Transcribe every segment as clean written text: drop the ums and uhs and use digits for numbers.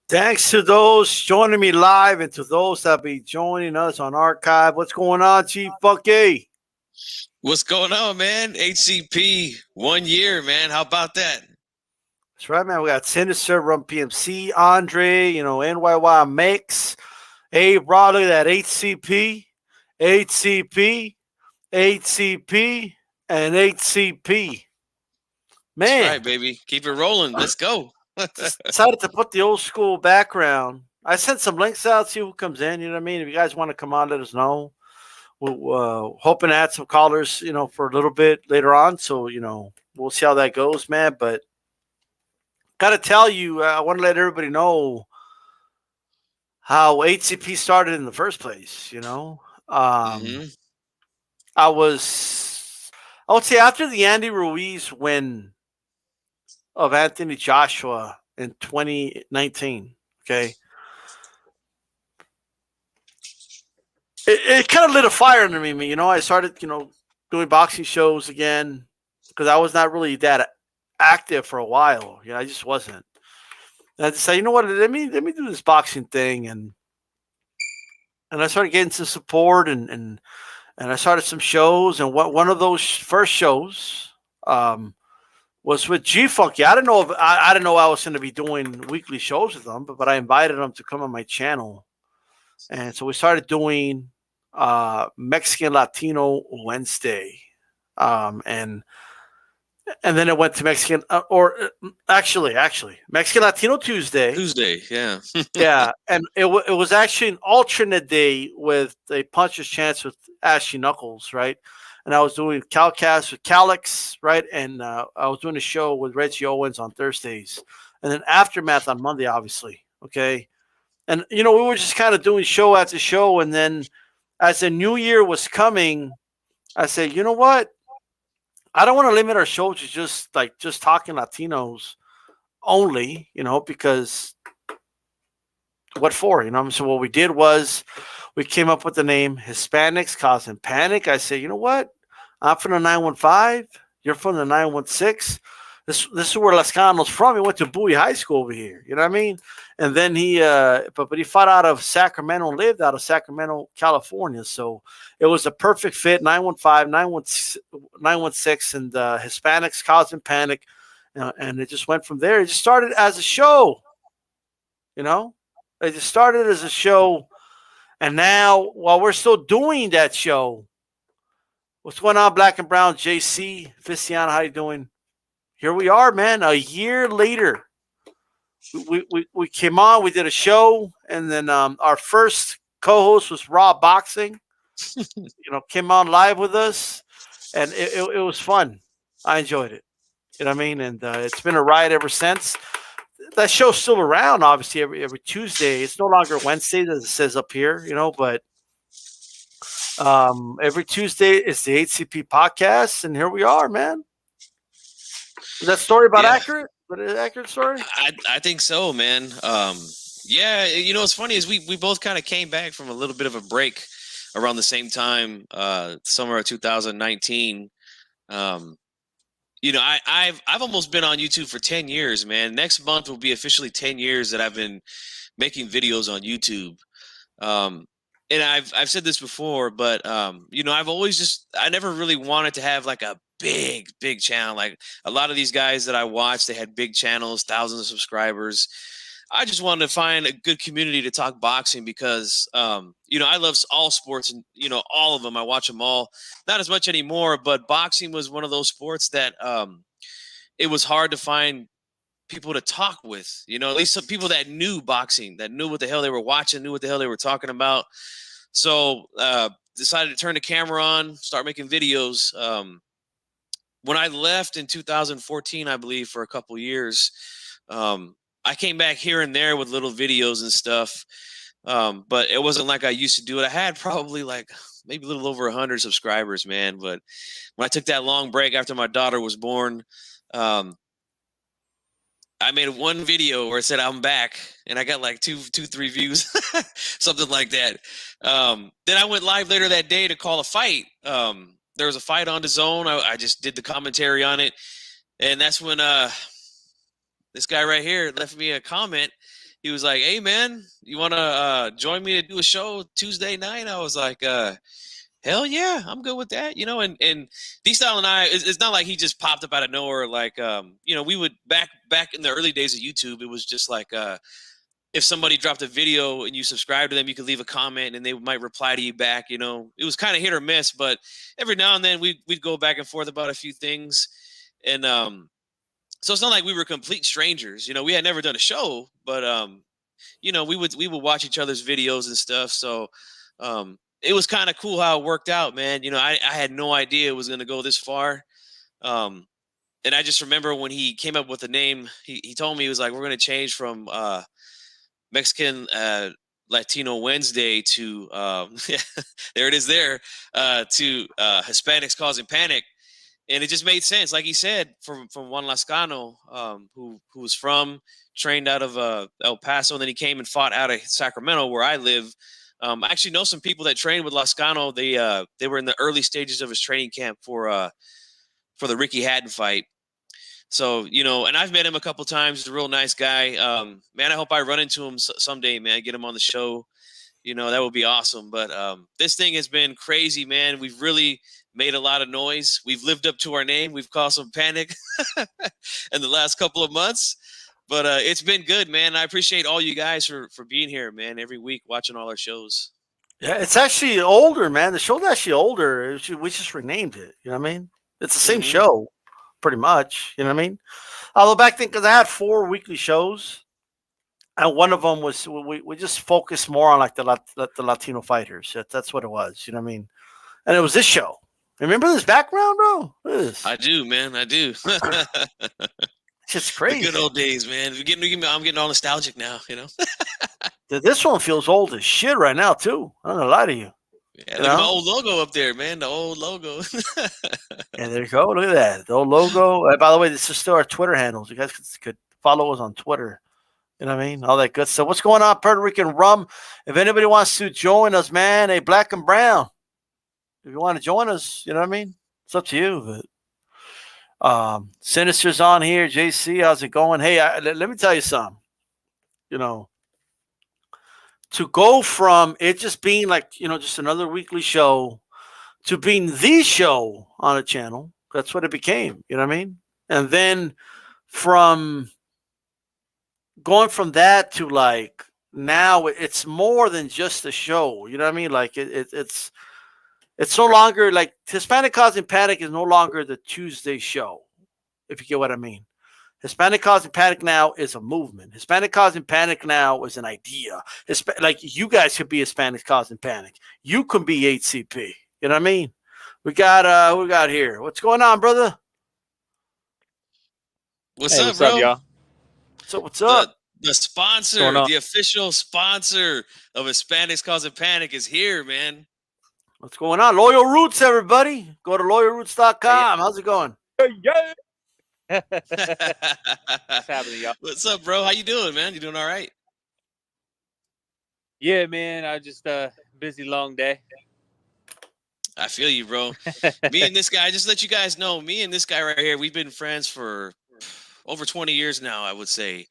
Thanks to those joining me live and to those that be joining us on archive. What's going on, Chief Bucky? What's going on, man? HCP 1 year, man. How about that? That's right, man. We got Sinister, Rum PMC, Andre, NYY Mix, Abe Raw, look at that HCP, HCP, HCP, and HCP. That's Man, right, baby. Keep it rolling. Let's go. just decided to put the old school background. I sent some links out, see who comes in. You know what I mean? If you guys want to come on, let us know. We're hoping to add some callers, for a little bit later on. So, we'll see how that goes, man. But got to tell you, I want to let everybody know how HCP started in the first place. hmm I would say after the Andy Ruiz win of Anthony Joshua in 2019, okay, it kind of lit a fire under me. I started, doing boxing shows again because I was not really that active for a while. I just wasn't. And I decided, you know what? Let me do this boxing thing, and I started getting some support, and I started some shows, and one of those first shows was with G Funky. I didn't know if I didn't know I was going to be doing weekly shows with them, but I invited them to come on my channel, and so we started doing Mexican Latino Wednesday, and then it went to Mexican actually Mexican Latino Tuesday. Tuesday, yeah. Yeah, and it was actually an alternate day with a puncher's chance with Ashley Knuckles, right? And I was doing Calcast with Calix, right? And I was doing a show with Reggie Owens on Thursdays, and then Aftermath on Monday, obviously. Okay, and we were just kind of doing show after show, and then as the new year was coming, I said, you know what? I don't want to limit our show to just talking Latinos only, because what for? So what we did was we came up with the name Hispanics Causing Panic. I said, you know what? I'm from the 915. You're from the 916. This is where Lascano's from. He went to Bowie High School over here. You know what I mean? And then he but he fought out of Sacramento and lived out of Sacramento, California. So it was a perfect fit. 915, 916, and Hispanics Causing Panic. And it just went from there. It just started as a show. It just started as a show. And now, while we're still doing that show, what's going on, Black and Brown? JC, Fistiana, how you doing? Here we are, man. A year later, we came on, we did a show, and then our first co-host was Raw Boxing. Came on live with us, and it was fun. I enjoyed it. You know what I mean? And it's been a ride ever since. That show's still around, obviously, every Tuesday. It's no longer Wednesday, as it says up here, but every Tuesday it's the HCP podcast, and here we are, man. Is that story about accurate? But an accurate story? I think so, man. Yeah, what's funny is we both kind of came back from a little bit of a break around the same time, summer of 2019. I've almost been on YouTube for 10 years, man. Next month will be officially 10 years that I've been making videos on YouTube. And I've said this before, but I've always I never really wanted to have like a big channel. Like a lot of these guys that I watched, they had big channels, thousands of subscribers. I just wanted to find a good community to talk boxing because, I love all sports and, all of them. I watch them all, not as much anymore, but boxing was one of those sports that it was hard to find people to talk with, at least some people that knew boxing, that knew what the hell they were watching, knew what the hell they were talking about. So decided to turn the camera on, start making videos. When I left in 2014, I believe, for a couple years, I came back here and there with little videos and stuff, but it wasn't like I used to do it. I had probably like maybe a little over 100 subscribers, man. But when I took that long break after my daughter was born, I made one video where it said I'm back, and I got like two, 3 views, something like that. Then I went live later that day to call a fight. There was a fight on the zone. I just did the commentary on it, and that's when this guy right here left me a comment, he was like, "Hey man, you want to join me to do a show Tuesday night?" I was like, "Hell yeah, I'm good with that." And DStyle and I, it's not like he just popped up out of nowhere. Like, we would back in the early days of YouTube, it was just like, if somebody dropped a video and you subscribe to them, you could leave a comment and they might reply to you back. It was kind of hit or miss, but every now and then we'd go back and forth about a few things. And so it's not like we were complete strangers. We had never done a show, but we would watch each other's videos and stuff. So it was kind of cool how it worked out, man. I had no idea it was going to go this far. And I just remember when he came up with the name, he told me, he was like, we're going to change from Mexican Latino Wednesday to there it is there to Hispanics Causing Panic. And it just made sense, like he said, from Juan Lascano, who was trained out of El Paso, and then he came and fought out of Sacramento, where I live. I actually know some people that trained with Lascano. They were in the early stages of his training camp for the Ricky Hatton fight. So, and I've met him a couple times. He's a real nice guy. Man, I hope I run into him someday, man. Get him on the show. That would be awesome. But this thing has been crazy, man. We've really made a lot of noise. We've lived up to our name. We've caused some panic in the last couple of months. But it's been good, man. I appreciate all you guys for being here, man, every week watching all our shows. Yeah, it's actually older, man. The show's actually older. We just renamed it. You know what I mean? It's the same show, pretty much. You know what I mean? Although back then, because I had 4 weekly shows, and one of them was we just focused more on like the Latino fighters. That's what it was. You know what I mean? And it was this show. Remember this background, bro? I do, man. I do. It's just crazy. The good old days, man. I'm getting all nostalgic now. This one feels old as shit right now too. I'm not gonna lie to you. Yeah, look at my old logo up there, man. The old logo. Yeah, there you go. Look at that. The old logo. By the way, this is still our Twitter handles. You guys could follow us on Twitter. You know what I mean? All that good stuff. What's going on, Puerto Rican Rum? If anybody wants to join us, man, hey, Black and Brown. If you want to join us, you know what I mean? It's up to you. But Sinister's on here. JC, how's it going? Hey, let me tell you something. To go from it just being like, just another weekly show to being the show on a channel, that's what it became. You know what I mean? And then from going from that to like now it's more than just a show. You know what I mean? Like it's no longer like Hispanic Causing Panic is no longer the Tuesday show, if you get what I mean. Hispanic Causing Panic now is a movement. Hispanic Causing Panic now is an idea. Like you guys could be Hispanic Causing Panic. You can be HCP. You know what I mean? We got who we got here. What's going on, brother? What's up, bro? Y'all? What's up? The sponsor, the official sponsor of Hispanics Causing Panic is here, man. What's going on? Loyal Roots, everybody. Go to loyalroots.com. How's it going? Yeah. What's happening, y'all? What's up, bro? How you doing, man? You doing all right? Yeah, man. I just busy long day. I feel you, bro. Me and this guy, just to let you guys know, me and this guy right here, we've been friends for over 20 years now, I would say.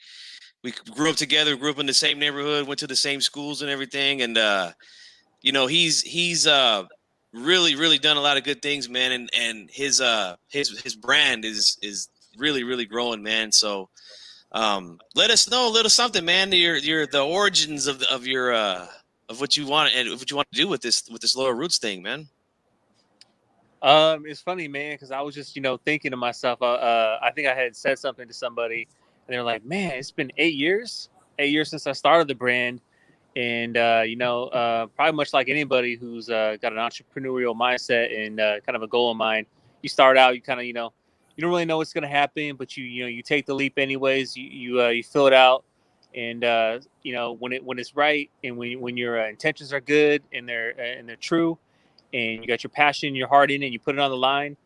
We grew up together, grew up in the same neighborhood, went to the same schools and everything. And, he's really, really done a lot of good things, man. And his brand is really, really growing, man. So let us know a little something, man. Your the origins of your of what you want and what you want to do with this Loyal Roots thing, man. It's funny, man, because I was just thinking to myself. I think I had said something to somebody, and they're like, "Man, it's been 8 years. 8 years since I started the brand." And, probably much like anybody who's got an entrepreneurial mindset and kind of a goal in mind, you start out, you kind of, you don't really know what's going to happen, but you take the leap anyways. You fill it out, and when it's right and when your intentions are good and they're true, and you got your passion, your heart in it, and you put it on the line,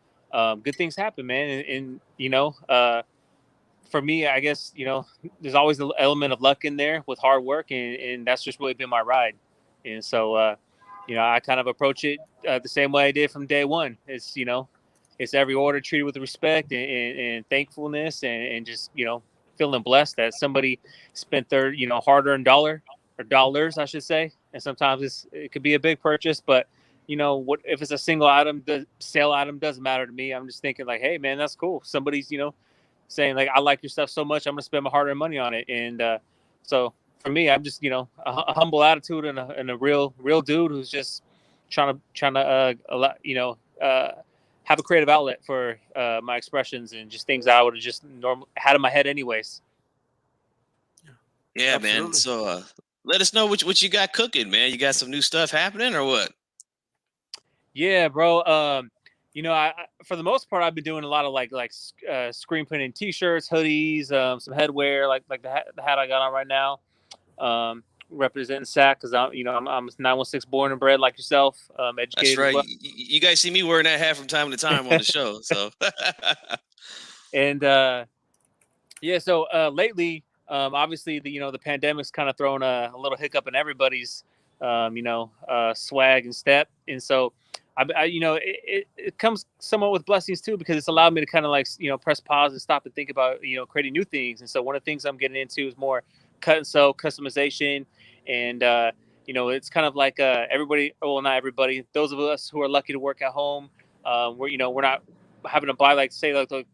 good things happen, man. And for me, I guess, there's always an element of luck in there with hard work, and that's just really been my ride. And so, I kind of approach it the same way I did from day one. It's every order treated with respect and thankfulness and just, feeling blessed that somebody spent their, hard-earned dollar or dollars, I should say. And sometimes it could be a big purchase, but what if it's a single item, the sale item doesn't matter to me. I'm just thinking like, hey man, that's cool. Somebody's, saying like, I like your stuff so much, I'm gonna spend my hard-earned money on it. And so for me, I'm just, a humble attitude and a real dude who's just trying to have a creative outlet for my expressions and just things that I would have just had in my head anyways. Yeah, Absolutely. man. So let us know what you got cooking, man. You got some new stuff happening or what? Yeah, bro. I for the most part, I've been doing a lot of like screen printing T-shirts, hoodies, some headwear, like the hat I got on right now. Representing SAC because I'm 916 born and bred like yourself. Educated. That's right. As well. You guys see me wearing that hat from time to time on the show. So. And yeah, so lately, obviously the pandemic's kind of thrown a little hiccup in everybody's swag and step, and so it comes somewhat with blessings too, because it's allowed me to kind of like press pause and stop and think about creating new things. And so one of the things I'm getting into is more cut and sew customization, and it's kind of like everybody, well, not everybody, those of us who are lucky to work at home, we're not having to buy like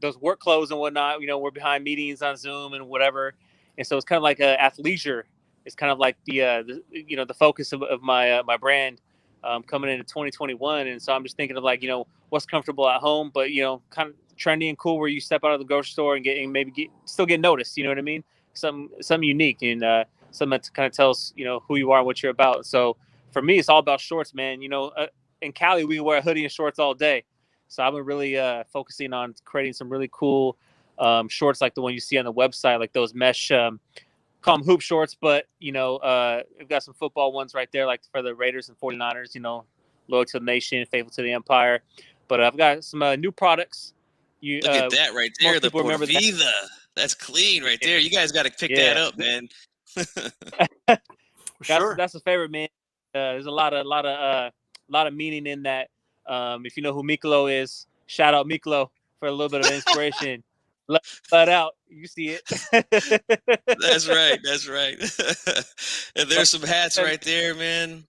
those work clothes and whatnot. We're behind meetings on Zoom and whatever, and so it's kind of like athleisure. It's kind of like the focus of my brand coming into 2021. And so I'm just thinking of like what's comfortable at home, but kind of trendy and cool, where you step out of the grocery store and still get noticed. You know what I mean? Something unique and something that kind of tells who you are and what you're about. So for me, it's all about shorts, man. In Cali, we wear a hoodie and shorts all day. So I've been really focusing on creating some really cool shorts like the one you see on the website, like those mesh, call them hoop shorts, but, we've got some football ones right there, like for the Raiders and 49ers, loyal to the nation, faithful to the empire. But I've got some new products. Look at that right there, the Por Vida. That's clean right there. You guys got to pick that up, man. Sure. That's a favorite, man. There's a lot of meaning in that. If you know who Miklo is, shout out Miklo for a little bit of inspiration. let out, you see it. That's right. And there's some hats right there, man.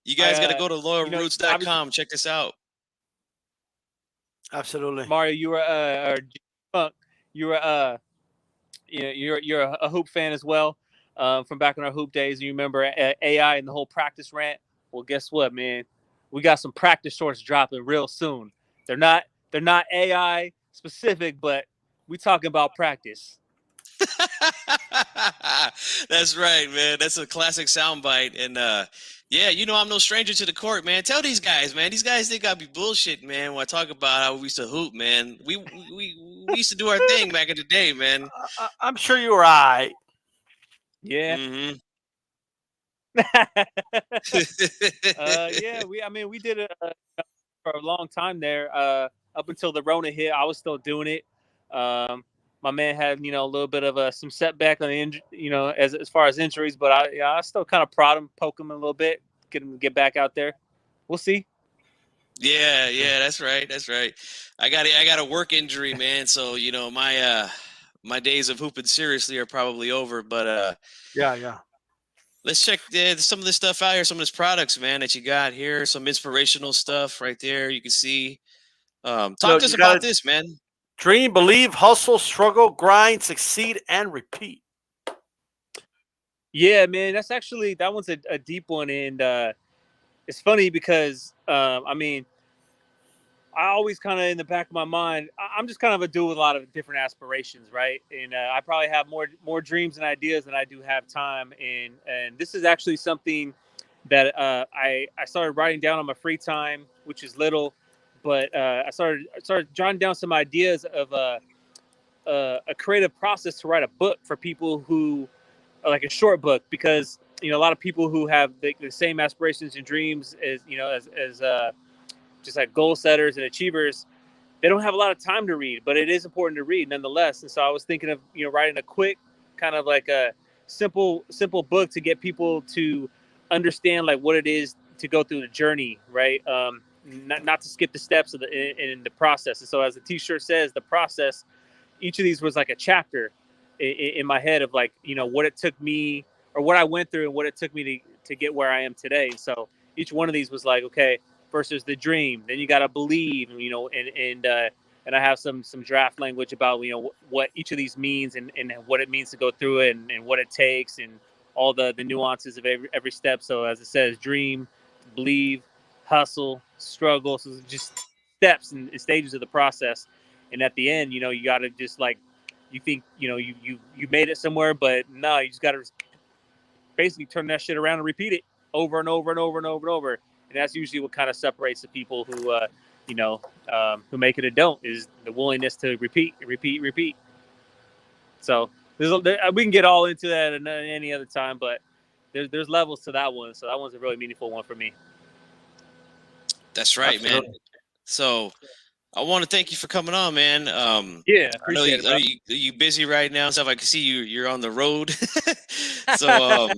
You guys got to go to loyalroots.com. Check this out. Absolutely. Mario, you were you're a hoop fan as well, from back in our hoop days. You remember AI and the whole practice rant? Well, guess what, man? We got some practice shorts dropping real soon. They're not AI specific, but we talking about practice. That's right, man. That's a classic soundbite. And yeah, I'm no stranger to the court, man. Tell these guys, man. These guys, they gotta be bullshitting, man. When I talk about how we used to hoop, man. We used to do our thing back in the day, man. I'm sure you were right. Yeah. Mm-hmm. Yeah, we did it for a long time there. Up until the Rona hit, I was still doing it. My man had a little bit of some setback on the as far as injuries, but I still kind of prod him, poke him a little bit, get him to get back out there. We'll see. Yeah, that's right. I got a work injury, man. So my days of hooping seriously are probably over. But yeah. Let's check some of this stuff out here. Some of this products, man, that you got here. Some inspirational stuff right there. You can see. Talk to us about this, man. Dream, believe, hustle, struggle, grind, succeed, and repeat. Yeah, man, that one's a deep one, and it's funny because I always kind of in the back of my mind, I'm just kind of a dude with a lot of different aspirations, right? And I probably have more dreams and ideas than I do have time. And this is actually something that I started writing down on my free time, which is little, but I started jotting down some ideas of a creative process to write a book for people who like a short book, because a lot of people who have the same aspirations and dreams as just like goal setters and achievers, they don't have a lot of time to read, but it is important to read nonetheless. And so I was thinking of, writing a quick kind of like a simple book to get people to understand like what it is to go through the journey, right? Not to skip the steps in the process. And so as the t-shirt says, the process, each of these was like a chapter. in my head of like, what it took me or what I went through and what it took me to get where I am today. So each one of these was like, okay, first there's the dream, then you got to believe, and I have some draft language about, what each of these means and what it means to go through it and what it takes and all the nuances of every step. So as it says, dream, believe, hustle, struggle. So it's just steps and stages of the process. And at the end, you got to just like, you think, you made it somewhere, but no, you just got to basically turn that shit around and repeat it over and over and over and over and over. And that's usually what kind of separates the people who, who make it or don't, is the willingness to repeat. So we can get all into that any other time, but there's levels to that one. So that one's a really meaningful one for me. That's right, man. So I want to thank you for coming on, man. Yeah, appreciate it. You busy right now and stuff. I can see you're on the road. So, I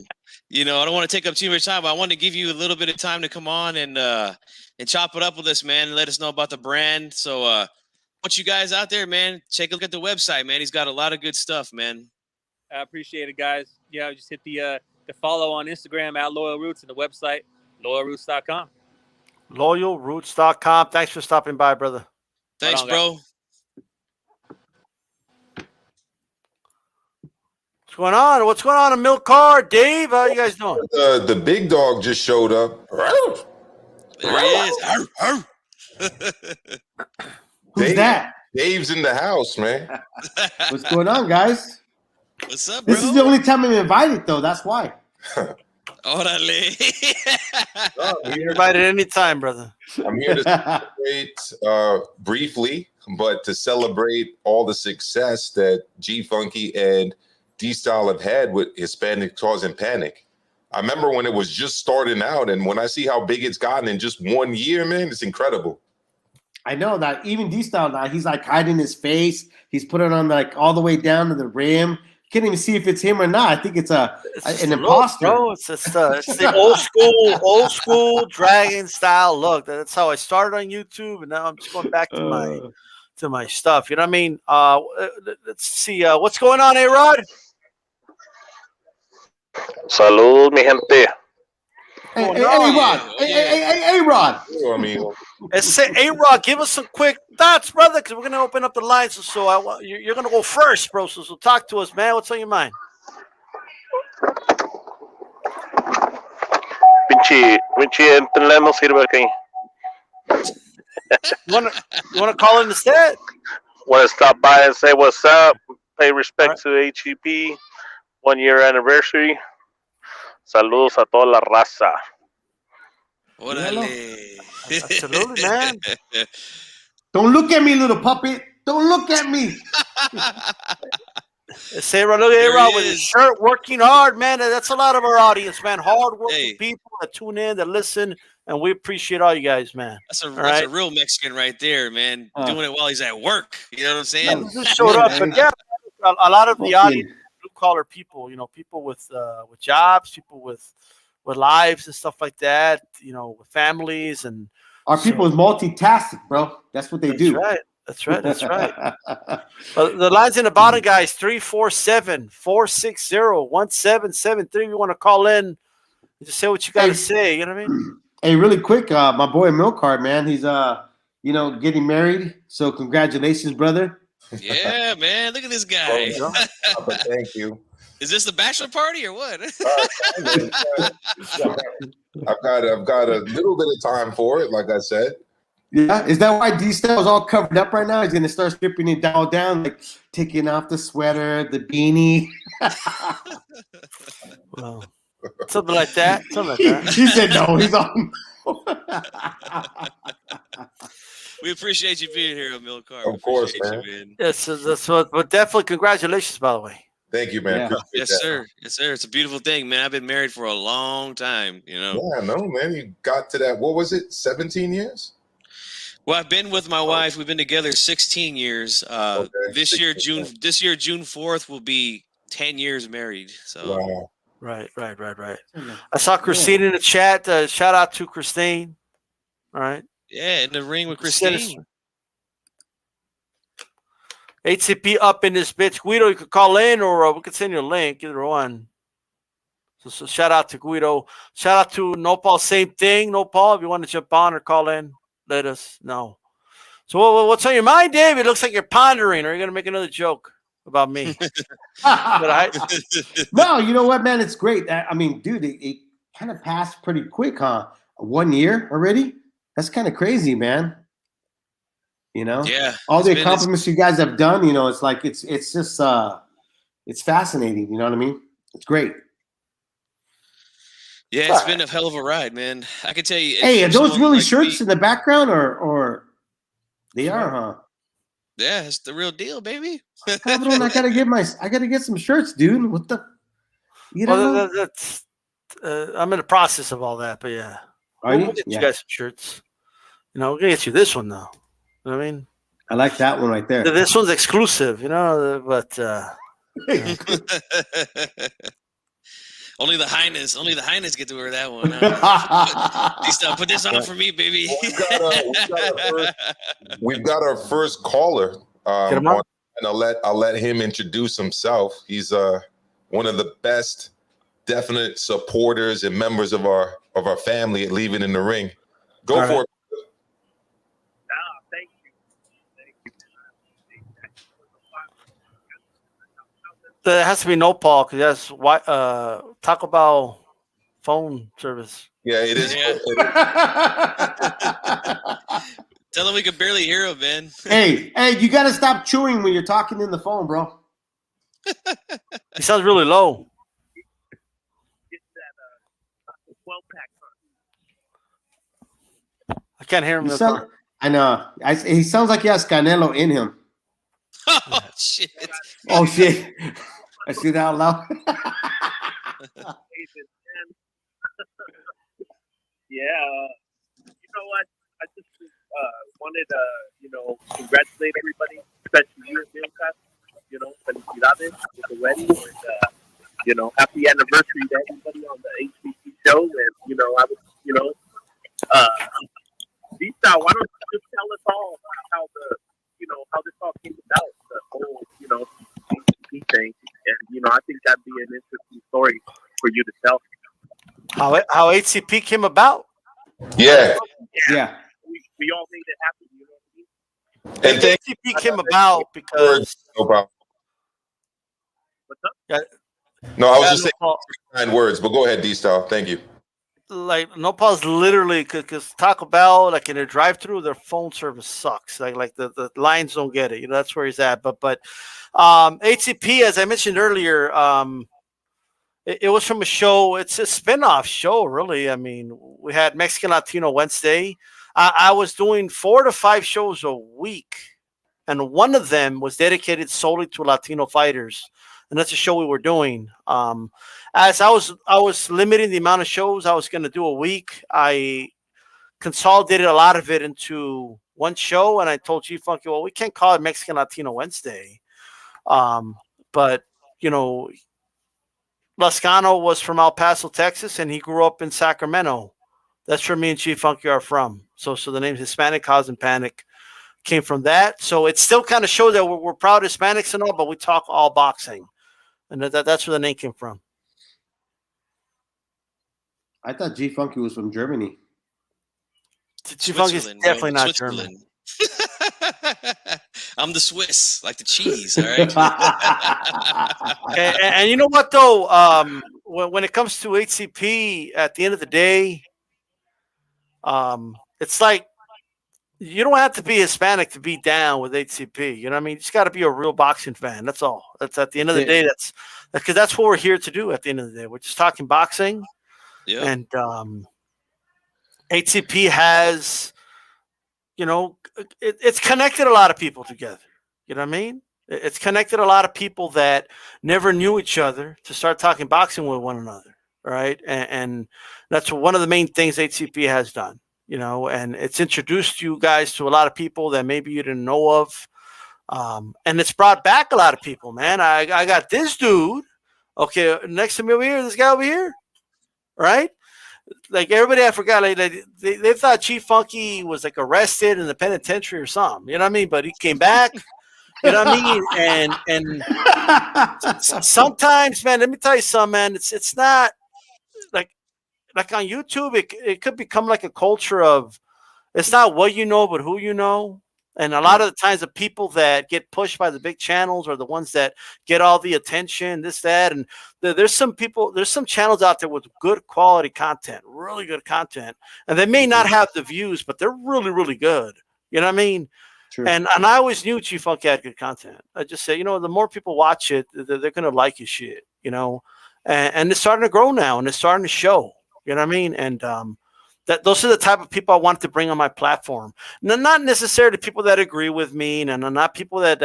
don't want to take up too much time, but I want to give you a little bit of time to come on and chop it up with us, man, and let us know about the brand. So, want you guys out there, man, take a look at the website, man. He's got a lot of good stuff, man. I appreciate it, guys. Yeah, just hit the follow on Instagram at Loyal Roots and the website, loyalroots.com. Loyalroots.com. Thanks for stopping by, brother. Thanks, bro. What's going on in Milk Car? Dave, how you guys doing? The big dog just showed up. There he is. Who's that? Dave's in the house, man. What's going on, guys? What's up, bro? This is the only time I'm invited, though. That's why. Orale. You're invited anytime, brother. I'm here to celebrate briefly, but to celebrate all the success that G Funky and DStyle have had with Hispanic Causing Panic. I remember when it was just starting out, and when I see how big it's gotten in just 1 year, man, it's incredible. I know that even D-Style now, he's like hiding his face. He's put it on like all the way down to the rim. You can't even see if it's him or not. I think it's an imposter. Bro, it's the old school dragon style look. That's how I started on YouTube, and now I'm just going back to my stuff. You know what I mean? Let's see what's going on, A-Rod. Salud, mi gente. Hey, Rod. I mean, Say, A-Rod, give us some quick thoughts, brother, because we're going to open up the lines. So you're going to go first, bro. So talk to us, man. What's on your mind? Pinche internet no sirve aquí. You want to call in instead? Want to stop by and say what's up, pay respect to HCP 1 year anniversary. Saludos a toda la raza. Orale. Absolutely, man. Don't look at me, little puppet. Don't look at me. Say, look at A-Rod with his shirt, working hard, man. That's a lot of our audience, man. Hard-working people that tune in, that listen, and we appreciate all you guys, man. That's a real Mexican right there, man. Doing it while he's at work. You know what I'm saying? Just showed up, but yeah, a lot of the audience, blue-collar people, people with jobs, people with lives and stuff like that, with families, and our people is multitasking, bro. That's what they do. Right. That's right. The lines in the bottom, guys, 347-460-1773. You want to call in and just say what you got to say. You know what I mean? Hey, really quick, my boy Milkard, man, he's getting married. So congratulations, brother. Yeah, man. Look at this guy. Thank you. Is this the bachelor party or what? I've got a little bit of time for it, like I said. Yeah, is that why D-Style is all covered up right now? He's gonna start stripping it down, like taking off the sweater, the beanie. Well, something like that. He said no. He's on. We appreciate you being here, Milkar. Of course, man. Yes, that's what. But definitely, congratulations, by the way. Thank you, man. Yeah. Yes, sir. Yes, sir. It's a beautiful thing, man. I've been married for a long time. Yeah, no, man. You got to that. What was it? 17 years. Well, I've been with my wife. We've been together 16 years. This year, June 4th will be 10 years married. So. Wow. Right. I saw Christine in the chat. Shout out to Christine. All right. Yeah, in the ring with Christine. HCP up in this bitch. Guido, you could call in, or we could send you a link. Either one. So shout out to Guido. Shout out to Nopal. Same thing. Nopal, if you want to jump on or call in, let us know. So what's on your mind, Dave? It looks like you're pondering, or you're gonna make another joke about me. No, you know what, man? It's great. I mean, dude, it kind of passed pretty quick, huh? 1 year already? That's kind of crazy, man. You know? Yeah. All the accomplishments you guys have done, you know, it's like it's just it's fascinating, you know what I mean? It's great. Yeah, it's been a hell of a ride, man. I can tell you. Hey, are those really shirts in the background, or they are, huh? Yeah, it's the real deal, baby. Cabrón, I gotta get some shirts, dude. What the? You know? That's I'm in the process of all that, but yeah. We'll get you guys some shirts. You know, we're gonna get you this one though. You know what I mean? I like that one right there. This one's exclusive, you know, but Only the highness get to wear that one. Put this on for me, baby. We've got our first caller. And I'll let him introduce himself. He's one of the best definite supporters and members of our family at Leaving in the Ring. Go for it. Thank you. It has to be Nopal because that's Taco Bell phone service. Yeah, it is. Tell him we can barely hear him, man. Hey, you gotta stop chewing when you're talking in the phone, bro. He sounds really low. It's that 12-pack. I can't hear him. I know. He sounds like he has Canelo in him. Oh shit! Oh shit! I see that out loud. Yeah, you know what? I just wanted to, congratulate everybody, especially you, Milka. Felicidades with the wedding, and happy anniversary to everybody on the HBC show. And I was, D-Style, why don't you just tell us all how how this all came about, the whole, HCP thing, and I think that'd be an interesting story for you to tell. How HCP came about? Yeah. We all made it happen, you know what I mean? And HCP came about because. What's up? Yeah. No, I was just saying 9 words, but go ahead, D-Style. Thank you. Like Nopal's literally because Taco Bell, like in a drive-through, their phone service sucks. Like the lines don't get it. That's where he's at. But HCP, as I mentioned earlier, it was from a show. It's a spin-off show, really. I mean, we had Mexican Latino Wednesday. I was doing 4 to 5 shows a week, and one of them was dedicated solely to Latino fighters. And that's a show we were doing. As I was limiting the amount of shows I was going to do a week, I consolidated a lot of it into one show, and I told G Funky, well, we can't call it Mexican Latino Wednesday. But, Lascano was from El Paso, Texas, and he grew up in Sacramento. That's where me and G Funky are from. So the name Hispanic Cause and Panic came from that. So it still kind of shows that we're proud Hispanics and all, but we talk all boxing. And that's where the name came from. I thought G Funky was from Germany. G Funky is definitely not German. I'm the Swiss, like the cheese. All right. and you know what though? When it comes to HCP, at the end of the day, it's like you don't have to be Hispanic to be down with HCP. You know what I mean? You just got to be a real boxing fan. That's all. That's at the end of the day. That's because that's what we're here to do. At the end of the day, we're just talking boxing. Yeah. And HCP has, it's connected a lot of people together. You know what I mean? It's connected a lot of people that never knew each other to start talking boxing with one another. Right. And that's one of the main things HCP has done. And it's introduced you guys to a lot of people that maybe you didn't know of. And it's brought back a lot of people, man. I got this dude, okay, next to me over here, this guy over here, right? Like everybody, I forgot, like they thought Chief Funky was like arrested in the penitentiary or something, you know what I mean? But he came back, You know what I mean? And sometimes, man, let me tell you something, man. It's not like on YouTube. It could become like a culture of it's not what you know, but who you know. And a lot of the times, the people that get pushed by the big channels are the ones that get all the attention, this, that. And there's some channels out there with good quality content, really good content. And they may not have the views, but they're really, really good. You know what I mean? True. And I always knew Chief Funk had good content. I just say, the more people watch it, they're going to like your shit, and it's starting to grow now and it's starting to show, you know what I mean? And, those are the type of people I want to bring on my platform. Not necessarily people that agree with me, and not people that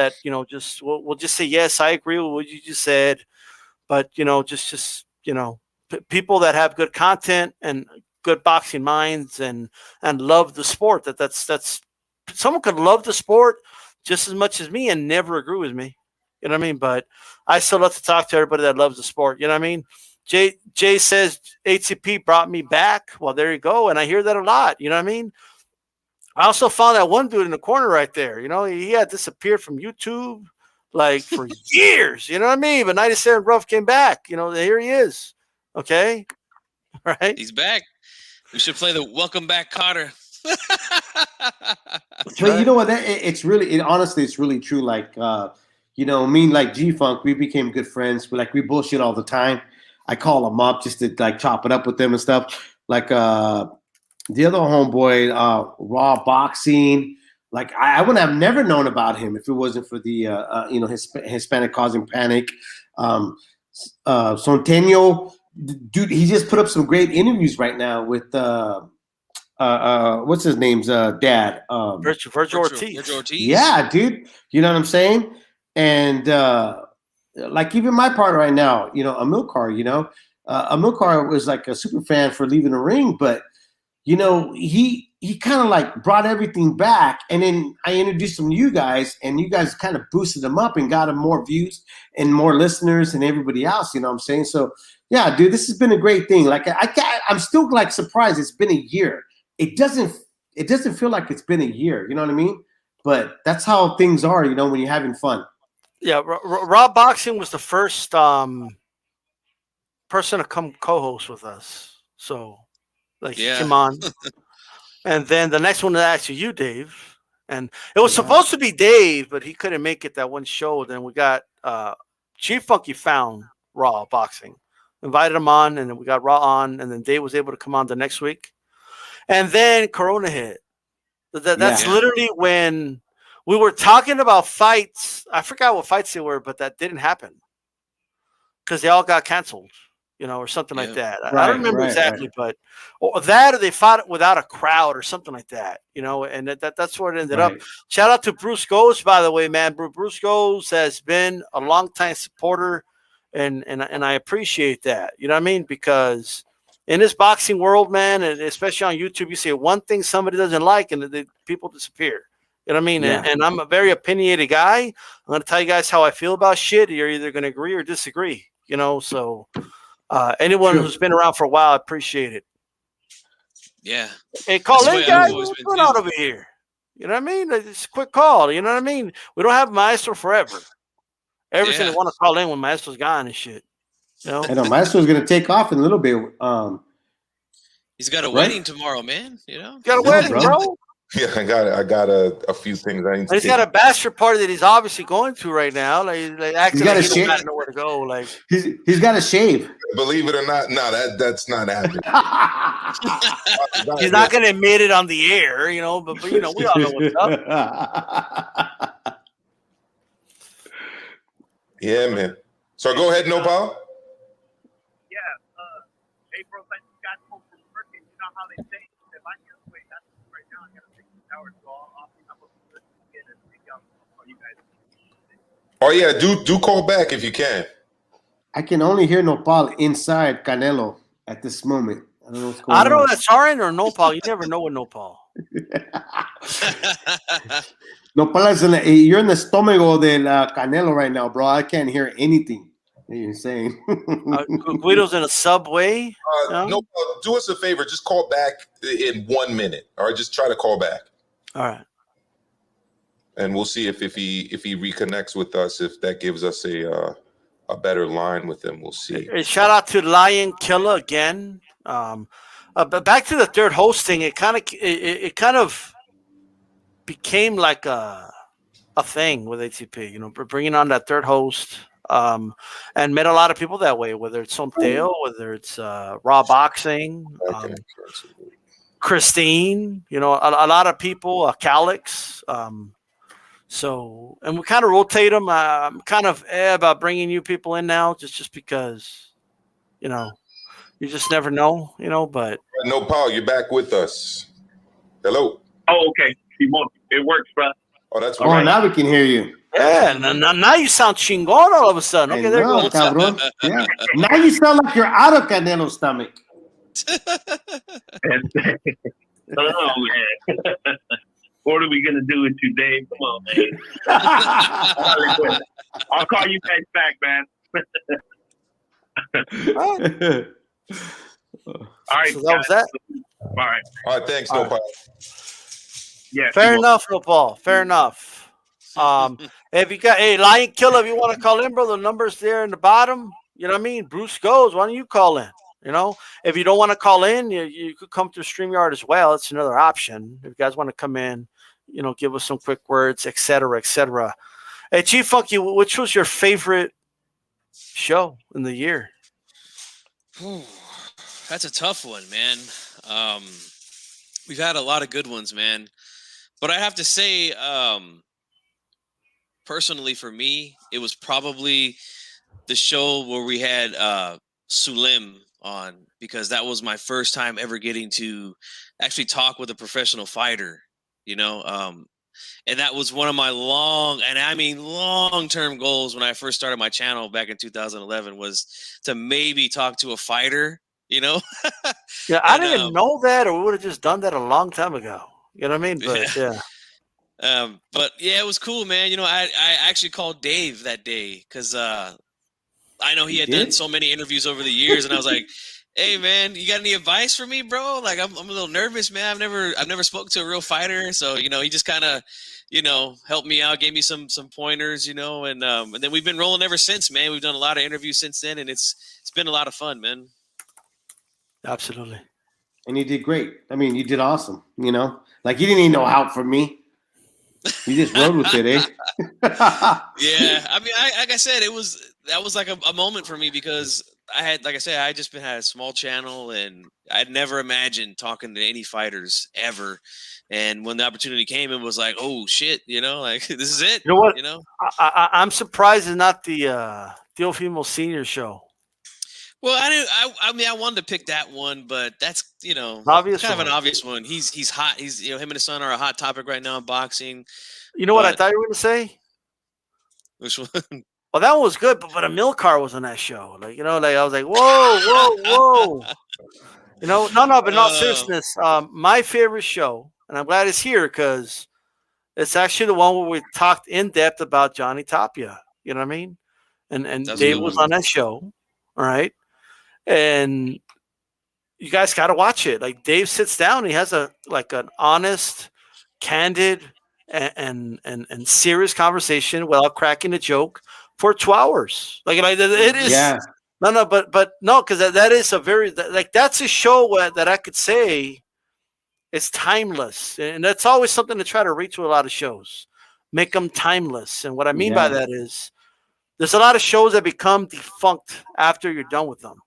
just will just say yes, I agree with what you just said, but just people that have good content and good boxing minds and love the sport. That's someone could love the sport just as much as me and never agree with me. You know what I mean? But I still love to talk to everybody that loves the sport. You know what I mean? Jay says HCP brought me back. Well, there you go. And I hear that a lot. You know what I mean? I also found that one dude in the corner right there. He had disappeared from YouTube like for years. You know what I mean? But 97 Rough came back. Here he is. Okay. All right. He's back. We should play the Welcome Back, Cotter. But you know what? Honestly, it's really true. Like, me and like G-Funk, we became good friends. We bullshit all the time. I call him up just to like chop it up with them and stuff. Like the other homeboy, Raw Boxing. Like I would have never known about him if it wasn't for the Hispanic causing panic. Centennial, dude, he just put up some great interviews right now with what's his name's dad? Virgil Ortiz. Yeah, dude. You know what I'm saying? And like even my partner right now, Amilcar, Amilcar was like a super fan for leaving the ring, but he kind of like brought everything back, and then I introduced him to you guys, and you guys kind of boosted him up and got him more views and more listeners and everybody else. You know what I'm saying? So yeah, dude, this has been a great thing. Like I'm still like surprised it's been a year. It doesn't feel like it's been a year. You know what I mean? But that's how things are, when you're having fun. Yeah, Raw Boxing was the first person to come co-host with us. So, he came on. And then the next one was actually you, Dave. And it was supposed to be Dave, but he couldn't make it that one show. Then we got Chief Funky found Raw Boxing, invited him on, and then we got Raw on, and then Dave was able to come on the next week. And then Corona hit. That's literally when we were talking about fights. I forgot what fights they were, but that didn't happen because they all got canceled, or something like that. I don't remember exactly, but or they fought without a crowd or something like that, and that's where it ended up. Shout out to Bruce Goes, by the way, man. Bruce Goes has been a longtime supporter, and I appreciate that. You know what I mean? Because in this boxing world, man, and especially on YouTube, you say one thing somebody doesn't like, and the people disappear. You know what I mean? Yeah. And I'm a very opinionated guy. I'm going to tell you guys how I feel about shit. You're either going to agree or disagree, So anyone who's been around for a while, I appreciate it. Yeah. Hey, call in, guys. What's going on over here? You know what I mean? It's a quick call. You know what I mean? We don't have Maestro forever. Every single want to call in when Maestro's gone and shit. I know Maestro's going to take off in a little bit. He's got a wedding tomorrow, man. Got a wedding, bro. Yeah, I got a few things I need to. He's got a bachelor party that he's obviously going to right now. Like acting like he don't know where to go. Like he's got to shave. Believe it or not, no, that's not happening. He's not going to admit it on the air, But we all know what's up. Yeah, man. So go ahead, Nopal. Yeah, April, I just got home from work, and you know how they say, if I get away, that's right now, I got to take 2 hours, so I'll be able to get it and call you guys. Oh, yeah, do call back if you can. I can only hear Nopal inside Canelo at this moment. I don't know what's going on. I don't know if that's Sarin or Nopal. You never know with Nopal. Nopal is you're in the stomach del Canelo right now, bro. I can't hear anything that you're saying. Guido's in a subway. No, do us a favor. Just call back in 1 minute. All right, just try to call back. All right. and we'll see if he reconnects with us, if that gives us a better line with him. We'll see. Shout out to Lion Killer again. But back to the third hosting, it kind of became like a thing with ATP. You know, bringing on that third host, and met a lot of people that way. Whether it's Sonteo, whether it's Raw Boxing, Christine. You know, a lot of people. Calix. So, and we kind of rotate them. I'm kind of about bringing new people in now, just because, you know, you just never know, you know. But No, Paul, you're back with us. Hello. Oh, okay. It works, bro. Oh, that's Oh, right. now we can hear you. yeah, now you sound chingon all of a sudden. Okay, there you No, go. cabrón. Yeah. Now you sound like you're out of Canelo's stomach. Oh, man. What are we going to do with you, Dave? Come on, man. I'll call you guys back, man. All right. So that was that. All right. All right, thanks, No Paul. Yeah. Fair enough, no Paul. Fair enough. If you got Lion Killer, if you want to call in, bro, the number's there in the bottom. You know what I mean? Bruce goes. Why don't you call in? You know, if you don't want to call in, you could come through StreamYard as well. It's another option. If you guys want to come in, you know, give us some quick words, et cetera, et cetera. Hey, Chief Funky, which was your favorite show in the year? That's a tough one, man. We've had a lot of good ones, man. But I have to say, personally for me, it was probably the show where we had Sulim on, because that was my first time ever getting to actually talk with a professional fighter, you know. And that was one of my long-term goals when I first started my channel back in 2011, was to maybe talk to a fighter, you know. Yeah, I didn't know that, or we would have just done that a long time ago. You know what I mean? But yeah. But yeah, it was cool, man. You know, I actually called Dave that day because I know he had done so many interviews over the years, and I was like, "Hey, man, you got any advice for me, bro? Like, I'm a little nervous, man. I've never spoke to a real fighter, so you know, he just kind of, you know, helped me out, gave me some pointers, you know, and then we've been rolling ever since, man. We've done a lot of interviews since then, and it's been a lot of fun, man. Absolutely. And you did great. I mean, you did awesome. You know, like you didn't need no help from me. You just rode with it, eh? Yeah, I mean, like I said, that was like a moment for me, because I had, like I said, I just had a small channel, and I'd never imagined talking to any fighters ever. And when the opportunity came, it was like, oh shit, you know, like this is it. You know what? You know, I'm surprised it's not the Teofimo Senior show. Well, I mean, I wanted to pick that one, but that's, you know, Obvious kind of one. an obvious one. He's hot. He's, you know, him and his son are a hot topic right now in boxing. You know what I thought you were going to say? Which one? Well, that one was good, but Amilcar was on that show. Like, you know, like I was like, whoa. You know, no, but not seriousness. My favorite show, and I'm glad it's here because it's actually the one where we talked in depth about Johnny Tapia. You know what I mean? And That's Dave was on that show. All right. And you guys got to watch it. Like, Dave sits down, he has an honest, candid, and serious conversation without cracking a joke for 2 hours. Like it is. Yeah. No, but no, because that is a very, that's a show that I could say it's timeless, and that's always something to try to reach with a lot of shows, make them timeless. And what I mean by that is, there's a lot of shows that become defunct after you're done with them.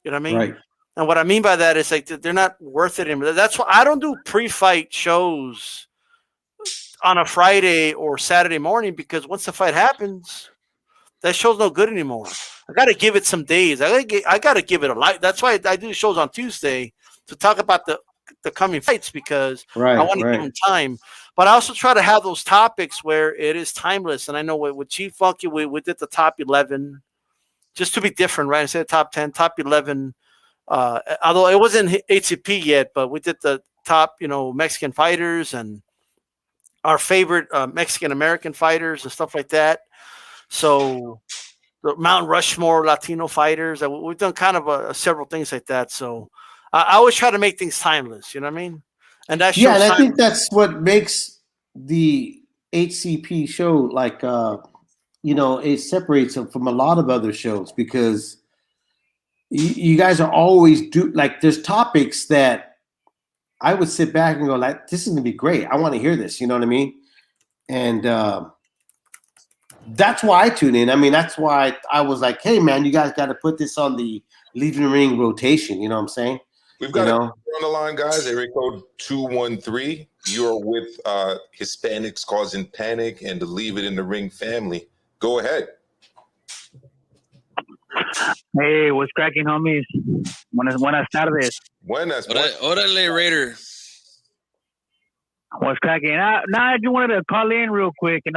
You know what I mean? Right. And what I mean by that is, like, they're not worth it anymore. That's why I don't do pre-fight shows on a Friday or Saturday morning, because once the fight happens, that show's no good anymore. I got to give it some days. I got to give it a light. That's why I do shows on Tuesday to talk about the coming fights, because I want to give them time. But I also try to have those topics where it is timeless. And I know with Chief Funky, we did the top 11 just to be different, right? Instead of top 10, top 11. Although it wasn't HCP yet, but we did the top, Mexican fighters and our favorite Mexican American fighters and stuff like that. So the Mount Rushmore Latino fighters. We've done kind of several things like that. So I always try to make things timeless. You know what I mean? And that and I think that's what makes the HCP show, like it separates them from a lot of other shows because you guys are always there's topics that I would sit back and go like, this is gonna be great. I want to hear this. You know what I mean? And that's why I tune in. I mean, that's why I was like, hey man, you guys got to put this on the Leaving the Ring rotation. You know what I'm saying? We've got on the line, guys. Area code 213. You're with Hispanics Causing Panic and the Leave It in the Ring family. Go ahead. Hey, what's cracking, homies? Buenas tardes. Buenas. Órale, Raider. What's cracking? I just wanted to call in real quick, and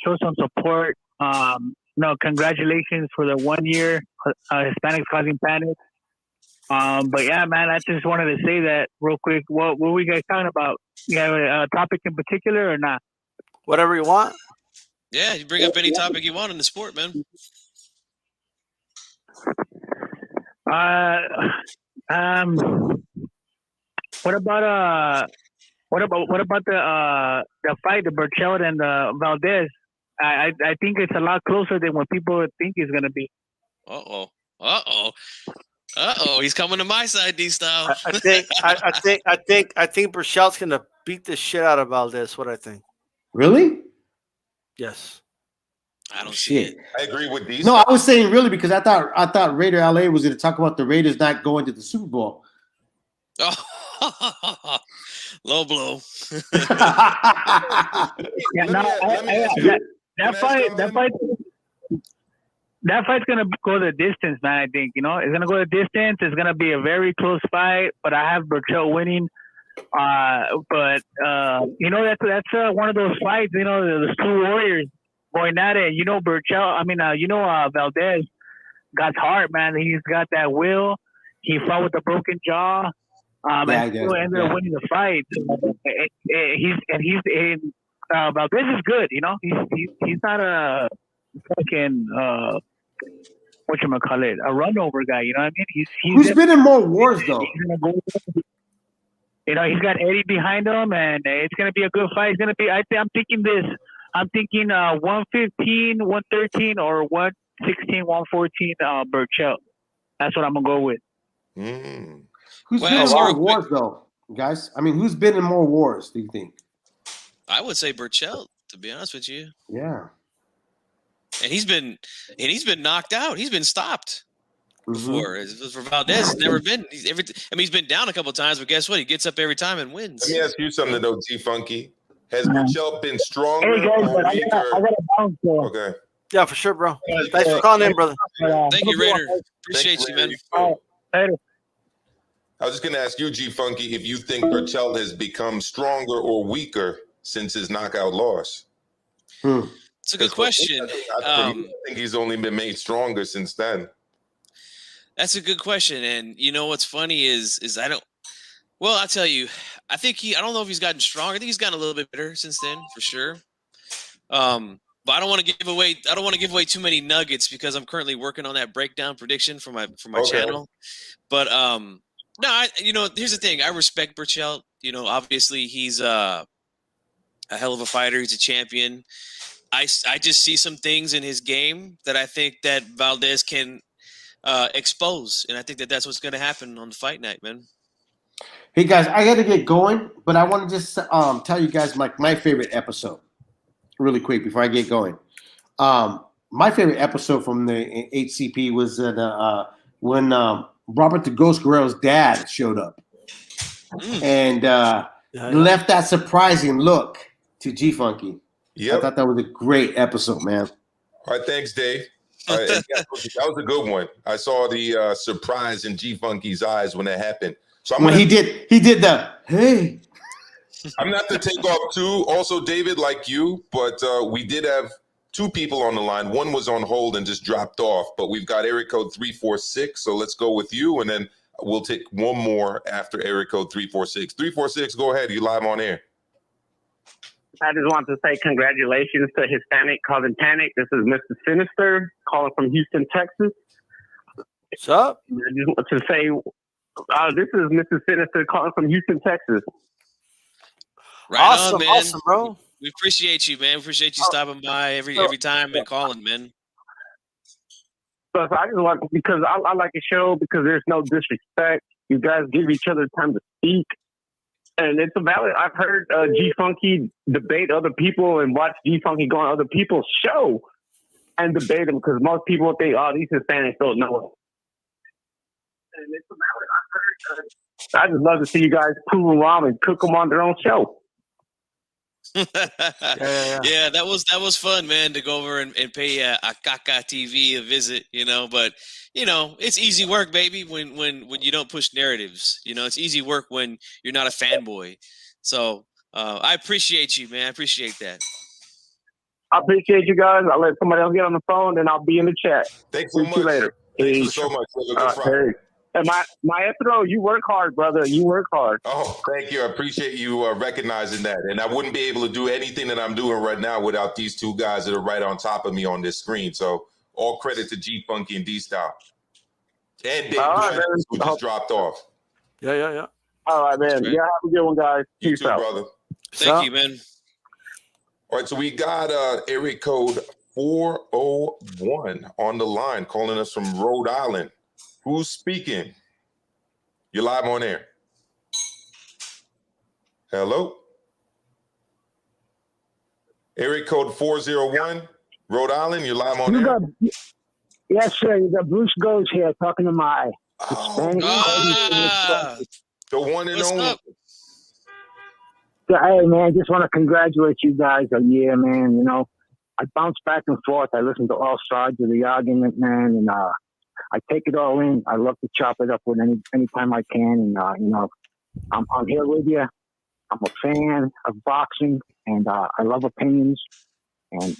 show some support. Congratulations for the 1 year Hispanics Causing Panic. But yeah, man, I just wanted to say that real quick. What were we guys talking about? You have a topic in particular or not? Whatever you want. Yeah, you bring up any topic you want in the sport, man. What about the fight, the Burchell and the Valdez? I think it's a lot closer than what people think it's gonna be. He's coming to my side, D-Style. I think Burchell's gonna beat the shit out of Valdez. What I think. Really? Yes. I don't see it. I agree with these. No, I was saying really because I thought Raider LA was going to talk about the Raiders not going to the Super Bowl. Oh, low blow. That fight's gonna go the distance, man. I think it's gonna go the distance. It's gonna be a very close fight, but I have Burchell winning. But that's one of those fights. There's two warriors going at it. Burchell. Valdez got heart, man. He's got that will. He fought with a broken jaw. And still ended up winning the fight. Valdez is good. He's not a fucking a run over guy. You know what I mean? Who's been in more wars though? He's got Eddie behind him, and it's gonna be a good fight. It's gonna be. I'm thinking 115, 113, or 116, 114. Burchell. That's what I'm gonna go with. Who's been in more wars though, guys? I mean, who's been in more wars? Do you think? I would say Burchell, to be honest with you. Yeah. And he's been knocked out. He's been stopped before. For Valdez, it's never been. He's been down a couple of times, but guess what? He gets up every time and wins. Let me ask you something though, T Funky. Has Burchell been stronger Hey guys, or I weaker? gotta bounce. Okay. Yeah, for sure, bro. Thanks for calling in, brother. Thank you, Raider. Appreciate you, man. Later. I was just going to ask you, G Funky, if you think Burchell has become stronger or weaker since his knockout loss. It's a good question. I think he's only been made stronger since then. That's a good question. And you know what's funny is I'll tell you, I don't know if he's gotten stronger. I think he's gotten a little bit better since then, for sure. But I don't want to give away too many nuggets because I'm currently working on that breakdown prediction for my channel. But here's the thing. I respect Burchell. Obviously he's a hell of a fighter. He's a champion. I just see some things in his game that I think that Valdez can expose, and I think that that's what's going to happen on the fight night, man. Hey guys, I got to get going, but I want to just tell you guys my favorite episode, really quick before I get going. My favorite episode from the HCP was when Robert the Ghost Guerrero's dad showed up and left that surprising look to G Funky. Yep. I thought that was a great episode, man. All right, thanks, Dave. That was a good one. I saw the surprise in G Funky's eyes when that happened. So he did the hey. I'm not to take off too. Also, David, like you, but we did have two people on the line. One was on hold and just dropped off, but we've got area code 346. So let's go with you, and then we'll take one more after area code 346. 346, go ahead. You live on air. I just want to say congratulations to Hispanic Causing Panic. This is Mr. Sinister calling from Houston, Texas. What's up? I just want to say this is Mr. Sinister calling from Houston, Texas. Right awesome, on, man. Awesome, bro. We appreciate you, man. We appreciate you stopping by every time and calling, man. So I just want, because I like the show because there's no disrespect. You guys give each other time to speak. And it's a valid. I've heard G Funky debate other people and watch G Funky go on other people's show and debate them because most people think, oh, these Hispanics don't know. And it's a valid. I've heard. I just love to see you guys prove them wrong and cook them on their own show. Yeah, that was fun, man, to go over and pay Akaka TV a visit, but it's easy work, baby, when you don't push narratives. It's easy work when you're not a fanboy. So I appreciate you, man. I appreciate that. I appreciate you guys. I'll let somebody else get on the phone and I'll be in the chat. Thanks so much. See you later. Thanks so much. Have a good Friday. And Maestro, you work hard, brother. You work hard. Oh, thank you. I appreciate you recognizing that. And I wouldn't be able to do anything that I'm doing right now without these two guys that are right on top of me on this screen. So all credit to G Funky and D Style. And Dave who just dropped off. Yeah. All right, man. Yeah, have a good one, guys. You too, brother. Thank you, man. All right, so we got area code 401 on the line calling us from Rhode Island. Who's speaking? You're live on air. Hello? Area code 401, Rhode Island, you're live on air. Yes, sir. You got Bruce Goes here talking to my Hispanic. The one and only. Hey, man, just want to congratulate you guys a year, man. I bounce back and forth. I listen to all sides of the argument, man, and I take it all in. I love to chop it up with anytime I can, and I'm here with you. I'm a fan of boxing, and I love opinions. And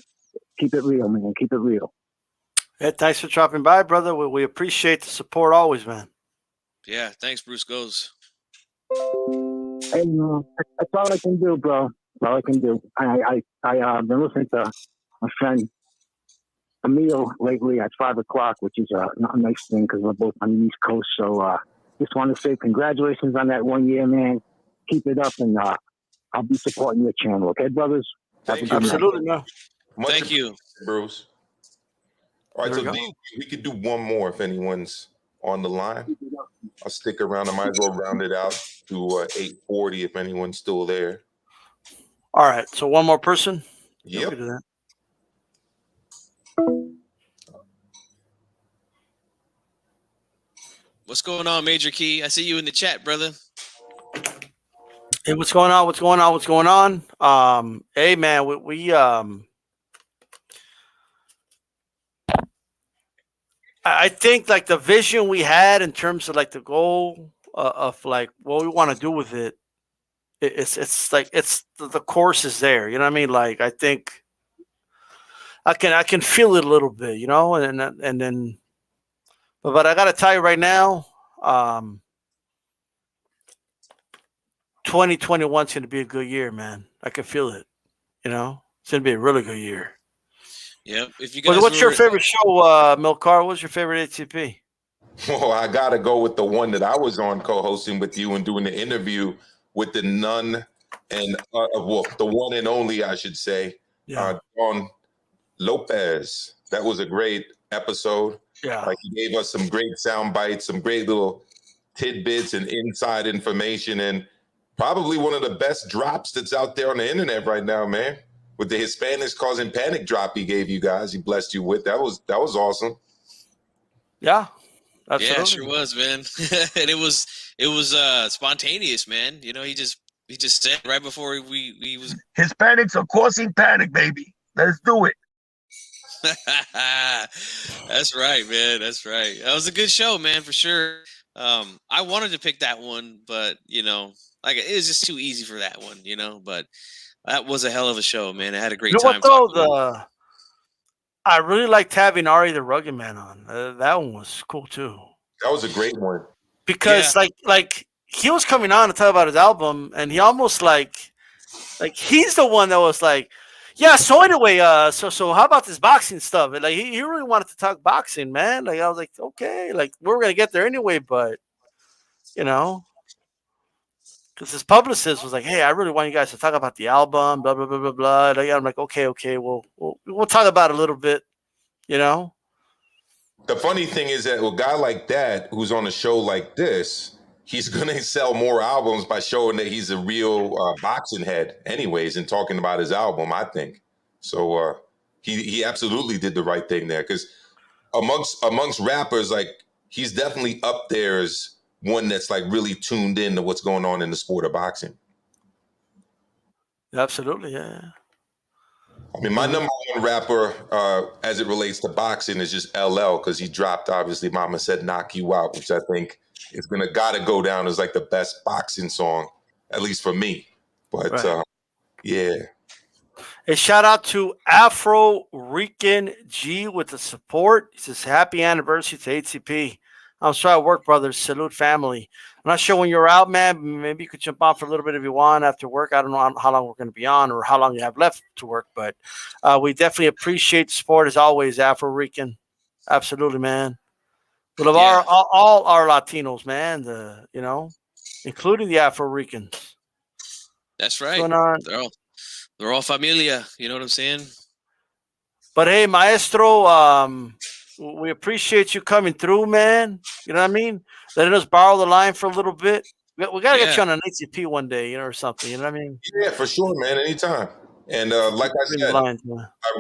keep it real, man. Keep it real. Yeah, thanks for dropping by, brother. We appreciate the support always, man. Yeah, thanks, Bruce Goes. Hey, that's all I can do, bro. That's all I can do. I've been listening to my friend Emil lately at 5 o'clock, which is not a nice thing because we're both on the East Coast. So just want to say congratulations on that 1 year, man. Keep it up, and I'll be supporting your channel. Okay, brothers? Thank you. Absolutely, man. Thank you, Bruce. All right, so we could do one more if anyone's on the line. I'll stick around. I might as well round it out to 8:40 if anyone's still there. All right, so one more person. Yep. What's going on, Major Key? I see you in the chat, brother. Hey, what's going on? What's going on? What's going on? Hey, man, we I think like the vision we had in terms of like the goal of like what we want to do with it, it's like the course is there. You know what I mean? Like I think I can feel it a little bit, and then, but I got to tell you right now, 2021 is going to be a good year, man. I can feel it. It's going to be a really good year. Yep. If you guys what's your favorite show, Milcar? What's your favorite HCP? Well, I got to go with the one that I was on co-hosting with you and doing the interview with the nun and, the one and only, I should say, Don Lopez. That was a great episode. Yeah. Like he gave us some great sound bites, some great little tidbits and inside information, and probably one of the best drops that's out there on the internet right now, man. With the Hispanics causing panic drop he gave you guys, he blessed you with. That was awesome. Yeah. Absolutely. Yeah, it sure was, man. And it was spontaneous, man. He just said right before we was Hispanics are causing panic, baby. Let's do it. That's right, man. That's right. That was a good show, man, for sure. I wanted to pick that one, but it was just too easy for that one, but that was a hell of a show, man. I had a great time. What though? I really liked having Ari the Rugged Man on. That one was cool too. That was a great one because, like he was coming on to talk about his album, and he almost like he's the one that was like, yeah. So anyway, so how about this boxing stuff? And like he really wanted to talk boxing, man. Like I was like, okay, like we're gonna get there anyway, but because his publicist was like, "Hey, I really want you guys to talk about the album, blah blah blah blah blah." And I'm like, "Okay, we'll talk about it a little bit, you know." The funny thing is that a guy like that who's on a show like this, he's gonna sell more albums by showing that he's a real boxing head, anyways, and talking about his album. I think so. He absolutely did the right thing there, because amongst rappers, like, he's definitely up there as one that's like really tuned in to what's going on in the sport of boxing. Absolutely, yeah. I mean, my number one rapper as it relates to boxing is just LL, because he dropped, obviously, Mama Said Knock You Out, which I think is gotta go down as like the best boxing song, at least for me. But Right. yeah. A shout out to Afro Rican G with the support. He says, "Happy anniversary to HCP. I'm sorry at work, brothers. Salute family." I'm not sure when you're out, man. Maybe you could jump on for a little bit if you want after work. I don't know how long we're going to be on or how long you have left to work, but we definitely appreciate the support as always, Afro Rican. Absolutely, man. We love all our Latinos, man. Including the Afro Ricans. That's right. What's going on? They're all familia. You know what I'm saying? But hey, Maestro, we appreciate you coming through, man. You know what I mean? Letting us borrow the line for a little bit. We got to get you on an HCP one day, or something. You know what I mean? Yeah, for sure, man. Anytime. And like I said, I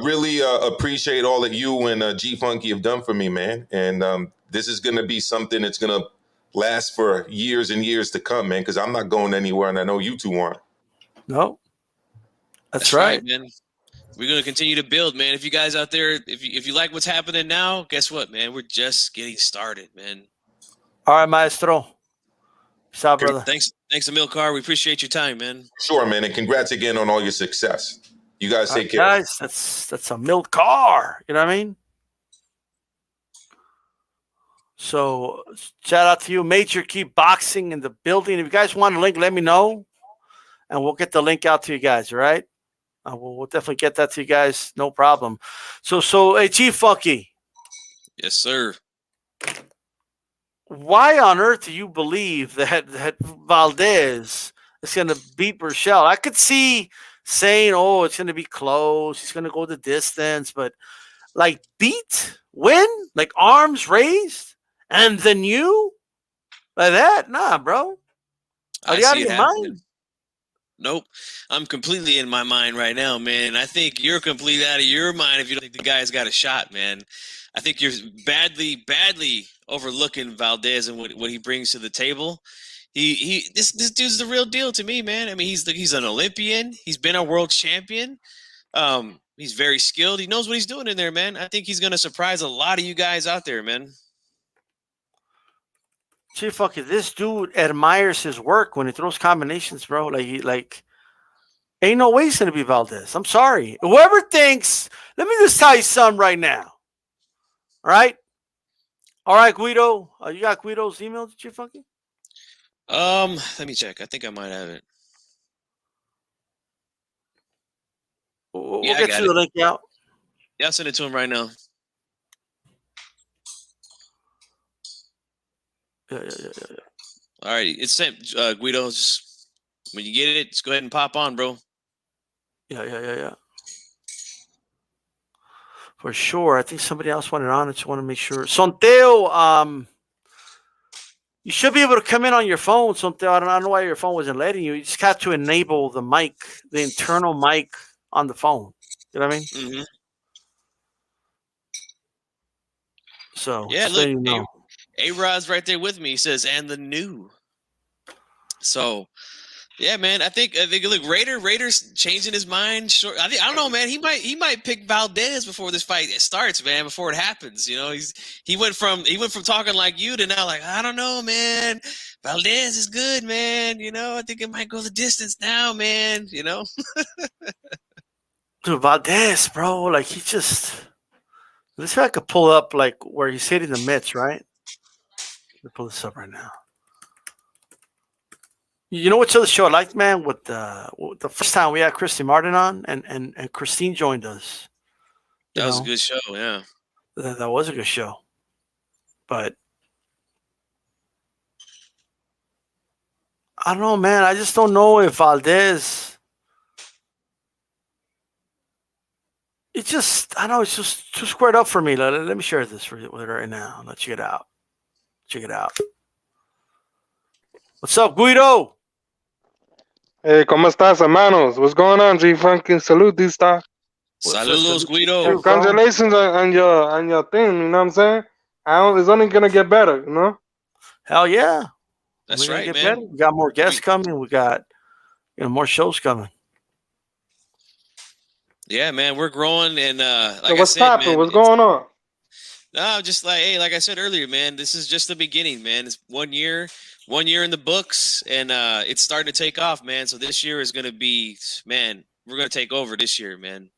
really appreciate all that you and G Funky have done for me, man. And this is going to be something that's going to last for years and years to come, man, because I'm not going anywhere, and I know you two aren't. No. That's right, man. We're going to continue to build, man. If you guys out there, if you like what's happening now, guess what, man? We're just getting started, man. All right, Maestro. Stop, brother. Thanks, Amilcar. We appreciate your time, man. Sure, man, and congrats again on all your success. You guys take care. Guys, that's Amilcar. You know what I mean? So shout out to you, Major Keep Boxing in the building. If you guys want a link, let me know, and we'll get the link out to you guys. All right? We'll definitely get that to you guys. No problem. So, hey, G Funky. Yes, sir. Why on earth do you believe that Valdez is going to beat Burchell? I could see saying, "Oh, it's going to be close. He's going to go the distance," but like win, like arms raised, and then you like that? Nah, bro. Are you out of your mind? Nope. I'm completely in my mind right now, man. I think you're completely out of your mind if you don't think the guy's got a shot, man. I think you're badly overlooking Valdez and what he brings to the table. This dude's the real deal to me, man. I mean, he's an Olympian. He's been a world champion. He's very skilled. He knows what he's doing in there, man. I think he's gonna surprise a lot of you guys out there, man. Gee, fuck it. This dude admires his work when he throws combinations, bro. Like, ain't no way he's gonna be Valdez. I'm sorry. Whoever thinks, let me just tell you something right now. All right, Guido. You got Guido's email, G Funky? Let me check. I think I might have it. We'll get you the link out. Yeah, I'll send it to him right now. Yeah. All right, it's sent, Guido. Just when you get it, just go ahead and pop on, bro. Yeah. For sure. I think somebody else wanted on. I just want to make sure. Sonteo, you should be able to come in on your phone, Sonteo. I don't know why your phone wasn't letting you. You just got to enable the mic, the internal mic on the phone. You know what I mean? Mm-hmm. So, yeah, so look, you know. A-Rod's right there with me. He says, and the new. So, yeah, man. I think look, Raiders changing his mind. Short. I don't know, man. He might pick Valdez before this fight starts, man. Before it happens, you know. He went from talking like you to now like, I don't know, man. Valdez is good, man. You know, I think it might go the distance now, man. You know. Dude, Valdez, bro, like he just. Let's see if I could pull up like where he's hitting the mitts, right? Let me pull this up right now. You know what other show I liked, man? With the first time we had Christy Martin on, and Christine joined us. That was a good show, yeah. That was a good show, but I don't know, man. I just don't know if Valdez. It's just, I know it's just too squared up for me. Let me share this with her right now. Let's check it out. Check it out. What's up, Guido? Hey, ¿cómo estás, hermanos? What's going on, G Funky? Salud, D-Star. Saludos, Guido. Congratulations on your thing. You know what I'm saying? It's only gonna get better. You know? Hell yeah. That's right, man. Better. We got more guests coming. We got more shows coming. Yeah, man, we're growing, and So what's poppin'? What's going on? No, just like I said earlier, man. This is just the beginning, man. It's 1 year in the books, and it's starting to take off, man. So this year is gonna be, man, we're gonna take over this year, man.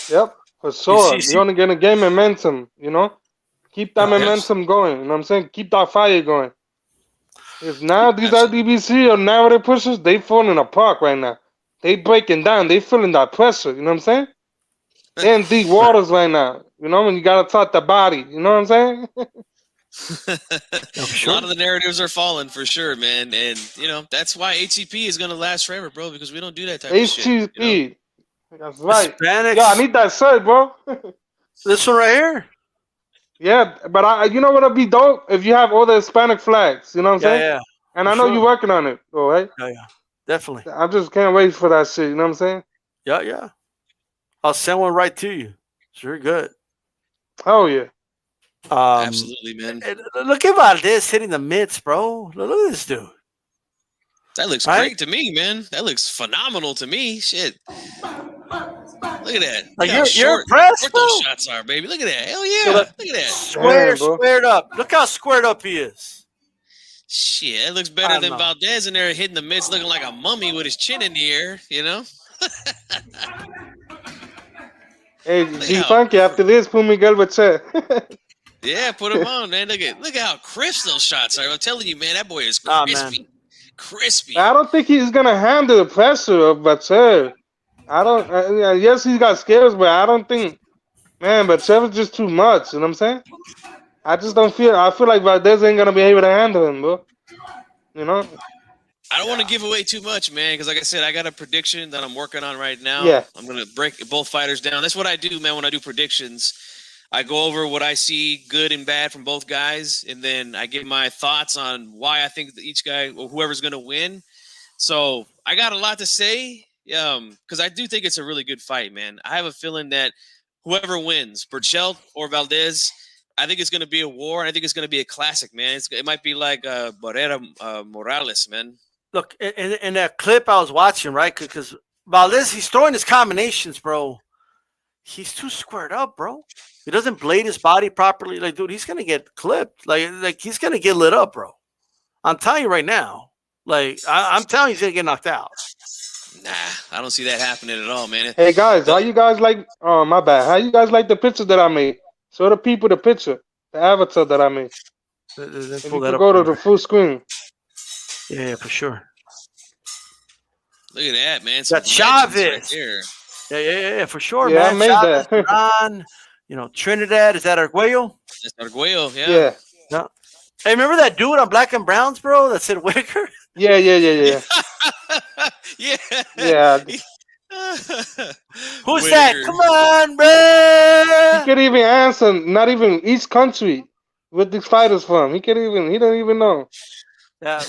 Yep, for sure. You're only gonna gain momentum, you know? Keep that momentum going, you know what I'm saying? Keep that fire going. Because now these LDBC or narrative pushers, they falling apart right now. They breaking down, they feeling that pressure, you know what I'm saying? They're in deep waters right now. You know, when you gotta talk the body, you know what I'm saying? A lot of the narratives are falling for sure, man. And you know, that's why HCP is gonna last forever, bro, because we don't do that type of shit. HCP. That's right. Hispanics. Yeah, I need that shirt, bro. This one right here. Yeah, but you know what'll be dope? If you have all the Hispanic flags, you know what I'm saying? Yeah. And I know you're working on it, all right? Yeah. Definitely. I just can't wait for that shit, you know what I'm saying? Yeah. I'll send one right to you. Sure, good. Oh yeah. Absolutely, man. Look at Valdez hitting the mitts, bro. Look at this dude. That looks great to me, man. That looks phenomenal to me. Shit. Look at that. Like Look how you're impressed, short bro? those shots are, baby. Look at that. Hell yeah. Look at that. Squared up. Look how squared up he is. Shit, it looks better than Valdez in there hitting the mitts looking like a mummy with his chin in the air, you know? Hey, G Funky, after this, put Miguel Bache. Yeah, put him on, man. Look how crisp those shots are. I'm telling you, man, that boy is crispy. Crispy. I don't think he's gonna handle the pressure of Bache. Yes, he's got skills, but I don't think, man, Bache is just too much, you know what I'm saying? I feel like Valdez ain't gonna be able to handle him, bro. You know? I don't want to give away too much, man, because like I said, I got a prediction that I'm working on right now. Yeah. I'm going to break both fighters down. That's what I do, man, when I do predictions. I go over what I see good and bad from both guys, and then I give my thoughts on why I think that each guy or whoever's going to win. So I got a lot to say because I do think it's a really good fight, man. I have a feeling that whoever wins, Burchell or Valdez, I think it's going to be a war, and I think it's going to be a classic, man. It might be like Barrera Morales, man. Look, in that clip I was watching, right? Because Valdez, he's throwing his combinations, bro. He's too squared up, bro. He doesn't blade his body properly. Like, dude, he's gonna get clipped. Like he's gonna get lit up, bro. I'm telling you right now. Like, I'm telling you, he's gonna get knocked out. Nah, I don't see that happening at all, man. Hey guys, how you guys like? Oh my bad. How you guys like the picture that I made? Show the people the picture, the avatar that I made. If you could go to the full screen. Yeah, for sure. Look at that, man. That Chavez. Right yeah, for sure, yeah, man. I made Chavez, that. Ron, Trinidad. Is that Arguello? That's Arguello, yeah. Hey, remember that dude on Black and Browns, bro, that said Whitaker? Yeah. Yeah. Yeah. Who's that? Come on, bro. He could even answer, not even each country with these fighters from. He don't even know. Yeah,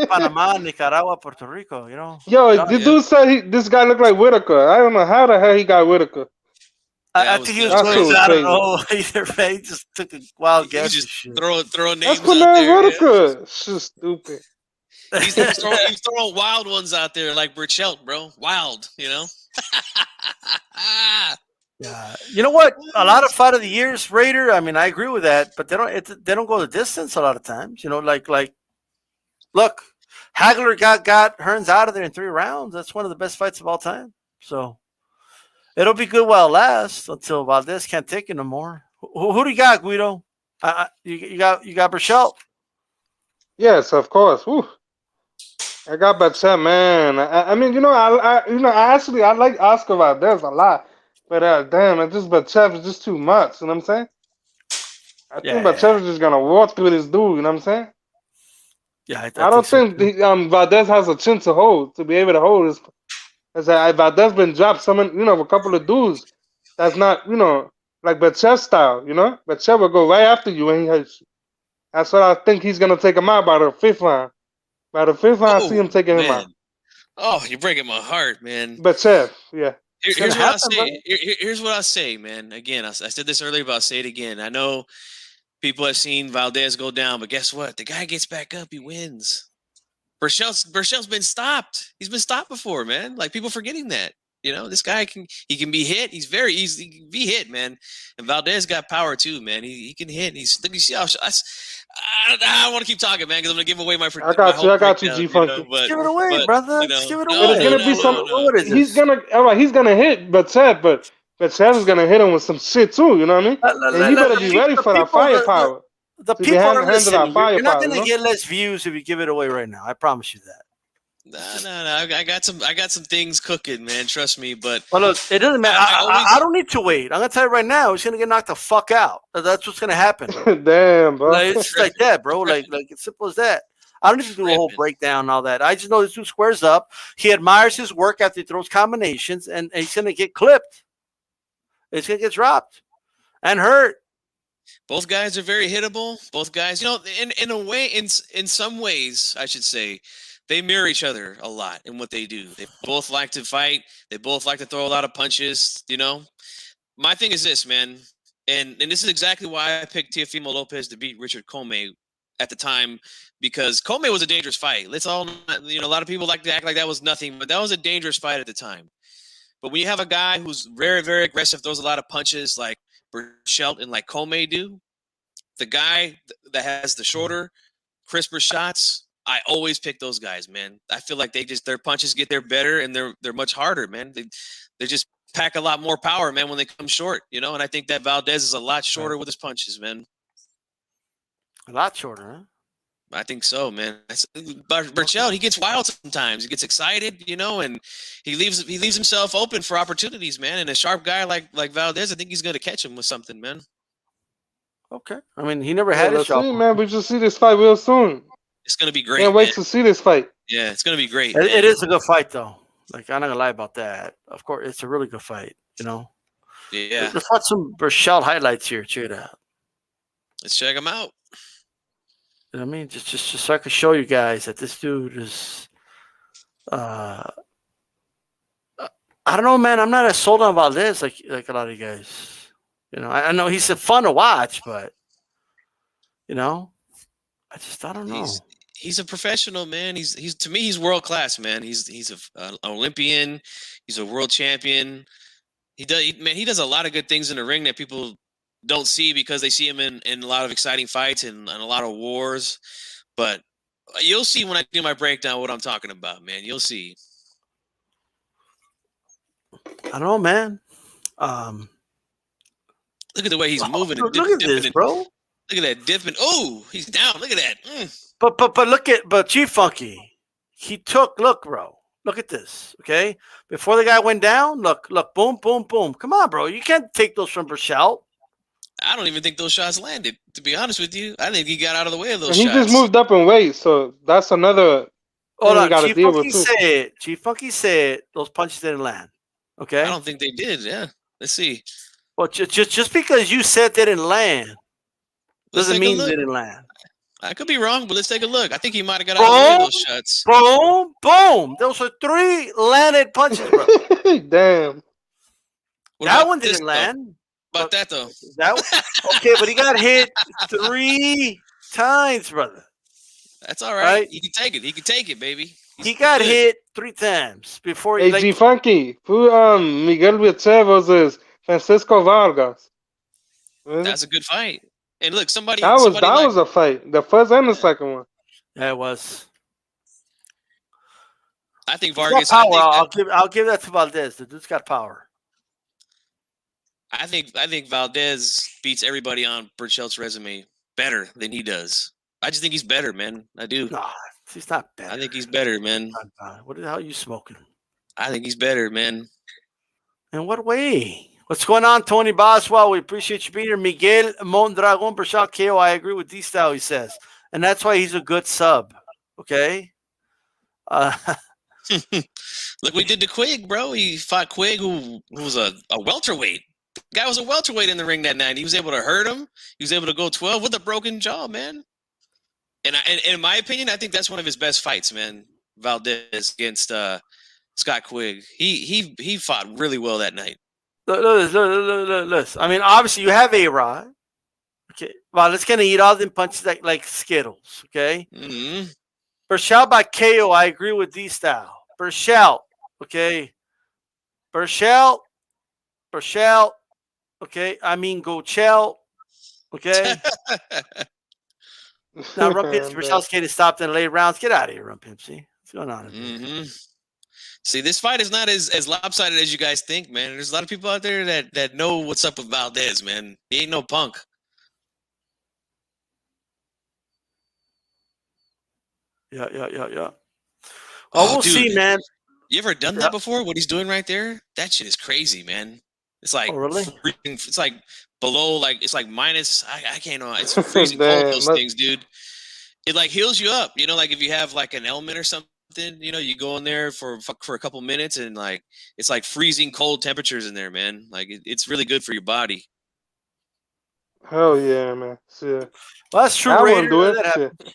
Panama, Nicaragua, Puerto Rico, Yo, the dude said this guy looked like Whitaker. I don't know how the hell he got Whitaker. I think he was close. I don't know either, man. He just took a wild guess. Just throw names That's out there. Whitaker. Yeah. Shit, stupid. He's throwing wild ones out there like Burchell, bro. Wild, Yeah. You know what? A lot of fight of the years, Raider. I mean, I agree with that, but they don't go the distance a lot of times. Look, Hagler got Hearns out of there in 3 rounds. That's one of the best fights of all time. So it'll be good while it lasts until Valdez can't take it no more. Who do you got, Guido? You got Burchell? Yes, of course. Woo. I got Bache, man. I mean, I like Oscar Valdez a lot, but damn, it's just Bache is just too much. You know what I'm saying? I think Bache is just gonna walk through this dude. You know what I'm saying? Yeah, I don't think think Valdez has a chin to be able to hold his. As Valdez been dropped a couple of dudes that's not, like Betchev style, Betchev will go right after you and he hits you. That's what I think he's gonna take him out by the fifth round. By the fifth round, I see him taking him out. Man. Oh, you're breaking my heart, man. Betchev, yeah. Here's what I say. Here's what I say, man. Again, I said this earlier, but I'll say it again. I know people have seen Valdez go down, but guess what? The guy gets back up. He wins. Burchell's been stopped. He's been stopped before, man. Like people forgetting that. This guy can be hit. He's very easy to be hit, man. And Valdez got power too, man. He can hit. You see how I don't want to keep talking, man, because I'm gonna give away my. I got you, G Funky. Give it away, brother. Just give it away. There's gonna be some. What is he's gonna hit Betchev, but Betchev is gonna hit him with some shit too. You know what I mean? And you better be ready for that firepower. The people are listening. You're not gonna get less views if you give it away right now. I promise you that. No. I got some things cooking, man. Trust me. But look, it doesn't matter. I don't need to wait. I'm gonna tell you right now. He's gonna get knocked the fuck out. That's what's gonna happen. Damn, bro. Like, it's just like that, bro. Like it's simple as that. I don't need to do a whole breakdown and all that. I just know this dude squares up. He admires his work after he throws combinations, and he's gonna get clipped. He's gonna get dropped and hurt. Both guys are very hittable. Both guys, in a way, in some ways, I should say, they mirror each other a lot in what they do. They both like to fight. They both like to throw a lot of punches. My thing is this, man, and this is exactly why I picked Teofimo Lopez to beat Richard Comey at the time, because Comey was a dangerous fight. Let's all, a lot of people like to act like that was nothing, but that was a dangerous fight at the time. But when you have a guy who's very, very aggressive, throws a lot of punches like Burchell and like Comey do, the guy that has the shorter, crisper shots, I always pick those guys, man. I feel like their punches get there better and they're much harder, man. They just pack a lot more power, man, when they come short, and I think that Valdez is a lot shorter with his punches, man. A lot shorter, huh? I think so, man. Burchell, he gets wild sometimes. He gets excited, and he leaves himself open for opportunities, man. And a sharp guy like Valdez, I think he's going to catch him with something, man. Okay. I mean, he never had a shot. Man, we should see this fight real soon. It's going to be great. Can't wait to see this fight. Yeah, it's going to be great. It is a good fight, though. Like, I'm not going to lie about that. Of course, it's a really good fight, Yeah. Let's watch some Burchell highlights here. Check it out. Let's check them out. You know what I mean? Just so I can show you guys that this dude is I don't know, man. I'm not as sold on Valdez like a lot of you guys. I know he's fun to watch, but I don't know. He's a professional, man. He's to me, he's world class, man. He's an Olympian. He's a world champion. He does a lot of good things in the ring that people don't see because they see him in a lot of exciting fights and a lot of wars. But you'll see when I do my breakdown what I'm talking about, man. You'll see. I don't know, man. Look at the way he's moving. Look at this, bro. Look at that dipping. Oh, he's down. Look at that. But Chief Funky, he took. Look, bro. Look at this. Okay, before the guy went down, look, boom, boom, boom. Come on, bro. You can't take those from Burchell. I don't even think those shots landed. To be honest with you, I think he got out of the way of those shots. He just moved up in weight, so that's another. Hold on, Chief Funky said those punches didn't land. Okay, I don't think they did. Yeah, let's see. Well, just because you said they didn't land doesn't mean they didn't land. I could be wrong, but let's take a look. I think he might have got out of the way of those shots. Boom, boom. Those are 3 landed punches, bro. Damn. That one didn't land. About that though. Okay, but he got hit 3 times, brother. That's all right. He can take it. He can take it, baby. He got hit 3 times before he. Hey, G Funky, who Miguel Vietzé versus Francisco Vargas. That's a good fight. And look, that was a fight. The first and the second one. Yeah, it was. I think Vargas. I'll give that to Valdez. The dude's got power. I think Valdez beats everybody on Burchell's resume better than he does. I just think he's better, man. I do. Nah, he's not better. I think he's better, man. What the hell are you smoking? I think he's better, man. In what way? What's going on, Tony Boswell? We appreciate you being here. Miguel Mondragon Burchell KO. I agree with D-Style, he says. And that's why he's a good sub. Okay. Look what he did to Quigg, bro. He fought Quigg, who was a welterweight. The guy was a welterweight in the ring that night. He was able to hurt him. He was able to go 12 with a broken jaw, man. And in my opinion, I think that's one of his best fights, man. Valdez against Scott Quigg. He fought really well that night. Look. I mean, obviously you have A-Rod. Okay. Well, it's gonna eat all them punches like Skittles. Okay. Mm-hmm. Burchell by KO. I agree with D-Style. Burchell. Okay. Burchell. Okay. I mean Gochell. Okay. Now Rump Pimpsy. Burchell's getting stopped in the late rounds. Get out of here, Rump Pimpsy. What's going on? Mm-hmm. See, this fight is not as lopsided as you guys think, man. There's a lot of people out there that know what's up with Valdez, man. He ain't no punk. Yeah. Oh, we'll dude, see, man. You ever done that before? What he's doing right there? That shit is crazy, man. It's like, really? It's like below, like it's like minus. I can't know. It's freezing cold. Those things, dude. It like heals you up. You know, like if you have like an ailment or something, you know, you go in there for a couple minutes and like it's like freezing cold temperatures in there, man. Like it's really good for your body. Hell yeah, man. Well, that's true. I Raider, wouldn't do it.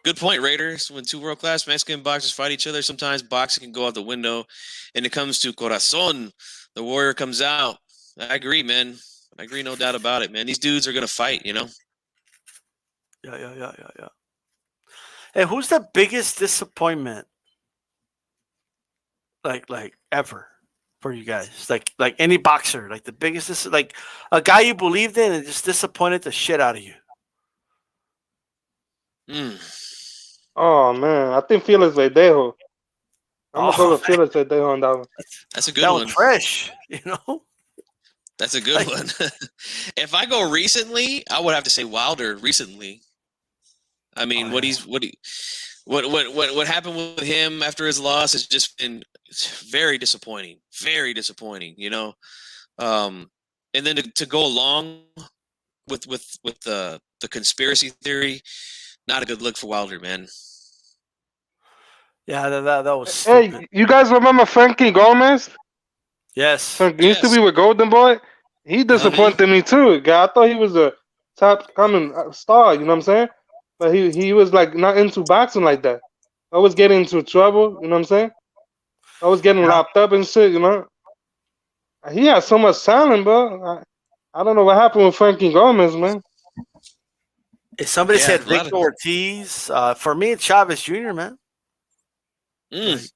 Good point, Raiders. When two world-class Mexican boxers fight each other, sometimes boxing can go out the window. And it comes to Corazon, the warrior comes out. I agree, man. I agree, no doubt about it, man. These dudes are going to fight, you know? Yeah. Hey, who's the biggest disappointment, like ever for you guys? Like any boxer, like the biggest, like a guy you believed in and just disappointed the shit out of you. Oh man, I think Felix Verdejo. I'm gonna go with Felix Verdejo on that one. That's a good one. That was fresh, you know. That's a good one. If I go recently, I would have to say Wilder recently. I mean, what happened with him after his loss has just been very disappointing. Very disappointing, you know. And then to go along with the conspiracy theory, not a good look for Wilder, man. Yeah, that was stupid. Hey, you guys remember Frankie Gomez? Yes. He used to be with Golden Boy. He disappointed me too. Guy, I thought he was a top coming star. You know what I'm saying? But he was like not into boxing like that. I was getting into trouble. You know what I'm saying? I was getting locked up and shit. You know. He had so much talent, bro. I don't know what happened with Frankie Gomez, man. If somebody said Victor Ortiz, for me, it's Chavez Jr., man. What's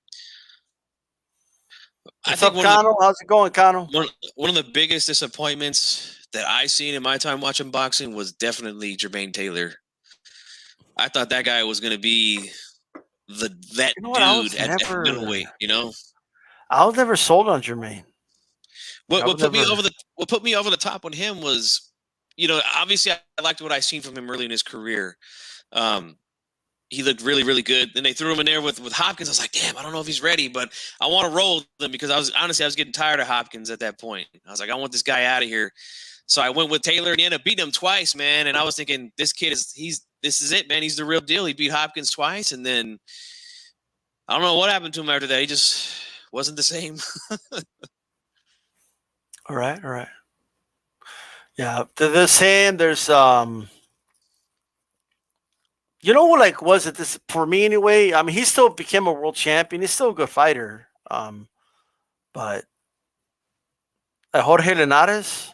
up, Connell? How's it going, Connell? One of the biggest disappointments that I've seen in my time watching boxing was definitely Jermaine Taylor. I thought that guy was going to be that dude at middleweight, you know? I was never sold on Jermaine. What put me over the top on him was, you know, obviously I liked what I seen from him early in his career. He looked really, really good. Then they threw him in there with Hopkins. I was like, damn, I don't know if he's ready, but I want to roll them because I was getting tired of Hopkins at that point. I was like, I want this guy out of here. So I went with Taylor and he ended up beating him twice, man. And I was thinking, this kid this is it, man. He's the real deal. He beat Hopkins twice, and then I don't know what happened to him after that. He just wasn't the same. All right. Yeah, the same. There's you know what, like, was it this for me anyway? I mean, he still became a world champion. He's still a good fighter. But Jorge Linares,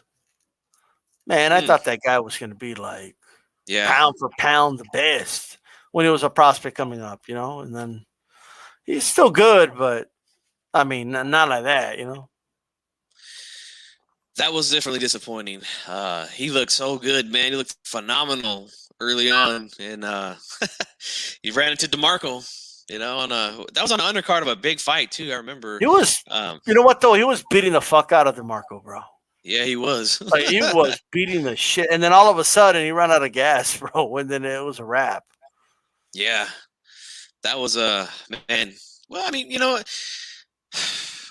man, I thought that guy was going to be like pound for pound the best when he was a prospect coming up, you know. And then he's still good, but I mean, not like that, you know. That was definitely disappointing. He looked so good, man. He looked phenomenal early on, and he ran into DeMarco, you know, that was on the undercard of a big fight too. I remember he was. You know what though? He was beating the fuck out of DeMarco, bro. Yeah, he was. Like, he was beating the shit, and then all of a sudden he ran out of gas, bro. And then it was a wrap. Yeah, that was man. Well, I mean, you know,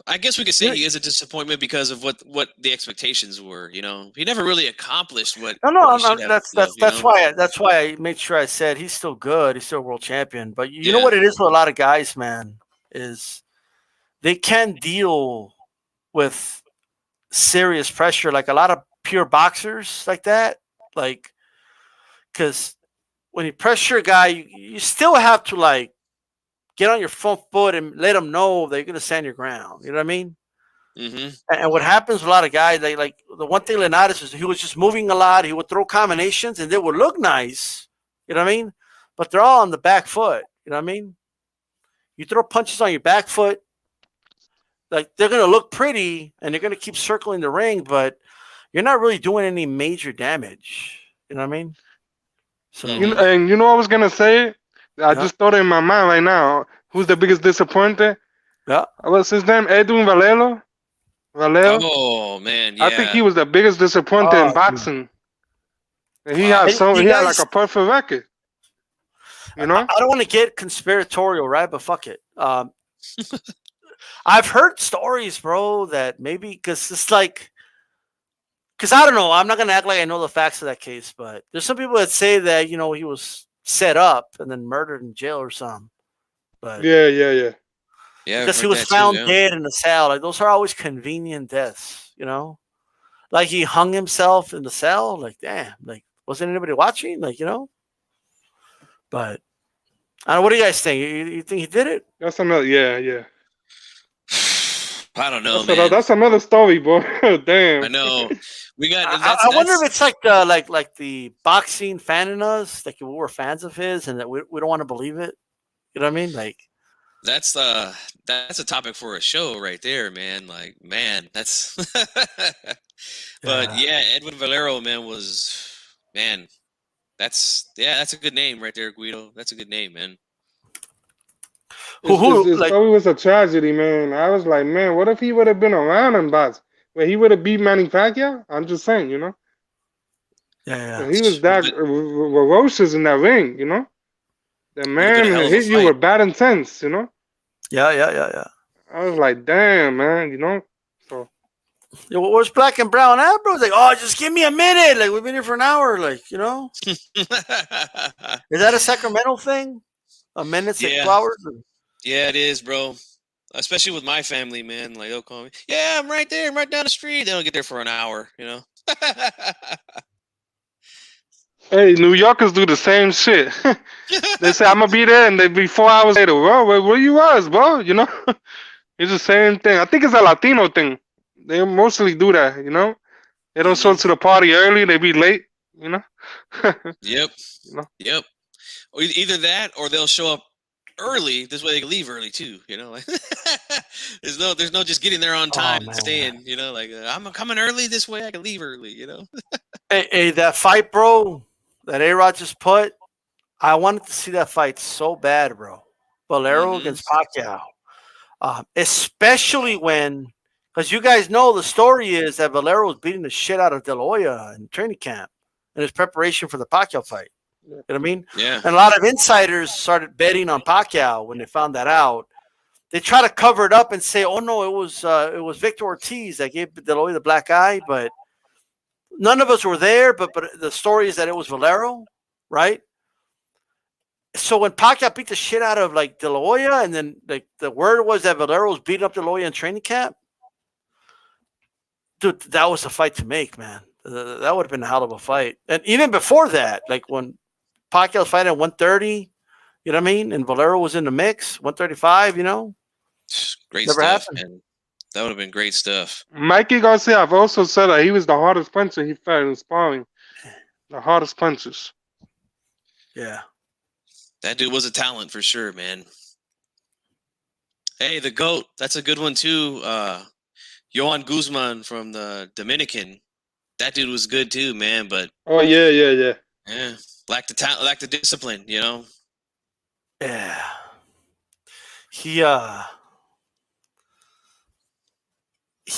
I guess we could say he is a disappointment because of what the expectations were. You know, he never really accomplished what. No, he should have, that's why I made sure I said he's still good. He's still a world champion. But you know Yeah. what it is with a lot of guys, man, is they can't deal with serious pressure. Like a lot of pure boxers like that, like because when you pressure a guy, you still have to like get on your front foot and let them know that you're gonna stand your ground. You know what I mean? Mm-hmm. And what happens with a lot of guys, they like the one thing Leonardo is he was just moving a lot. He would throw combinations and they would look nice. You know what I mean? But they're all on the back foot. You know what I mean? You throw punches on your back foot, like they're gonna look pretty and they're gonna keep circling the ring, but you're not really doing any major damage. You know what I mean? So You know, and you know what I was gonna say? I Yeah. just thought it in my mind right now. Who's the biggest disappointment? Yeah. What's his name? Edwin Valero? Valero? Oh man, yeah. I think he was the biggest disappointment in boxing. And he had And you he had guys- like a perfect record. You know? I don't want to get conspiratorial, right? But fuck it. I've heard stories, bro, that maybe because it's like, because I don't know. I'm not gonna act like I know the facts of that case, but there's some people that say that he was set up and then murdered in jail or something. But Yeah. Yeah, because he was found dead in the cell, like those are always convenient deaths, Like he hung himself in the cell, like damn, like wasn't anybody watching, But I don't know. What do you guys think? You think he did it? That's another yeah. I don't know, That's another story, boy. Damn. I know. We got. I wonder if it's like the like the boxing fan in us, like we were fans of his, and that we don't want to believe it. You know what I mean? Like that's a topic for a show right there, man. Like, man, that's. But yeah, Edwin Valero, man, that's a good name right there, Guido. That's a good name, man. His story was a tragedy, man. I was like, man, what if he would have been around in boxing? Where he would have beat Manny Pacquiao? I'm just saying, Yeah. He was that ferocious in that ring, The man hit you with bad intents, Yeah. I was like, damn, man, So where's Black and Brown at, bro? It's like, oh, just give me a minute. Like we've been here for an hour. Like, Is that a Sacramento thing? A minute's like 2 hours? Yeah, it is, bro. Especially with my family, man. Like they'll call me. Yeah, I'm right there. I'm right down the street. They don't get there for an hour, Hey, New Yorkers do the same shit. They say I'm gonna be there, and they be 4 hours later. Bro, where you was, bro? It's the same thing. I think it's a Latino thing. They mostly do that. They don't show up to the party early. They be late. Yep. Yep. Or either that, or they'll show up early. This way they can leave early too. There's no just getting there on time and staying. I'm coming early. This way I can leave early. Hey, that fight, bro, that A-Rod just put. I wanted to see that fight so bad, bro. Valero against Pacquiao, especially when, because you guys know the story is that Valero was beating the shit out of De La Hoya in training camp in his preparation for the Pacquiao fight. You know what I mean? Yeah. And a lot of insiders started betting on Pacquiao when they found that out. They try to cover it up and say, "Oh no, it was Victor Ortiz that gave De La Hoya the black eye," but none of us were there. But the story is that it was Valero, right? So when Pacquiao beat the shit out of like De La Hoya, and then like the word was that Valero was beating up De La Hoya in training camp, dude, that was a fight to make, man. That would have been a hell of a fight. And even before that, like when Pacquiao was fighting at 130, you know what I mean? And Valero was in the mix, 135, Great Never stuff, happened. man. That would have been great stuff. Mikey Garcia, I've also said that he was the hardest puncher he fought in sparring. The hardest punches. Yeah. That dude was a talent for sure, man. Hey, the GOAT. That's a good one too. Johan Guzman from the Dominican. That dude was good too, man. But oh yeah. Yeah, lacked the talent, lacked the discipline. Yeah. He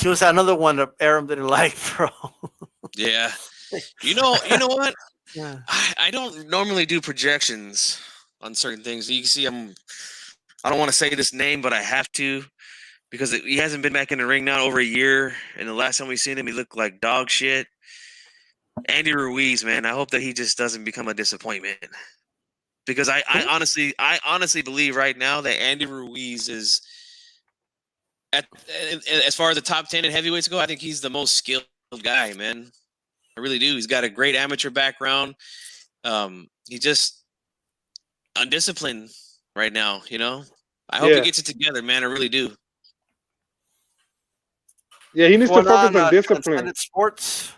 was another one that Aram didn't like, bro. Yeah. You know what? Yeah. I don't normally do projections on certain things. You can see I don't want to say this name, but I have to. because he hasn't been back in the ring now over a year, and the last time we seen him, he looked like dog shit. Andy Ruiz, man, I hope that he just doesn't become a disappointment. Because I honestly believe right now that Andy Ruiz is as far as the top 10 in heavyweights go, I think he's the most skilled guy, man. I really do. He's got a great amateur background. He's just undisciplined right now, you know. I hope he gets it together, man. I really do. Yeah, he needs to focus on discipline. Sports.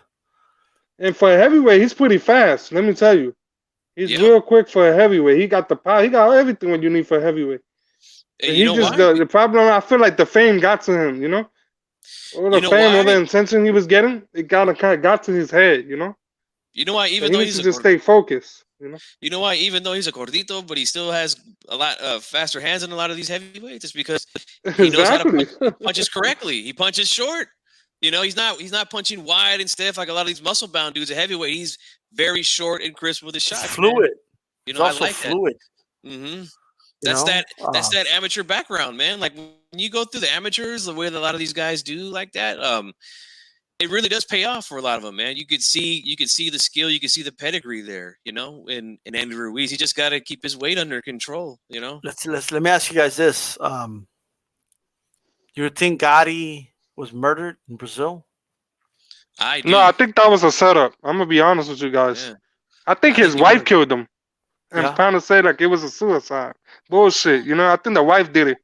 And for a heavyweight, he's pretty fast. Let me tell you. He's real quick for a heavyweight. He got the power. He got everything what you need for a heavyweight. And he just the problem. I feel like the fame got to him. You know, all the fame, all the attention he was getting, it kind of got to his head. You know. You know why? Even though he needs to just stay focused. You know why? Even though he's a gordito, but he still has a lot faster hands than a lot of these heavyweights. It's because he knows how to punches correctly. He punches short. You know, he's not punching wide and stiff like a lot of these muscle bound dudes. A heavyweight, he's very short and crisp with his shots. Fluid. Man. You know, I like fluid. That. Mm-hmm. That's that amateur background, man. Like when you go through the amateurs, the way that a lot of these guys do like that, it really does pay off for a lot of them, man. You could see the skill, you could see the pedigree there, you know. In Andy Ruiz, he just got to keep his weight under control, you know. Let me ask you guys this: you think Gotti was murdered in Brazil? No, I think that was a setup. I'm gonna be honest with you guys. Yeah. I think his wife killed him. I'm trying to say like it was a suicide. Bullshit. You know, I think the wife did it.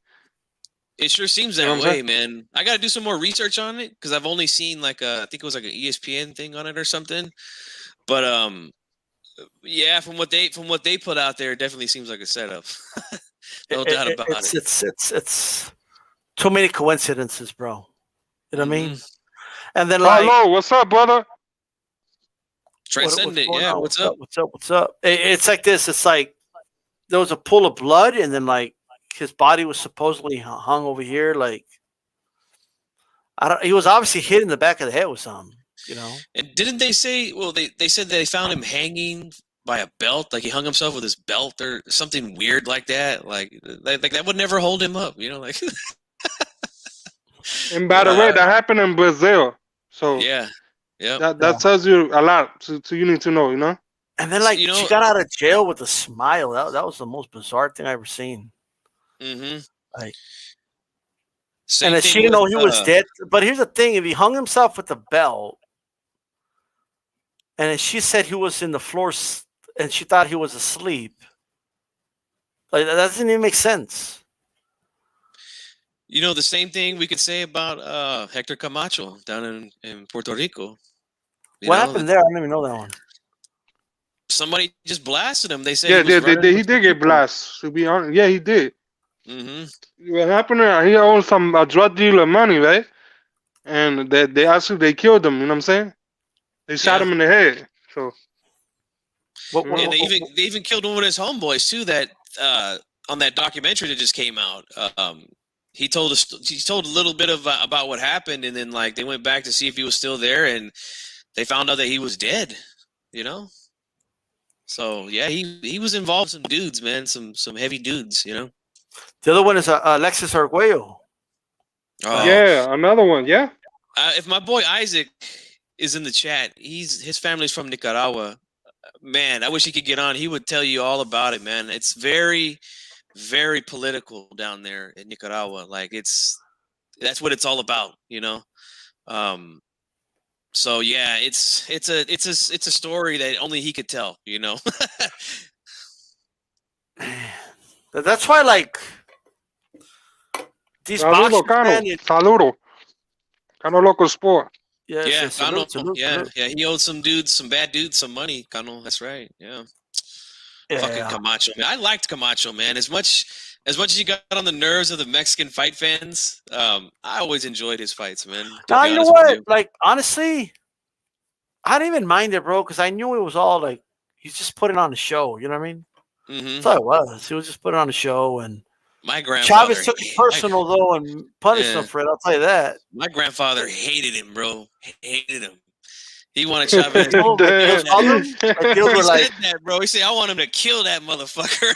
It sure seems that way, man. I got to do some more research on it because I've only seen like I think it was like an ESPN thing on it or something. But yeah, from what they put out there, it definitely seems like a setup. No doubt about it. It's too many coincidences, bro. You know what I mean? And then hello, what's up, brother? Transcendent, yeah. What's up? What's up? It's like this. It's like there was a pool of blood, and then like his body was supposedly hung over here. Like he was obviously hit in the back of the head with something, you know. And didn't they say? Well, they said they found him hanging by a belt, like he hung himself with his belt or something weird like that. Like that would never hold him up, you know. Like. And by the way, that happened in Brazil. So yeah. That tells you a lot to you need to know, you know. And then like she got out of jail with a smile. That was the most bizarre thing I ever seen. Mm-hmm. Like, and then she didn't know he was dead. But here's the thing: if he hung himself with the belt, and then she said he was in the floor, and she thought he was asleep, like that doesn't even make sense. You know, the same thing we could say about Hector Camacho down in Puerto Rico. What happened there? I don't even know that one. Somebody just blasted him. They said he did get blasted. To be honest, yeah, he did. Mm-hmm. What happened? He owed some drug dealer money, right? And they killed him. You know what I'm saying? They shot him in the head. So. And they even killed one of his homeboys too. That on that documentary that just came out. He told a little bit about what happened, and then like they went back to see if he was still there, and they found out that he was dead. You know, so yeah, he was involved with some dudes, man, some heavy dudes. You know, the other one is Alexis Arguello. Yeah, another one. Yeah. If my boy Isaac is in the chat, his family's from Nicaragua. Man, I wish he could get on. He would tell you all about it, man. It's very, very political down there in Nicaragua. Like that's what it's all about, you know. So yeah, it's a story that only he could tell, you know. That's why, like, these boxers, Saludo, Cano Loco Sport. Yeah, Cano, yeah. He owed some bad dudes, some money. Cano, that's right. Yeah. Fucking Camacho, man. I liked Camacho, man. As much as he got on the nerves of the Mexican fight fans, I always enjoyed his fights, man. Now you know what? Like, honestly, I didn't even mind it, bro, because I knew it was all like he's just putting on a show. You know what I mean? Mm-hmm. That's all it was. He was just putting on a show, and my grandfather Chavez took it personal though and punished him for it. I'll tell you that. My grandfather hated him, bro. Hated him. He wanted Chavez. Oh, my deals called him. My deals He were like, said that, bro. He said, "I want him to kill that motherfucker."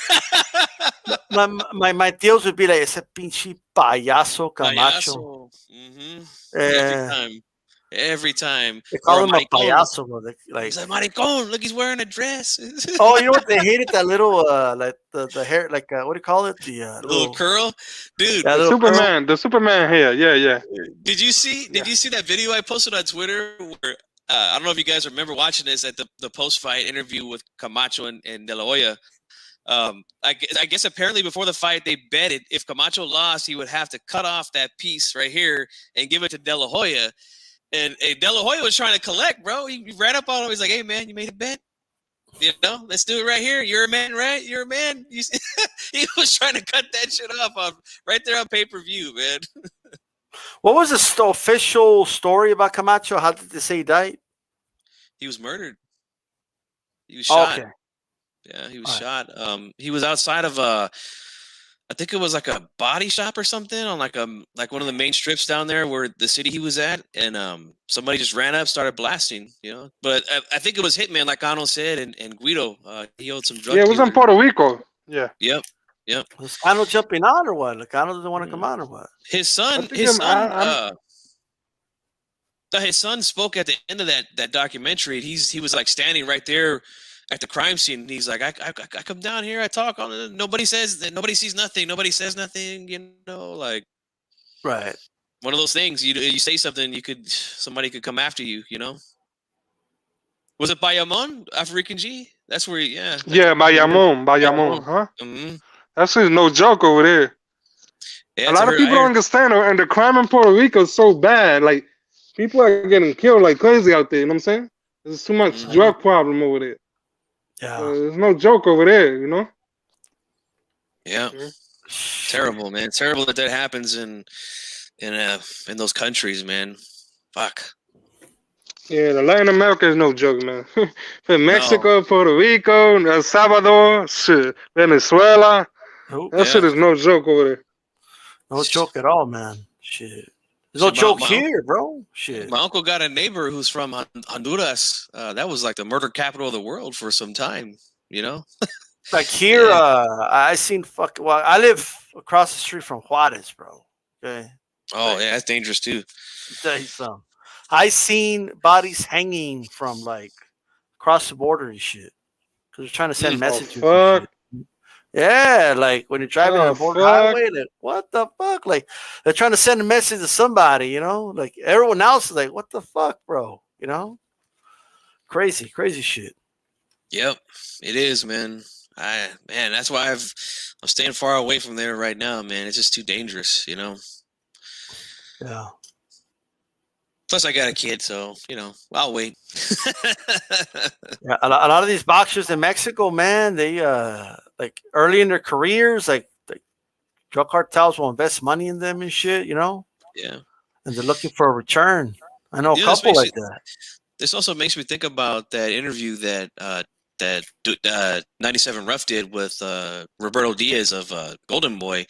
my deals would be like, ese pinche payaso Camacho. Payaso. Mm-hmm. Eh, Every time. they Or call him a maricón. payaso, bro. Like, He's like, maricón, look, he's wearing a dress. oh, you know what? They hated that little, like the hair, like what do you call it? The little curl, dude. Yeah, the little curl. Superman, the Superman hair. Yeah. Did you see that video I posted on Twitter where I don't know if you guys remember watching this at the post fight interview with Camacho and De La Hoya. I guess apparently before the fight they betted if Camacho lost he would have to cut off that piece right here and give it to De La Hoya. And De La Hoya was trying to collect, bro. He ran up on him. He's like, "Hey, man, you made a bet. You know, let's do it right here. You're a man, right? You're a man." He was trying to cut that shit off right there on pay-per-view, man. What was the official story about Camacho? How did they say he died? He was murdered. He was shot. Okay. Yeah, he was shot. He was outside of I think it was like a body shop or something on like one of the main strips down there where the city he was at, and somebody just ran up, started blasting, you know. But I think it was Hitman, like Ano said, and Guido. He owed some drugs. Yeah, it was in Puerto Rico. Yeah. Yep. Was Ano jumping on or what? Like Ano doesn't want to come on or what? His son spoke at the end of that documentary. He was like standing right there at the crime scene. He's like, I come down here, I talk on it. Nobody sees nothing. Nobody says nothing. You know, like right. One of those things. You say something, somebody could come after you. You know. Was it Bayamon, African G? That's where. Yeah, Bayamon, huh? Mm-hmm. That's just no joke over there. Yeah, a lot of people don't understand, and the crime in Puerto Rico is so bad. Like people are getting killed like crazy out there. You know what I'm saying? There's too much drug problem over there. Yeah, there's no joke over there, you know. Yeah, terrible, man. Terrible that happens in those countries, man. Fuck. Yeah, the Latin America is no joke, man. Mexico, Puerto Rico, El Salvador, shit, Venezuela. Shit is no joke over there. No joke at all, man. Shit. There's no joke here, bro. Shit. My uncle got a neighbor who's from Honduras. That was like the murder capital of the world for some time, you know? Like here, I seen I live across the street from Juarez, bro. Okay. Oh, yeah, that's dangerous too. Tell you something. I seen bodies hanging from like across the border and shit. Because they're trying to send messages. And shit. Yeah, like when you're driving on a border highway, like what the fuck? Like they're trying to send a message to somebody, you know? Like everyone else is like, what the fuck, bro? You know? Crazy shit. Yep, it is, man. That's why I'm staying far away from there right now, man. It's just too dangerous, you know? Yeah. Plus, I got a kid, so, you know, I'll wait. Yeah, a lot of these boxers in Mexico, man, they like early in their careers, like drug cartels will invest money in them and shit, you know? Yeah. And they're looking for a return. I know a couple like that. This also makes me think about that interview that 97 Rough did with Roberto Diaz of Golden Boy.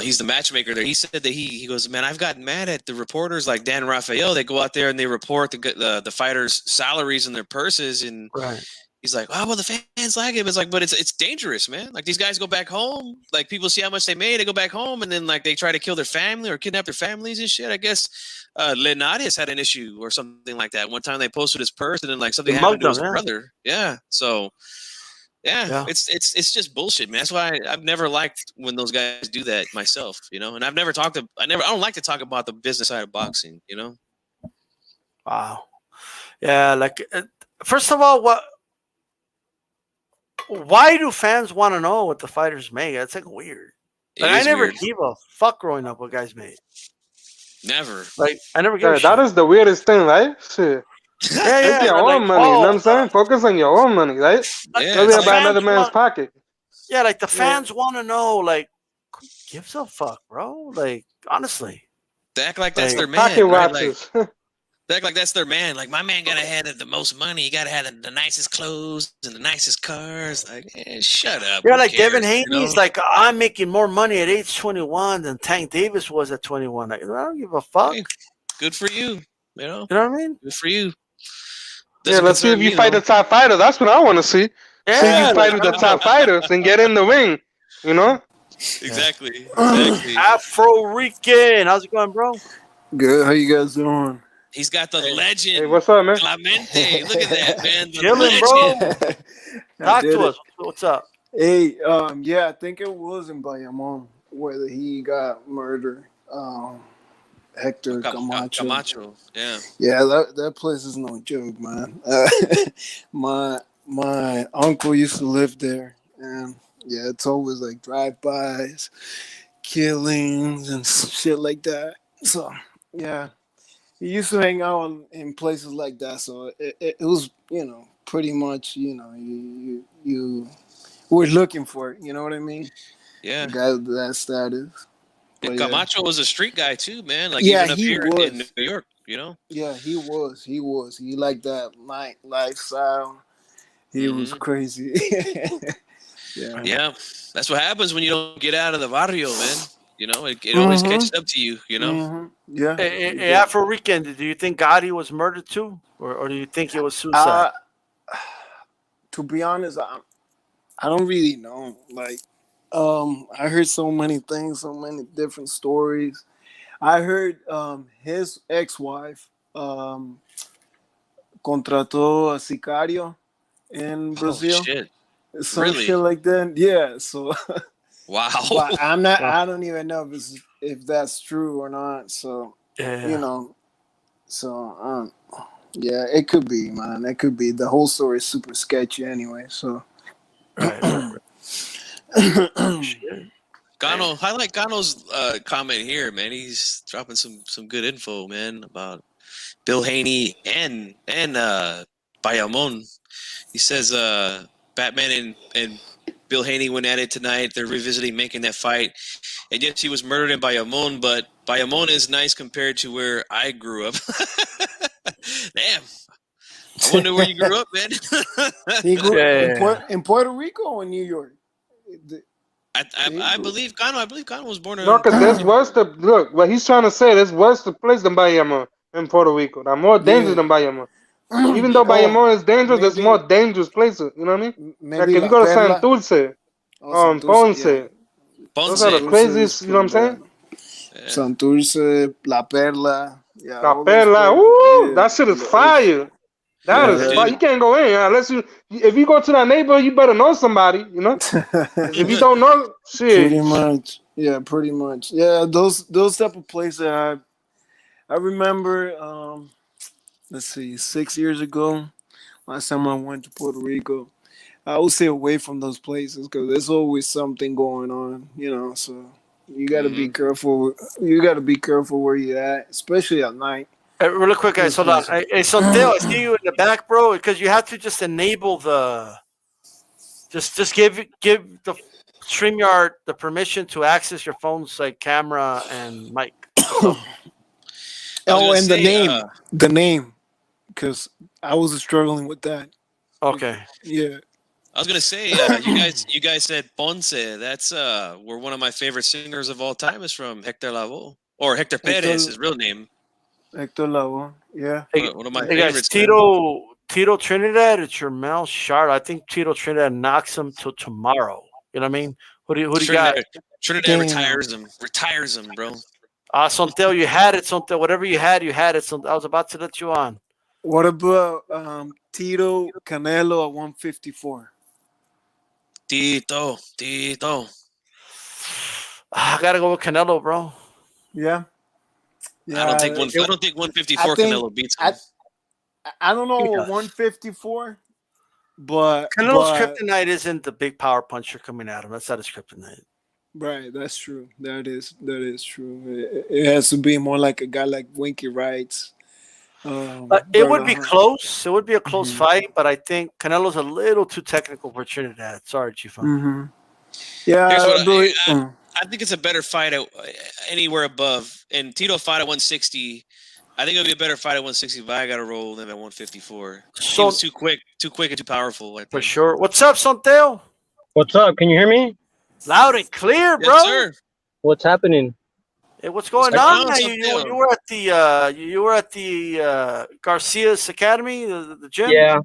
He's the matchmaker there. He said that he goes, man, I've gotten mad at the reporters like Dan Rafael. They go out there and they report the fighters' salaries and their purses, and he's like, oh, well, the fans like it. It's like, but it's dangerous, man. Like these guys go back home, like people see how much they made, they go back home, and then like they try to kill their family or kidnap their families and shit. I guess Linares had an issue or something like that. One time they posted his purse, and then like something happened to his brother. Yeah, so. Yeah, it's just bullshit, man. That's why I've never liked when those guys do that myself, you know. And I don't like to talk about the business side of boxing, you know. Wow. Yeah, like first of all, why do fans want to know what the fighters make? That's like weird. Like, I never gave a fuck growing up what guys made. Never. Like I never gave a shit. That is the weirdest thing, right? Shit. Make your own money, you know what I'm saying? Focus on your own money, right? Don't worry about another man's pocket. Yeah, like the fans want to know, like, who gives a fuck, bro? Like, honestly. They act like that's their man. Pocket Right? watches. They act like that's their man. Like, my man gotta have the most money. He gotta have the nicest clothes and the nicest cars. Like, shut up. Yeah, like Devin Haney's like, I'm making more money at age 21 than Tank Davis was at 21. Like, I don't give a fuck. Hey, good for you. You know what I mean? Good for you. Yeah, let's see if you fight the top fighter. That's what I want to see. Yeah, See if you fight with the top fighters and get in the ring. You know? Exactly. Afro Rican, how's it going, bro? Good. How you guys doing? He's got the legend. Hey, what's up, man? Clemente. Look at that, man. The Chilling, legend. bro. Talk to us. What's up? Hey, yeah, I think it was in Bayamon where he got murdered. Hector Camacho. Yeah. Yeah, that place is no joke, man. My uncle used to live there, and yeah, it's always like drive-bys, killings, and shit like that. So yeah, he used to hang out in places like that. So it was, pretty much, you were looking for it. You know what I mean? Yeah. A guy with that status. And Camacho was a street guy too, man. Like Yeah, even up he here was. in New York, you know? Yeah, he was. He liked that lifestyle. He was crazy. Yeah. Yeah. That's what happens when you don't get out of the barrio, man. You know, it always catches up to you, you know? Yeah. Hey, Afro Rican, do you think Gotti was murdered too? Or do you think it was suicide? To be honest, I don't really know. Like, I heard so many things, so many different stories. I heard his ex-wife contrató a sicario in Brazil. Oh, shit. Some Really? shit like that. Yeah, so wow. But I don't even know if that's true or not. So so yeah, it could be, man. It could be. The whole story is super sketchy anyway. So Gano, I like Gano's comment here, man. He's dropping some good info, man, about Bill Haney and Bayamon. He says Batman and Bill Haney went at it tonight. They're revisiting making that fight. And yes, he was murdered in Bayamon, but Bayamon is nice compared to where I grew up. Damn. I wonder where you grew up, man. He grew in Puerto Rico or New York? I believe Gano was born in. No, because this was look. What he's trying to say, this was the place than Bayamon in Puerto Rico. They're more dangerous than Bayamon. Even though Bayamon is dangerous, there's more dangerous places. You know what I mean? Like if you go to Santurce, Ponce, those are the craziest. You know what I'm saying? Santurce, La Perla. Yeah, La Perla. Ooh, that shit is fire. That is fire. You can't go in unless if you go to that neighborhood, you better know somebody. You know? If you don't know, shit. Pretty much. Yeah, pretty much. Yeah, those type of places. I remember. Let's see, 6 years ago, last time I went to Puerto Rico, I would stay away from those places because there's always something going on, so you got to be careful. You got to be careful where you're at, especially at night. Really quick, guys, hold on. Hey, Santeo, I see you in the back, bro, because you have to just enable just give the StreamYard the permission to access your phone's like camera and mic. And the name, because I was struggling with that. Okay. Yeah. I was gonna say, you guys said Ponce. That's where one of my favorite singers of all time is from, Hector Lavoe, or Hector Perez, his real name. Hector Lavoe, yeah. One of my Guys, favorites. Tito Trinidad, it's your Mel Sharp. I think Tito Trinidad knocks him till tomorrow. You know what I mean? Who do you got? Trinidad retires him, bro. Santeo, you had it, Santeo. Whatever you had it. I was about to let you on. What about Tito Canelo at 154? Tito. I gotta go with Canelo, bro. Yeah. I don't think 154 Canelo beats him. I don't know 154, but Canelo's kryptonite isn't the big power puncher coming at him. That's not his kryptonite. Right, that's true. That is true. It has to be more like a guy like Winky Wrights. It would be close. It would be a close fight, but I think Canelo's a little too technical for Trinidad. Sorry, Chief. Yeah, I think it's a better fight at anywhere above. And Tito fought at 160. I think it'll be a better fight at 160, but I got to roll them at 154. He was too quick and too powerful. For sure. What's up, Santeo? What's up? Can you hear me? Loud and clear, bro. Yes, sir. What's happening? Hey, what's going on? You were at the Garcia's Academy, the gym. Yeah.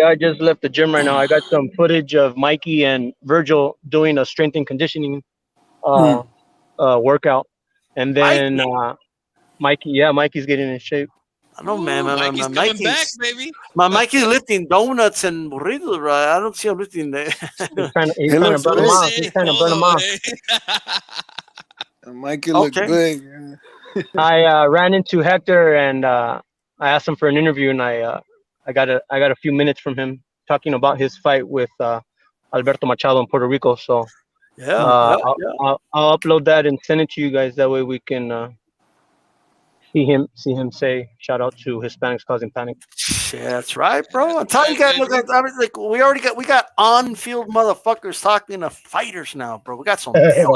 I just left the gym right now. I got some footage of Mikey and Virgil doing a strength and conditioning workout, and then Mikey's getting in shape. I know, man. Mikey's coming back, baby. My Mikey's lifting donuts and burritos, right? I don't see him lifting there. He's trying to burn them off. He's trying to burn them off. Mikey looked big. I ran into Hector and I asked him for an interview, and I got a few minutes from him talking about his fight with Alberto Machado in Puerto Rico. So I'll upload that and send it to you guys. That way we can see him say shout out to Hispanics Causing Panic. Yeah, that's right, bro. I'm telling you guys, look, I was like, we got on-field motherfuckers talking to fighters now, bro. We got Sonteo out there,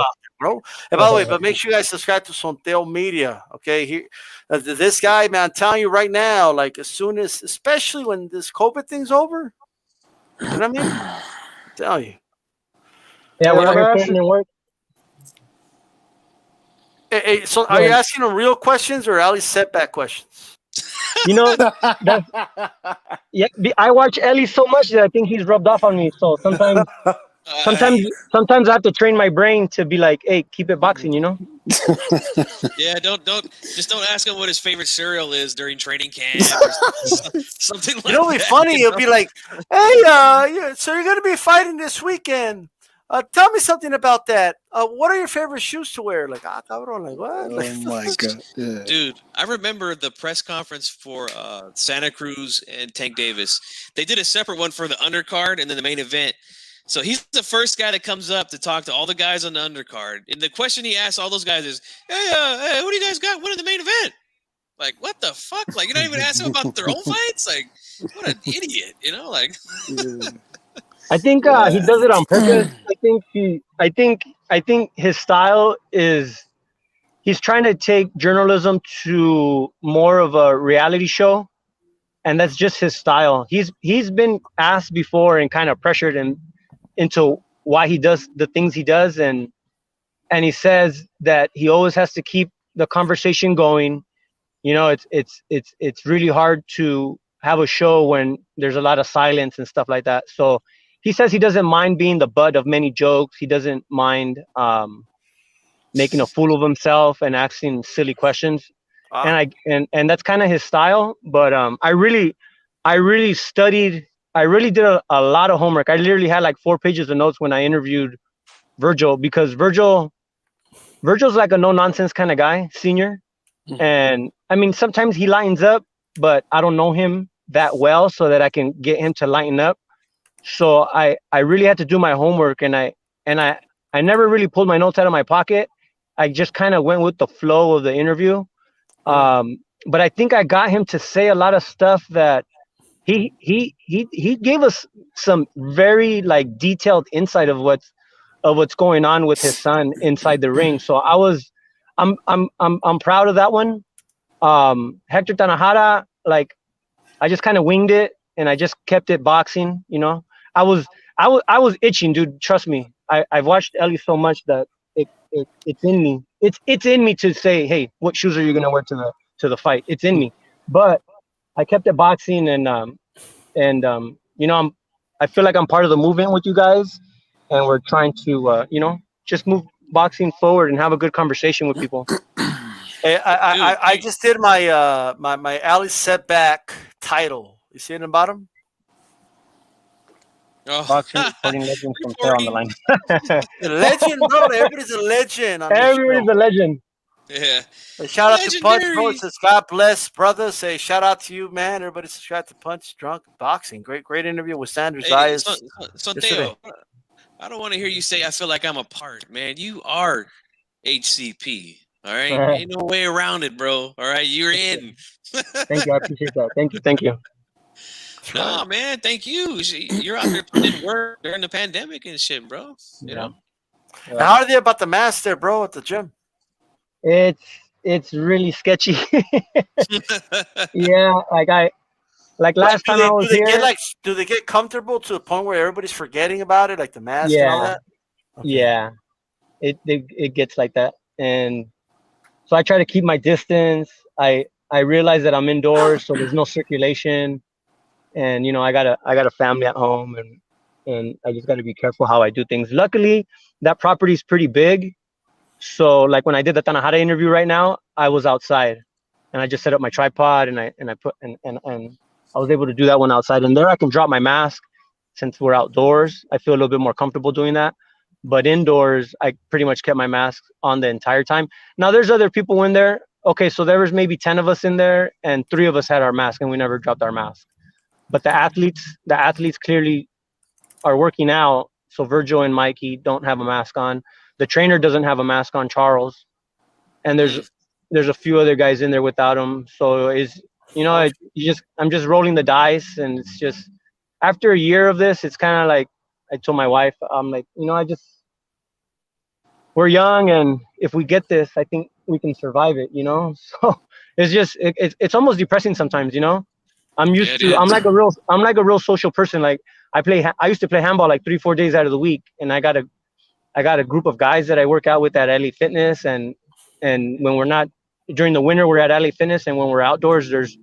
bro. And by the way, but make sure you guys subscribe to Sonteo Media, okay? Here, this guy, man, I'm telling you right now, like as soon as, especially when this COVID thing's over, you know what I mean? I'm telling you. Yeah, we're out here putting in work. Hey, so are you asking them real questions or at least setback questions? You know, I watch Ellie so much that I think he's rubbed off on me. So sometimes I have to train my brain to be like, hey, keep it boxing, you know? Yeah, don't ask him what his favorite cereal is during training camp or something like that. You know, it'll be funny. It'll be like, hey, so you're gonna be fighting this weekend. Tell me something about that. What are your favorite shoes to wear? Like, cabrón, like what? Oh my god, yeah. Dude, I remember the press conference for Santa Cruz and Tank Davis. They did a separate one for the undercard and then the main event. So he's the first guy that comes up to talk to all the guys on the undercard. And the question he asks all those guys is, hey, what do you guys got winning the main event? Like, what the fuck? Like, you're not even asking about their own fights? Like, what an idiot, you know? Like, I think he does it on purpose. I think his style is he's trying to take journalism to more of a reality show, and that's just his style. He's been asked before and kind of pressured into why he does the things he does, and he says that he always has to keep the conversation going. You know, it's really hard to have a show when there's a lot of silence and stuff like that. So he says he doesn't mind being the butt of many jokes. He doesn't mind making a fool of himself and asking silly questions. And that's kind of his style. But I really studied. I really did a lot of homework. I literally had like 4 pages of notes when I interviewed Virgil, because Virgil's like a no nonsense kind of guy, senior. And I mean, sometimes he lightens up, but I don't know him that well so that I can get him to lighten up. So I really had to do my homework, and I never really pulled my notes out of my pocket. I just kind of went with the flow of the interview. But I think I got him to say a lot of stuff that he gave us some very like detailed insight of what's going on with his son inside the ring. So I'm proud of that one. Hector Tanahara, like I just kind of winged it and I just kept it boxing, you know. I was itching, dude. Trust me. I've watched Ellie so much that it's in me. It's in me to say, hey, what shoes are you gonna wear to the fight? It's in me. But I kept it boxing, and you know, I feel like I'm part of the movement with you guys, and we're trying to you know, just move boxing forward and have a good conversation with people. Hey, I just did my my alley setback title. You see it in the bottom? Boxing reporting legend from there on the line. The legend, bro. Everybody's a legend. Everybody's a legend. Yeah. Hey, shout out to Punch, bro. It says, God bless, brother. Say shout out to you, man. Everybody subscribe to Punch Drunk Boxing. Great interview with Sanders Zayas. Sonteo, I don't want to hear you say I feel like I'm a part, man. You are HCP. All right. Ain't no way around it, bro. All right. You're in. Thank you. I appreciate that. Thank you. No, man. Thank you. You're out there putting in work during the pandemic and shit, bro. You know. How are they about the mask there, bro, at the gym? It's really sketchy. Yeah, like last time I was here. Do they get comfortable to the point where everybody's forgetting about it, like the mask and all that? Okay. Yeah, it gets like that, and So I try to keep my distance. I realize that I'm indoors, so there's no circulation, and I got a family at home, and I just got to be careful how I do things. Luckily, that property is pretty big, so like when I did the Tanahara interview right now, I was outside, and I just set up my tripod, and I put and I was able to do that one outside, and there I can drop my mask. Since we're outdoors, I feel a little bit more comfortable doing that. But indoors, I pretty much kept my mask on the entire time. Now there's other people in there. Okay, so there was maybe 10 of us in there, and 3 of us had our mask, and we never dropped our mask. But the athletes clearly are working out. So Virgil and Mikey don't have a mask on. The trainer doesn't have a mask on, Charles. And there's a few other guys in there without them. So I'm just rolling the dice, and it's just after a year of this, it's kind of like I told my wife, I'm like, we're young, and if we get this, I think we can survive it, So it's just it's almost depressing sometimes, I'm used to I'm like a real social person. Like I used to play handball like 3-4 days out of the week, and I got a group of guys that I work out with at LA Fitness, and when we're not during the winter, we're at LA Fitness, and when we're outdoors, there's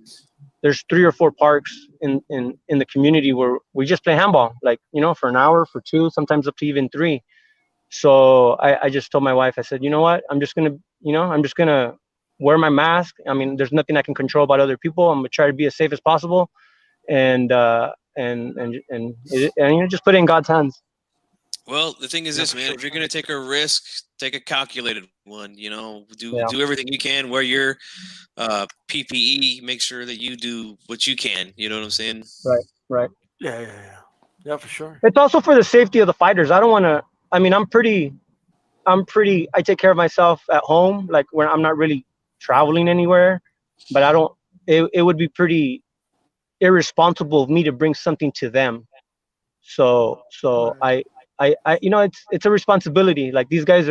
3 or 4 parks in the community where we just play handball, like, for an hour, for 2, sometimes up to even 3. So I just told my wife, I said, you know what, I'm just gonna wear my mask. I mean, there's nothing I can control about other people. I'm gonna try to be as safe as possible, and just put it in God's hands. Well, the thing is this, man. If you're gonna take a risk, take a calculated one. Do everything you can. Wear your PPE. Make sure that you do what you can. You know what I'm saying? Right. Yeah, for sure. It's also for the safety of the fighters. I don't want to. I mean, I'm pretty. I take care of myself at home, like when I'm not really traveling anywhere. But I don't. It would be pretty irresponsible of me to bring something to them. So I it's a responsibility. Like these guys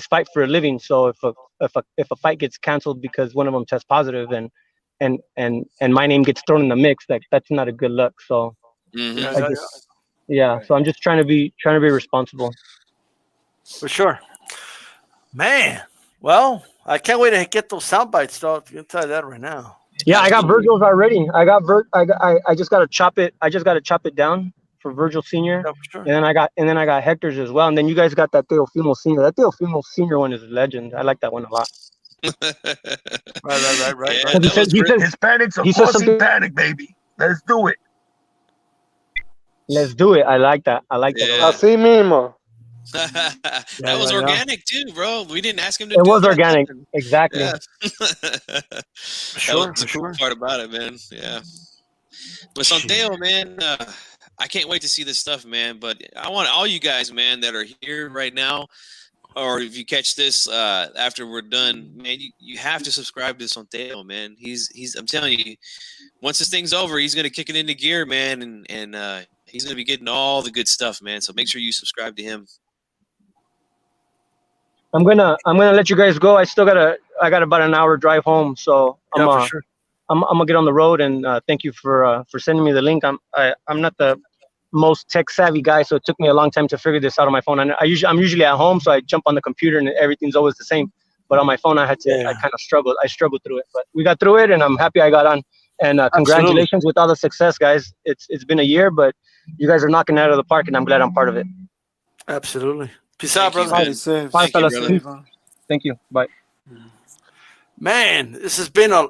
fight for a living. So if a fight gets canceled because one of them tests positive, and my name gets thrown in the mix, like that's not a good look. So so I'm just trying to be responsible. For sure, man. Well, I can't wait to get those sound bites, though. I can tell you that right now. Yeah, I got Virgil's already. I just gotta chop it. I just gotta chop it down for Virgil Senior, and then I got Hector's as well. And then you guys got that Teofimo Senior. That Teofimo Senior one is a legend. I like that one a lot. Right. Yeah, he says Hispanics are causing panic, baby. Let's do it. Let's do it. I like that. I like that. Así mismo. That was organic too, bro. We didn't ask him to. It was organic, exactly. Yeah. That was the cool part about it, man. Yeah. But Santeo, man, I can't wait to see this stuff, man. But I want all you guys, man, that are here right now, or if you catch this after we're done, man, you have to subscribe to Santeo, man. He's I'm telling you, once this thing's over, he's gonna kick it into gear, man, and he's gonna be getting all the good stuff, man. So make sure you subscribe to him. I'm gonna let you guys go. I got about an hour drive home, so I'm gonna get on the road, and thank you for sending me the link. I'm not the most tech savvy guy, so it took me a long time to figure this out on my phone. And I'm usually at home, so I jump on the computer and everything's always the same. But on my phone, I kind of struggled. I struggled through it, but we got through it, and I'm happy I got on. And congratulations with all the success, guys. It's been a year, but you guys are knocking it out of the park, and I'm glad I'm part of it. Absolutely. Peace out, brother. Thank you. Bye. Man, this has been a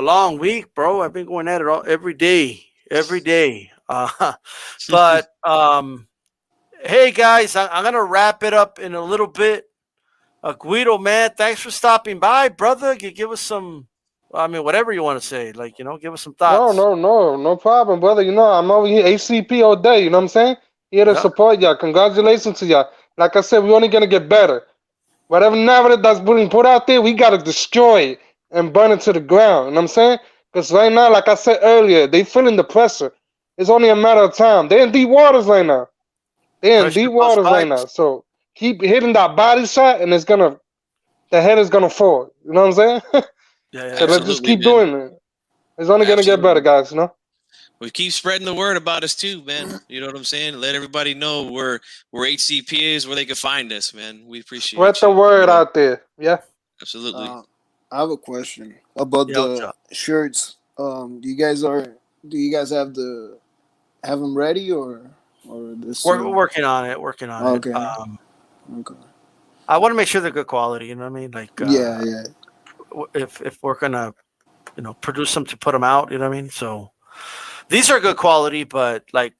long week, bro. I've been going at it every day. But hey, guys, I'm gonna wrap it up in a little bit. Guido, man, thanks for stopping by, brother. You give us some. I mean, whatever you want to say, like, give us some thoughts. No problem, brother. I'm over here HCP all day. You know what I'm saying? Here to support y'all. Congratulations to y'all. Like I said, we're only gonna get better. Whatever narrative that's being put out there, we gotta destroy it and burn it to the ground. You know what I'm saying? Because right now, like I said earlier, they feeling the pressure. It's only a matter of time. They're in deep waters right now. So keep hitting that body shot, and the head is gonna fall. You know what I'm saying? So let's just keep doing it. It's only gonna get better, guys. We keep spreading the word about us too, man. You know what I'm saying? Let everybody know where HCP is, where they can find us, man. We appreciate Spread the word out there. Yeah. Absolutely. I have a question about the shirts. Do you guys have them ready or this? We're working on it. Working on Okay. it. Okay. I want to make sure they're good quality. You know what I mean? Like, Yeah. If we're gonna, produce them to put them out, you know what I mean? So these are good quality, but like,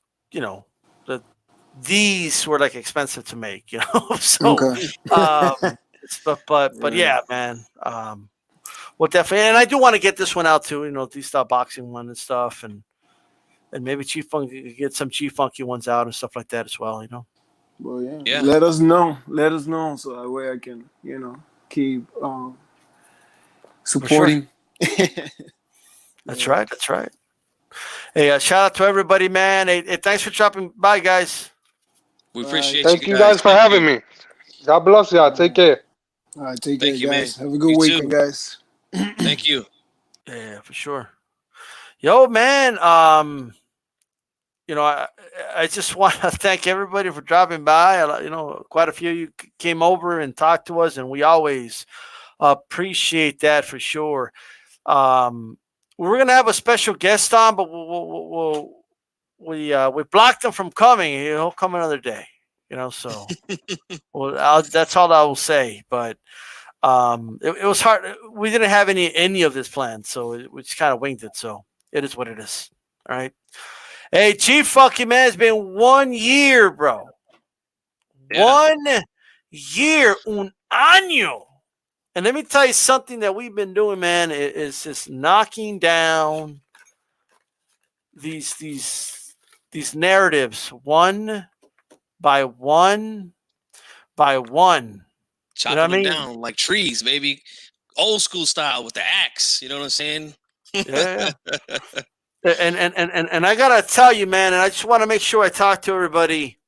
these were like expensive to make, So, Okay. but yeah, man. Well, definitely, and I do want to get this one out too. DStyleBoxing one and stuff, and maybe Chief Funky get some Chief Funky ones out and stuff like that as well. Well, Yeah. Let us know. So that way I can, keep supporting. That's right. That's right. Hey, shout out to everybody, man. Hey, thanks for dropping by, guys. We appreciate Thank you guys for having me. God bless y'all. Take care. All right, take care, you, guys. man. Have a good You weekend, too. guys. Thank you. Yeah, for sure. Yo, man. I just want to thank everybody for dropping by. Quite a few of you came over and talked to us, and we always appreciate that for sure. We're gonna have a special guest on, but we blocked him from coming. He'll come another day. So that's all I will say. But it was hard. We didn't have any of this planned, so we just kind of winged it. So it is what it is. All right. Hey, Chief Funky, man, it's been 1 year, bro. Yeah. 1 year, un año. And let me tell you something that we've been doing, man, is just knocking down these narratives one by one by one. Chopping them down like trees, baby. Old school style with the axe. You know what I'm saying? Yeah. And I gotta tell you, man, and I just want to make sure I talk to everybody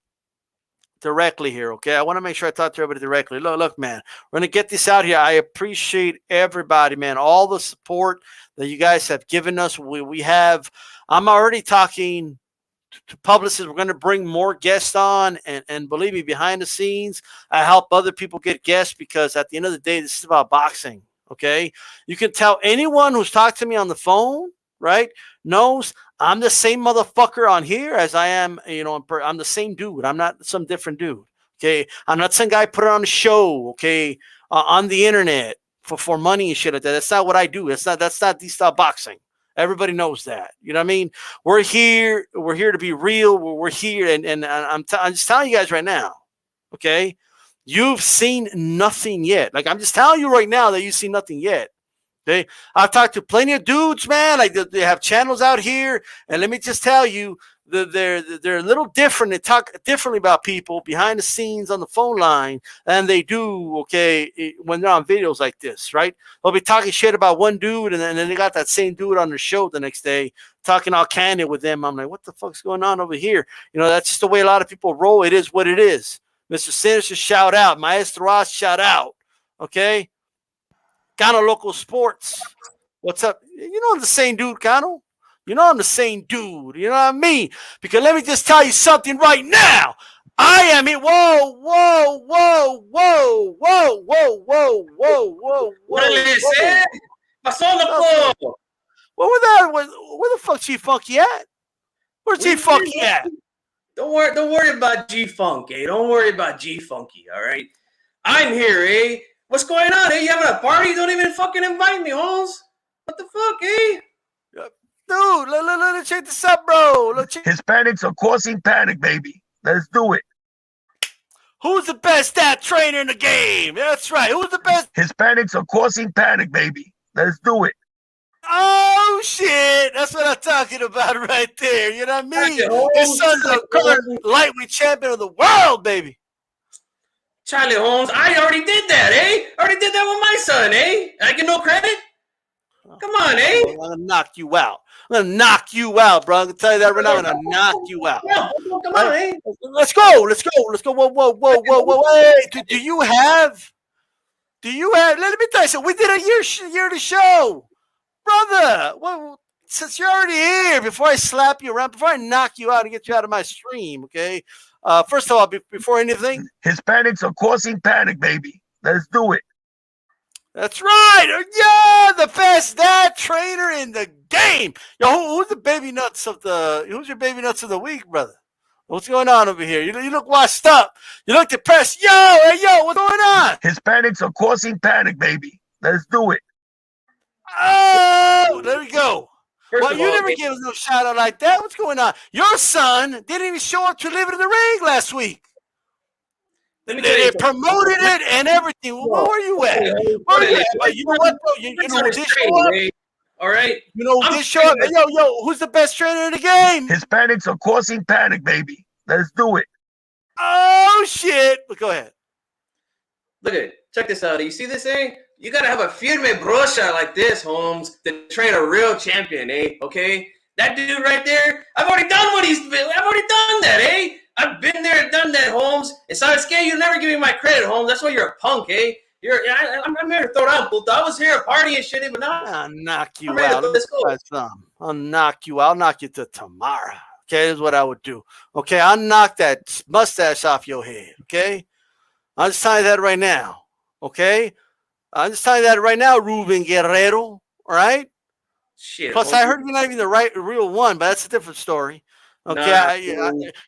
directly here, okay? I want to make sure I talk to everybody directly. Look, man, we're gonna get this out here. I appreciate everybody, man, all the support that you guys have given us. We have. I'm already talking to publicists. We're gonna bring more guests on, and believe me, behind the scenes, I help other people get guests because at the end of the day, this is about boxing. Okay, you can tell anyone who's talked to me on the phone, right, knows I'm the same motherfucker on here as I am, I'm the same dude. I'm not some different dude. Okay. I'm not some guy put it on a show, okay, on the internet for money and shit like that. That's not what I do. That's not DStyleBoxing. Everybody knows that. You know what I mean? We're here to be real. We're here, and I'm just telling you guys right now, okay? You've seen nothing yet. Like, I'm just telling you right now that you've seen nothing yet. Okay, I've talked to plenty of dudes, man. Like they have channels out here, and let me just tell you, they're a little different. They talk differently about people behind the scenes on the phone line than they do, okay, when they're on videos like this, right? They'll be talking shit about one dude, and then they got that same dude on their show the next day talking all candid with them. I'm like, what the fuck's going on over here? That's just the way a lot of people roll. It is what it is. Mr. Sinister, shout out. Maestro Ross, shout out. Okay. Cano Local Sports. What's up? I'm the same dude, Cano. I'm the same dude. You know what I mean? Because let me just tell you something right now. I am here. Whoa, whoa, whoa, whoa, whoa, whoa, whoa, whoa, whoa. What did it say? Pasó, loco. Where the fuck Chief Funky at? Where's Chief Funky at? Don't worry about G Funk, eh? Don't worry about G Funky, all right? I'm here, eh? What's going on, eh? You having a party? Don't even fucking invite me, Holmes. What the fuck, eh? Dude, let's check this out, bro. Hispanics are causing panic, baby. Let's do it. Who's the best stat trainer in the game? That's right. Who's the best? Hispanics are causing panic, baby. Let's do it. Oh, shit. That's what I'm talking about right there. You know what I mean? His son's a current lightweight champion of the world, baby. Charlie Holmes, I already did that, eh? I already did that with my son, eh? I get no credit? Come on, eh? I'm going to knock you out. I'm going to knock you out, bro. I'm going to tell you that right now. I'm going to knock you out. Come on, eh? Let's go. Whoa, whoa, whoa, whoa, whoa. Hey, do you have, let me tell you something. We did a year to show. Brother, well, since you're already here, before I slap you around, before I knock you out and get you out of my stream, okay? First of all, before anything, Hispanics are causing panic, baby. Let's do it. That's right. Yeah, the best dad trainer in the game. Yo, who's the baby nuts of the? Who's your baby nuts of the week, brother? What's going on over here? You look washed up. You look depressed. Yo, hey, yo, what's going on? Hispanics are causing panic, baby. Let's do it. Oh, there we go. First Well, of you all, never gave us no shout out like that. What's going on? Your son didn't even show up to live in the ring last week. They promoted it and everything. Where were you at? Where were you at? You know what, though? You know who did show up? All right. You know who did show up? Hey, yo, who's the best trainer in the game? Hispanics are causing panic, baby. Let's do it. Oh, shit. But go ahead. Look at it. Check this out. You see this, eh? You got to have a firme brocha like this, Holmes, to train a real champion, eh? Okay? That dude right there, I've already done what he's been. I've already done that, eh? I've been there and done that, Holmes. And Sasuke, you never give me my credit, Holmes. That's why you're a punk, eh? I'm here to throw down, puto. I was here a party and shit, but now I'll knock you out. I'll knock you out. I'll knock you to tomorrow. Okay, is what I would do. Okay, I'll knock that mustache off your head. Okay, I'll just tell you that right now. Okay, I'm just telling you that right now, Ruben Guerrero. All right. Shit. Plus, I heard you're not even the real one, but that's a different story. Okay,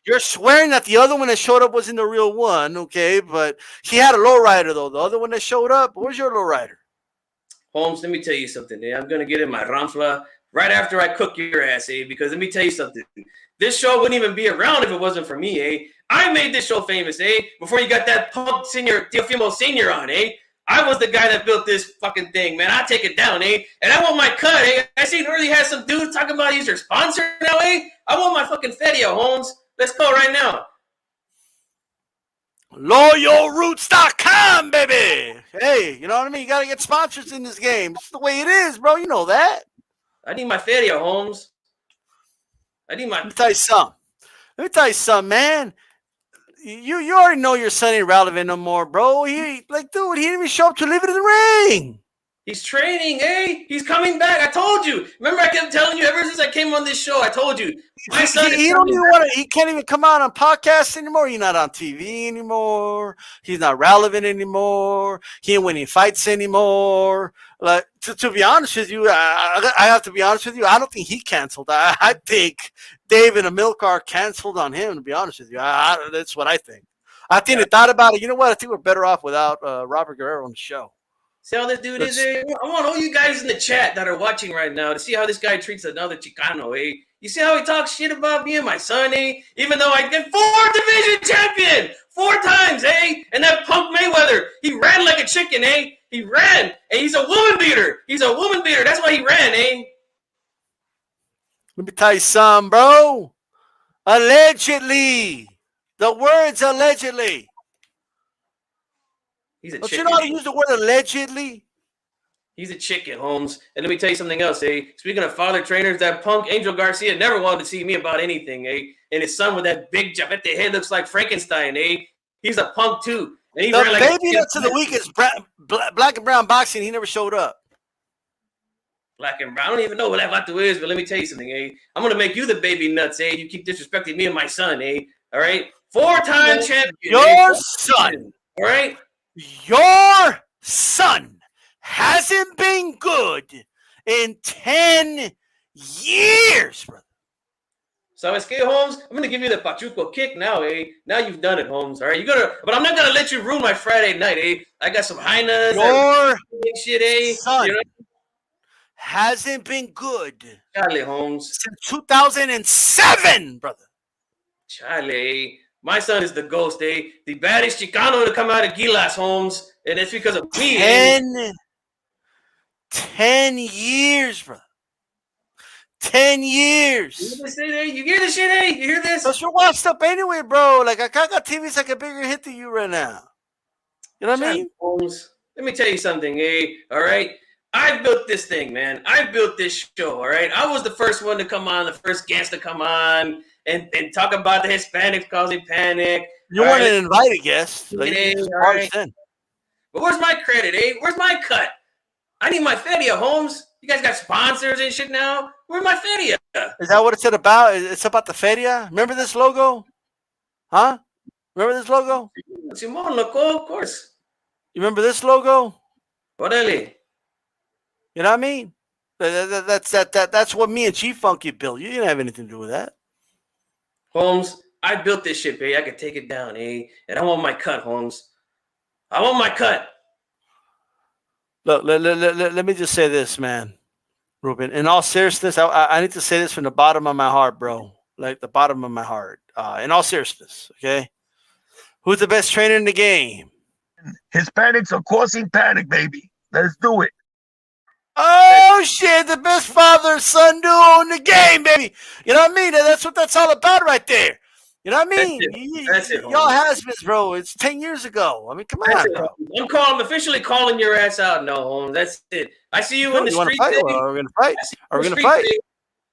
you're swearing that the other one that showed up wasn't the real one. Okay, but he had a lowrider though. The other one that showed up, where's your lowrider? Holmes, let me tell you something. I'm gonna get in my ranfla right after I cook your ass, because let me tell you something. This show wouldn't even be around if it wasn't for me, I made this show famous, before you got that punk senior Teofimo Senior on, I was the guy that built this fucking thing, man. I take it down, and I want my cut, I seen early had some dude talking about he's your sponsor now, I want my fucking feria, Holmes. Let's go right now. LoyalRoots.com, baby. Hey, you know what I mean? You got to get sponsors in this game. It's the way it is, bro. You know that. I need my feria, Holmes. Let me tell you something, man. You already know your son ain't relevant no more, bro. Dude, he didn't even show up to live in the ring. He's training, He's coming back. I told you. Remember, I kept telling you ever since I came on this show. I told you. My son he can't even come out on podcasts anymore. He's not on TV anymore. He's not relevant anymore. He ain't winning fights anymore. Like to be honest with you, I have to be honest with you. I don't think he canceled. I think Dave and Amilcar canceled on him. To be honest with you, that's what I think. I think they thought about it. You know what? I think we're better off without Robert Guerrero on the show. See how this dude is, I want all you guys in the chat that are watching right now to see how this guy treats another Chicano, You see how he talks shit about me and my son, Even though I've been 4 division champion 4 times, And that punk Mayweather, he ran like a chicken, He ran, and he's a woman beater. He's a woman beater. That's why he ran, Let me tell you something, bro. Allegedly. The words allegedly. He's a Don't chicken. you know how to use the word allegedly? He's a chicken, Holmes. And let me tell you something else, Speaking of father trainers, that punk Angel Garcia never wanted to see me about anything, And his son with that big Javete head looks like Frankenstein, He's a punk too. And he ran like baby nuts of the week is black and brown boxing. He never showed up. Black and brown. I don't even know what that vato is, but let me tell you something, I'm gonna make you the baby nuts, You keep disrespecting me and my son, All right, 4-time champion. Your son. All right. Your son hasn't been good in 10 years, brother. So, Holmes, I'm going to give you the Pachuco kick now, Now you've done it, Holmes, all right? But I'm not going to let you ruin my Friday night, I got some hyenas. Your shit, son hasn't been good. Charlie, Holmes. Since 2007, brother. Charlie. My son is the ghost, The baddest Chicano to come out of Gilas, Holmes. And it's because of me, 10 years, brother. 10 years. You hear this shit, You hear this? Because you're washed up anyway, bro. Like, I got TV's like a bigger hit than you right now. You know what I mean? Holmes, let me tell you something, All right? I built this thing, man. I built this show, all right? I was the first one to come on, the first guest to come on. And talk about the Hispanics causing panic. You weren't an invited guest. Like, right. But where's my credit, Where's my cut? I need my feria, Holmes. You guys got sponsors and shit now. Where's my feria? Is that what it's about? It's about the feria? Remember this logo? Huh? Remember this logo? Simon, loco, of course. You remember this logo? Orale. You know what I mean? That's what me and G Funky built. You didn't have anything to do with that. Holmes, I built this shit, babe. I could take it down, eh? And I want my cut, Holmes. I want my cut. Look, let me just say this, man, Ruben. In all seriousness, I need to say this from the bottom of my heart, bro. Like the bottom of my heart. In all seriousness, okay? Who's the best trainer in the game? Hispanics are causing panic, baby. Let's do it. Oh shit, the best father-son duo in the game, baby. You know what I mean? That's what that's all about right there. You know what I mean? That's it, y'all has-beens, bro. It's 10 years ago. I mean, come on, bro. I'm officially calling your ass out. No, Holmes. That's it. I see you in the street. Fight? Are we gonna fight? Are we gonna fight?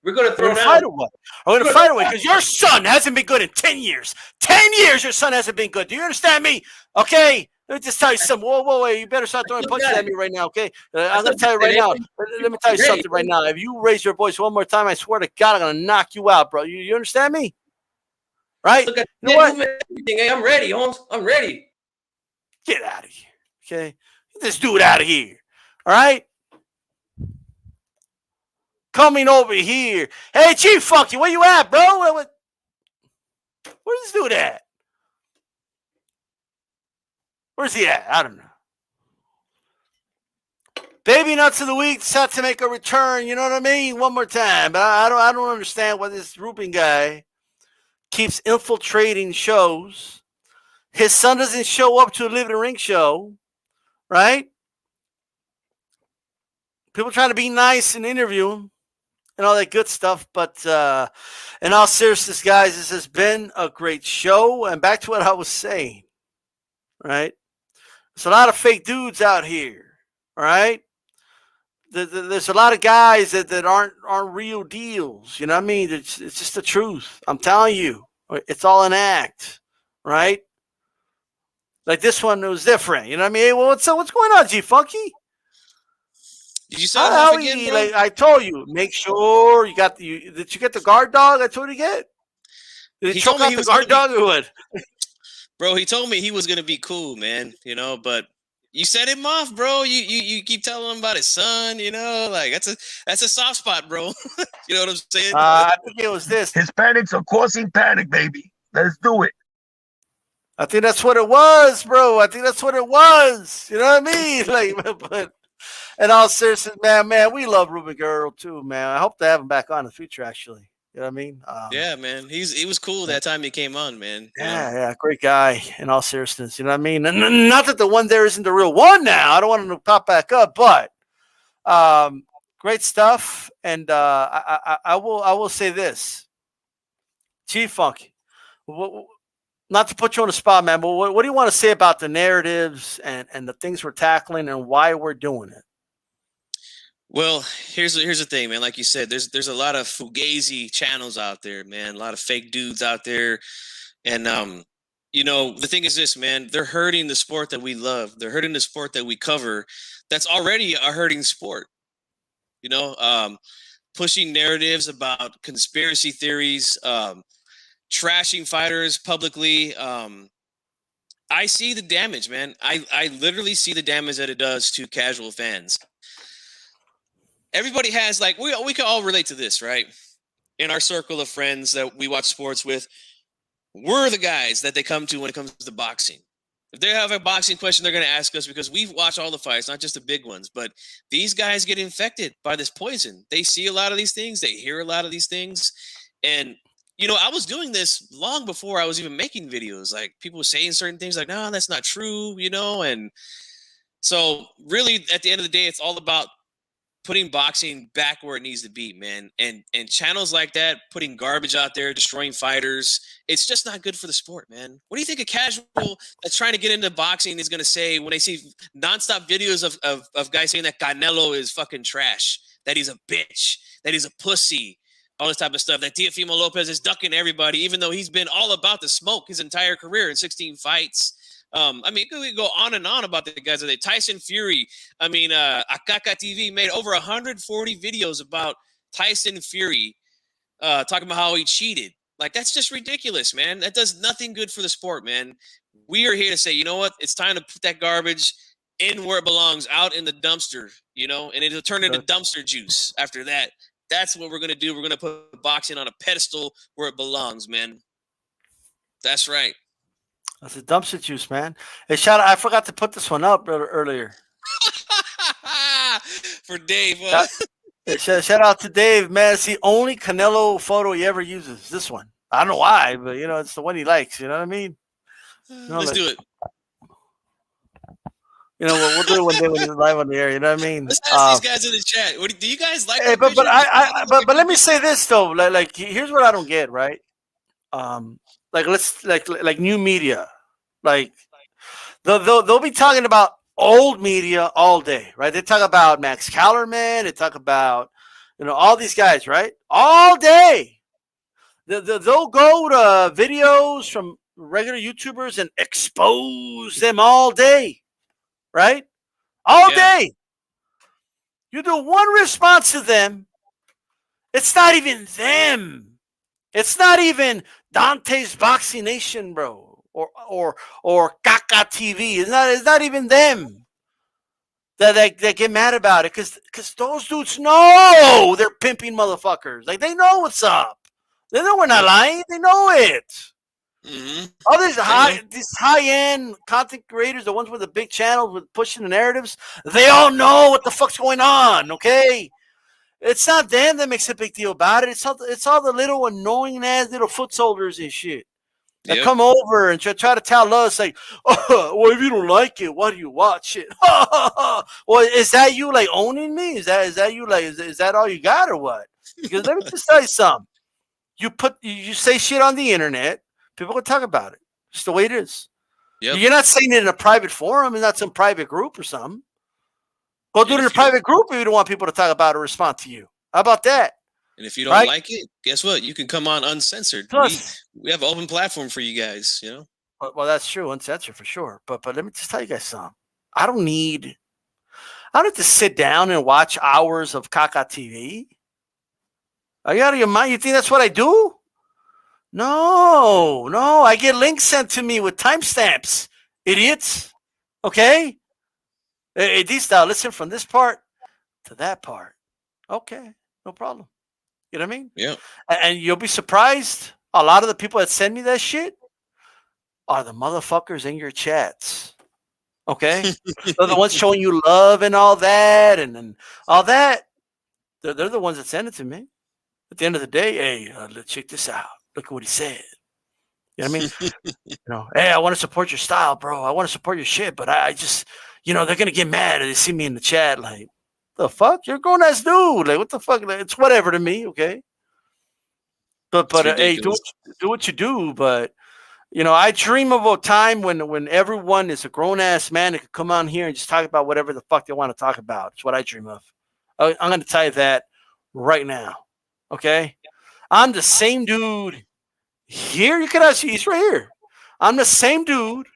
We're gonna throw down. Fight or what? Are we gonna fight away? Because your son hasn't been good in 10 years. 10 years your son hasn't been good. Do you understand me? Okay? Let me just tell you something. Whoa, wait. You better start throwing punches at me right now, okay? I'm going to tell you right now. Let me tell you something right now. If you raise your voice one more time, I swear to God, I'm going to knock you out, bro. You understand me? Right? Look at you know what? Everything. Hey, I'm ready, Holmes. I'm ready. Get out of here, okay? Get this dude out of here, all right? Coming over here. Hey, Chief Funky, where you at, bro? Where's this dude at? Where's he at? I don't know. Baby Nuts of the Week set to make a return. You know what I mean? One more time. But I don't understand why this Rubin guy keeps infiltrating shows. His son doesn't show up to a Live in the Ring show, right? People trying to be nice and interview him and all that good stuff. But in all seriousness, guys, this has been a great show. And back to what I was saying, right? There's a lot of fake dudes out here, all right? There's a lot of guys that aren't real deals. You know what I mean? It's just the truth. I'm telling you, it's all an act, right? Like this one, it was different. You know what I mean? Hey, well, what's going on, G Funky? Did you sell him off again, bro? Like I told you, make sure you got did you get the guard dog? I told you to get. Did he choke out the guard dog or what? Bro, he told me he was gonna be cool, man. You know, but you set him off, bro. You keep telling him about his son. You know, like that's a soft spot, bro. You know what I'm saying? I think it was this. Hispanics are causing panic, baby. Let's do it. I think that's what it was, bro. I think that's what it was. You know what I mean? Like, but in all seriousness, man, we love Ruben Girl too, man. I hope to have him back on in the future, actually. You know what I mean? Yeah, man. He was cool that time he came on, man. Yeah, great guy. In all seriousness, you know what I mean. And not that the one there isn't the real one now. I don't want him to pop back up, but great stuff. And I will say this, Chief Funky. Not to put you on the spot, man, but what do you want to say about the narratives and the things we're tackling and why we're doing it? Well, here's the thing, man. Like you said, there's a lot of fugazi channels out there, man. A lot of fake dudes out there, and you know, the thing is this, man. They're hurting the sport that we love. They're hurting the sport that we cover. That's already a hurting sport. You know, pushing narratives about conspiracy theories, trashing fighters publicly. I see the damage, man. I literally see the damage that it does to casual fans. Everybody has, like, we can all relate to this, right? In our circle of friends that we watch sports with, we're the guys that they come to when it comes to boxing. If they have a boxing question, they're going to ask us because we've watched all the fights, not just the big ones. But these guys get infected by this poison. They see a lot of these things. They hear a lot of these things. And, you know, I was doing this long before I was even making videos. Like, people were saying certain things like, no, that's not true, you know? And so really, at the end of the day, it's all about putting boxing back where it needs to be, man. And channels like that, putting garbage out there, destroying fighters, it's just not good for the sport, man. What do you think a casual that's trying to get into boxing is going to say when they see nonstop videos of guys saying that Canelo is fucking trash, that he's a bitch, that he's a pussy, all this type of stuff, that Teofimo Lopez is ducking everybody, even though he's been all about the smoke his entire career in 16 fights. I mean, we go on and on about the guys. Tyson Fury. I mean, Akaka TV made over 140 videos about Tyson Fury talking about how he cheated. Like, that's just ridiculous, man. That does nothing good for the sport, man. We are here to say, you know what? It's time to put that garbage in where it belongs, out in the dumpster, you know, and it'll turn into dumpster juice after that. That's what we're going to do. We're going to put boxing on a pedestal where it belongs, man. That's right. That's a dumpster juice, man. Hey, shout out! I forgot to put this one up earlier. For Dave. Shout out to Dave, man. It's the only Canelo photo he ever uses. This one. I don't know why, but you know, it's the one he likes. You know what I mean? You know, Let's do it. You know, we'll do it one day when he's live on the air. You know what I mean? Let's ask these guys in the chat. Do you guys like? Hey, that but picture? but let me say this though. Like here's what I don't get. Right? Like new media. Like they'll be talking about old media all day, right? They talk about Max Kellerman. They talk about, you know, all these guys, right? All day. They'll go to videos from regular YouTubers and expose them all day, right? All day. You do one response to them, it's not even them. It's not even Dante's Boxing Nation, bro. Or Kaka TV. It's not even them that get mad about it, because those dudes know they're pimping motherfuckers. Like, they know what's up. They know we're not lying. They know it. Mm-hmm. All these high-end content creators, the ones with the big channels with pushing the narratives, they all know what the fuck's going on, okay? It's not them that makes a big deal about it. It's all the little annoying ass little foot soldiers and shit that come over and try to tell us, like, oh, well, if you don't like it, why do you watch it? Well, is that you, like, owning me? Is that you, like, is that all you got or what? Because let me just tell you something. You say shit on the internet, people will talk about it. It's the way it is. Yep. You're not saying it in a private forum. It's not some private group or something. Go do it in a private group if you don't want people to talk about it or respond to you. How about that? And if you don't like it, guess what? You can come on uncensored. We have an open platform for you guys, you know? Well, that's true. Uncensored for sure. But let me just tell you guys something. I don't have to sit down and watch hours of Kaka TV. Are you out of your mind? You think that's what I do? No. I get links sent to me with timestamps, idiots. Okay? Hey, DStyle, listen from this part to that part. Okay, no problem. You know what I mean? Yeah. And you'll be surprised. A lot of the people that send me that shit are the motherfuckers in your chats. Okay? They're the ones showing you love and all that and all that. They're the ones that send it to me. At the end of the day, hey, let's check this out. Look at what he said. You know what I mean? You know, hey, I want to support your style, bro. I want to support your shit, but I just, you know, they're gonna get mad if they see me in the chat. Like, the fuck? You're a grown ass dude. Like, what the fuck? Like, it's whatever to me, okay? But hey, do what you do. But you know, I dream of a time when everyone is a grown ass man that could come on here and just talk about whatever the fuck they want to talk about. It's what I dream of. I'm gonna tell you that right now. Okay, I'm the same dude here. You can actually, he's right here. I'm the same dude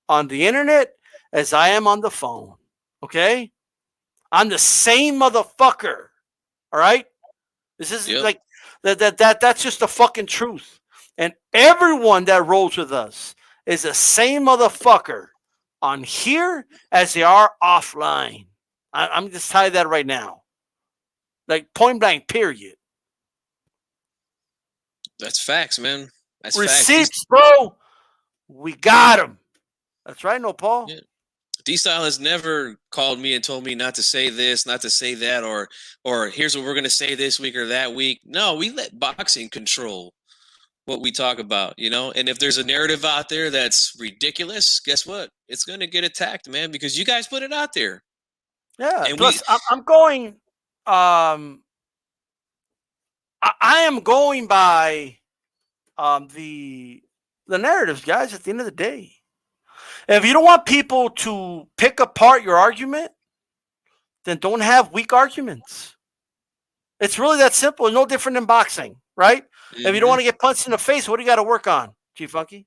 on the internet as I am on the phone. Okay, I'm the same motherfucker. All right, this is like that's just the fucking truth. And everyone that rolls with us is the same motherfucker on here as they are offline. I'm just telling you that right now, like point blank, period. That's facts, man. That's receipts, bro. We got them. That's right, no Paul. Yeah. D-Style has never called me and told me not to say this, not to say that, or here's what we're gonna say this week or that week. No, we let boxing control what we talk about, you know. And if there's a narrative out there that's ridiculous, guess what? It's gonna get attacked, man, because you guys put it out there. Yeah. And plus, I'm going. I am going by the narratives, guys, at the end of the day. If you don't want people to pick apart your argument, then don't have weak arguments. It's really that simple. It's no different than boxing, right? Mm-hmm. If you don't want to get punched in the face, what do you got to work on, G Funky?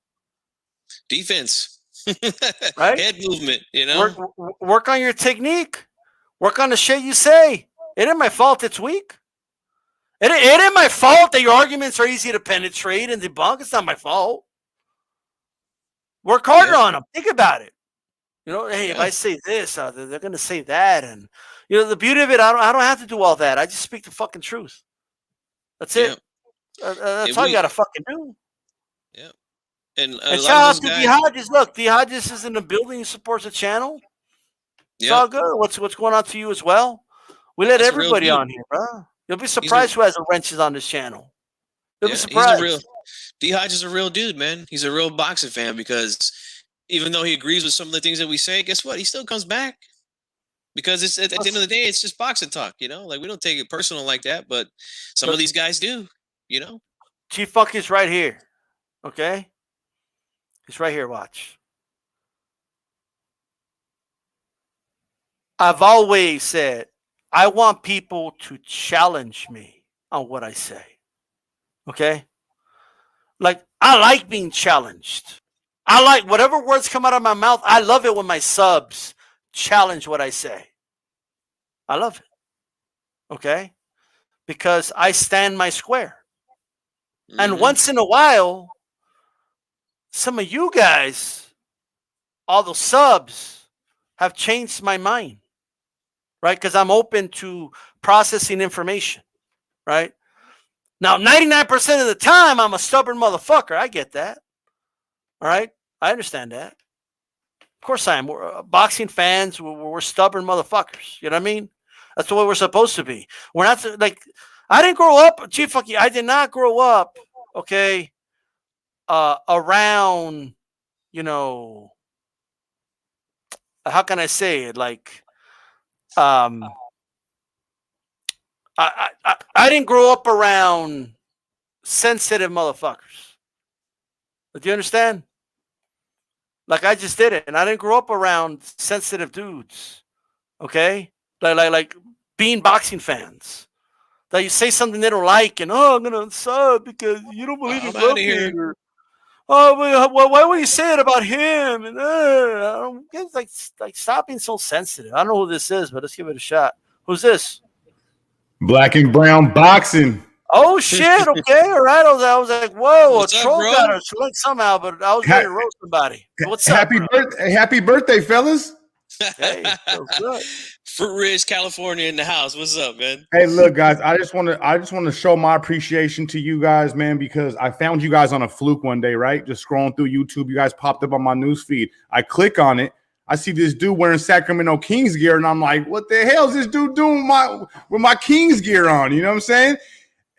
Defense. Right? Head movement, you know? Work on your technique. Work on the shit you say. It ain't my fault it's weak. It ain't my fault that your arguments are easy to penetrate and debunk. It's not my fault. Work harder on them. Think about it. You know, hey, if I say this, they're gonna say that, and you know the beauty of it, I don't have to do all that. I just speak the fucking truth. That's it. That's all you gotta fucking do. Yeah. And a And lot shout of out those to D guys. Hodges. Look, D Hodges is in the building. He supports the channel. It's all good. What's going on to you as well? We let That's a real everybody dude. on here, bro. You'll be surprised who has a wrenches on this channel. You'll be He's surprised. a real D Hodge is a real dude, man. He's a real boxing fan because even though he agrees with some of the things that we say, guess what? He still comes back. Because it's at the end of the day, it's just boxing talk, you know? Like we don't take it personal like that, but some of these guys do, you know? Chief Funk is right here. Okay? He's right here, watch. I've always said, I want people to challenge me on what I say. Okay? Like, I like being challenged. I like whatever words come out of my mouth. I love it when my subs challenge what I say. I love it. Okay? Because I stand my square. And once in a while, some of you guys, all the subs, have changed my mind. Right? Because I'm open to processing information. Right? Now, 99% of the time, I'm a stubborn motherfucker. I get that. All right? I understand that. Of course I am. We're, boxing fans, we're stubborn motherfuckers. You know what I mean? That's the way we're supposed to be. We're not like, I didn't grow up, Chief Funky, I did not grow up, okay, around, you know, how can I say it? Like, I didn't grow up around sensitive motherfuckers. Do you understand? Like I just did it, and I didn't grow up around sensitive dudes. Okay, like being boxing fans. That you say something they don't like, and I'm gonna sub because you don't believe in something. Or, why would you say it about him? And it's like stop being so sensitive. I don't know who this is, but let's give it a shot. Who's this? Black and Brown Boxing. Oh shit! Okay, all right. I was like, whoa, What's a up, troll bro? got us somehow, but I was ready to roast somebody. What's up? Happy birthday, fellas! Hey, so good. Fruit Ridge, California, in the house. What's up, man? Hey, look, guys. I just want to show my appreciation to you guys, man, because I found you guys on a fluke one day, right? Just scrolling through YouTube, you guys popped up on my news feed. I click on it. I see this dude wearing Sacramento Kings gear, and I'm like, what the hell is this dude doing with my Kings gear on? You know what I'm saying?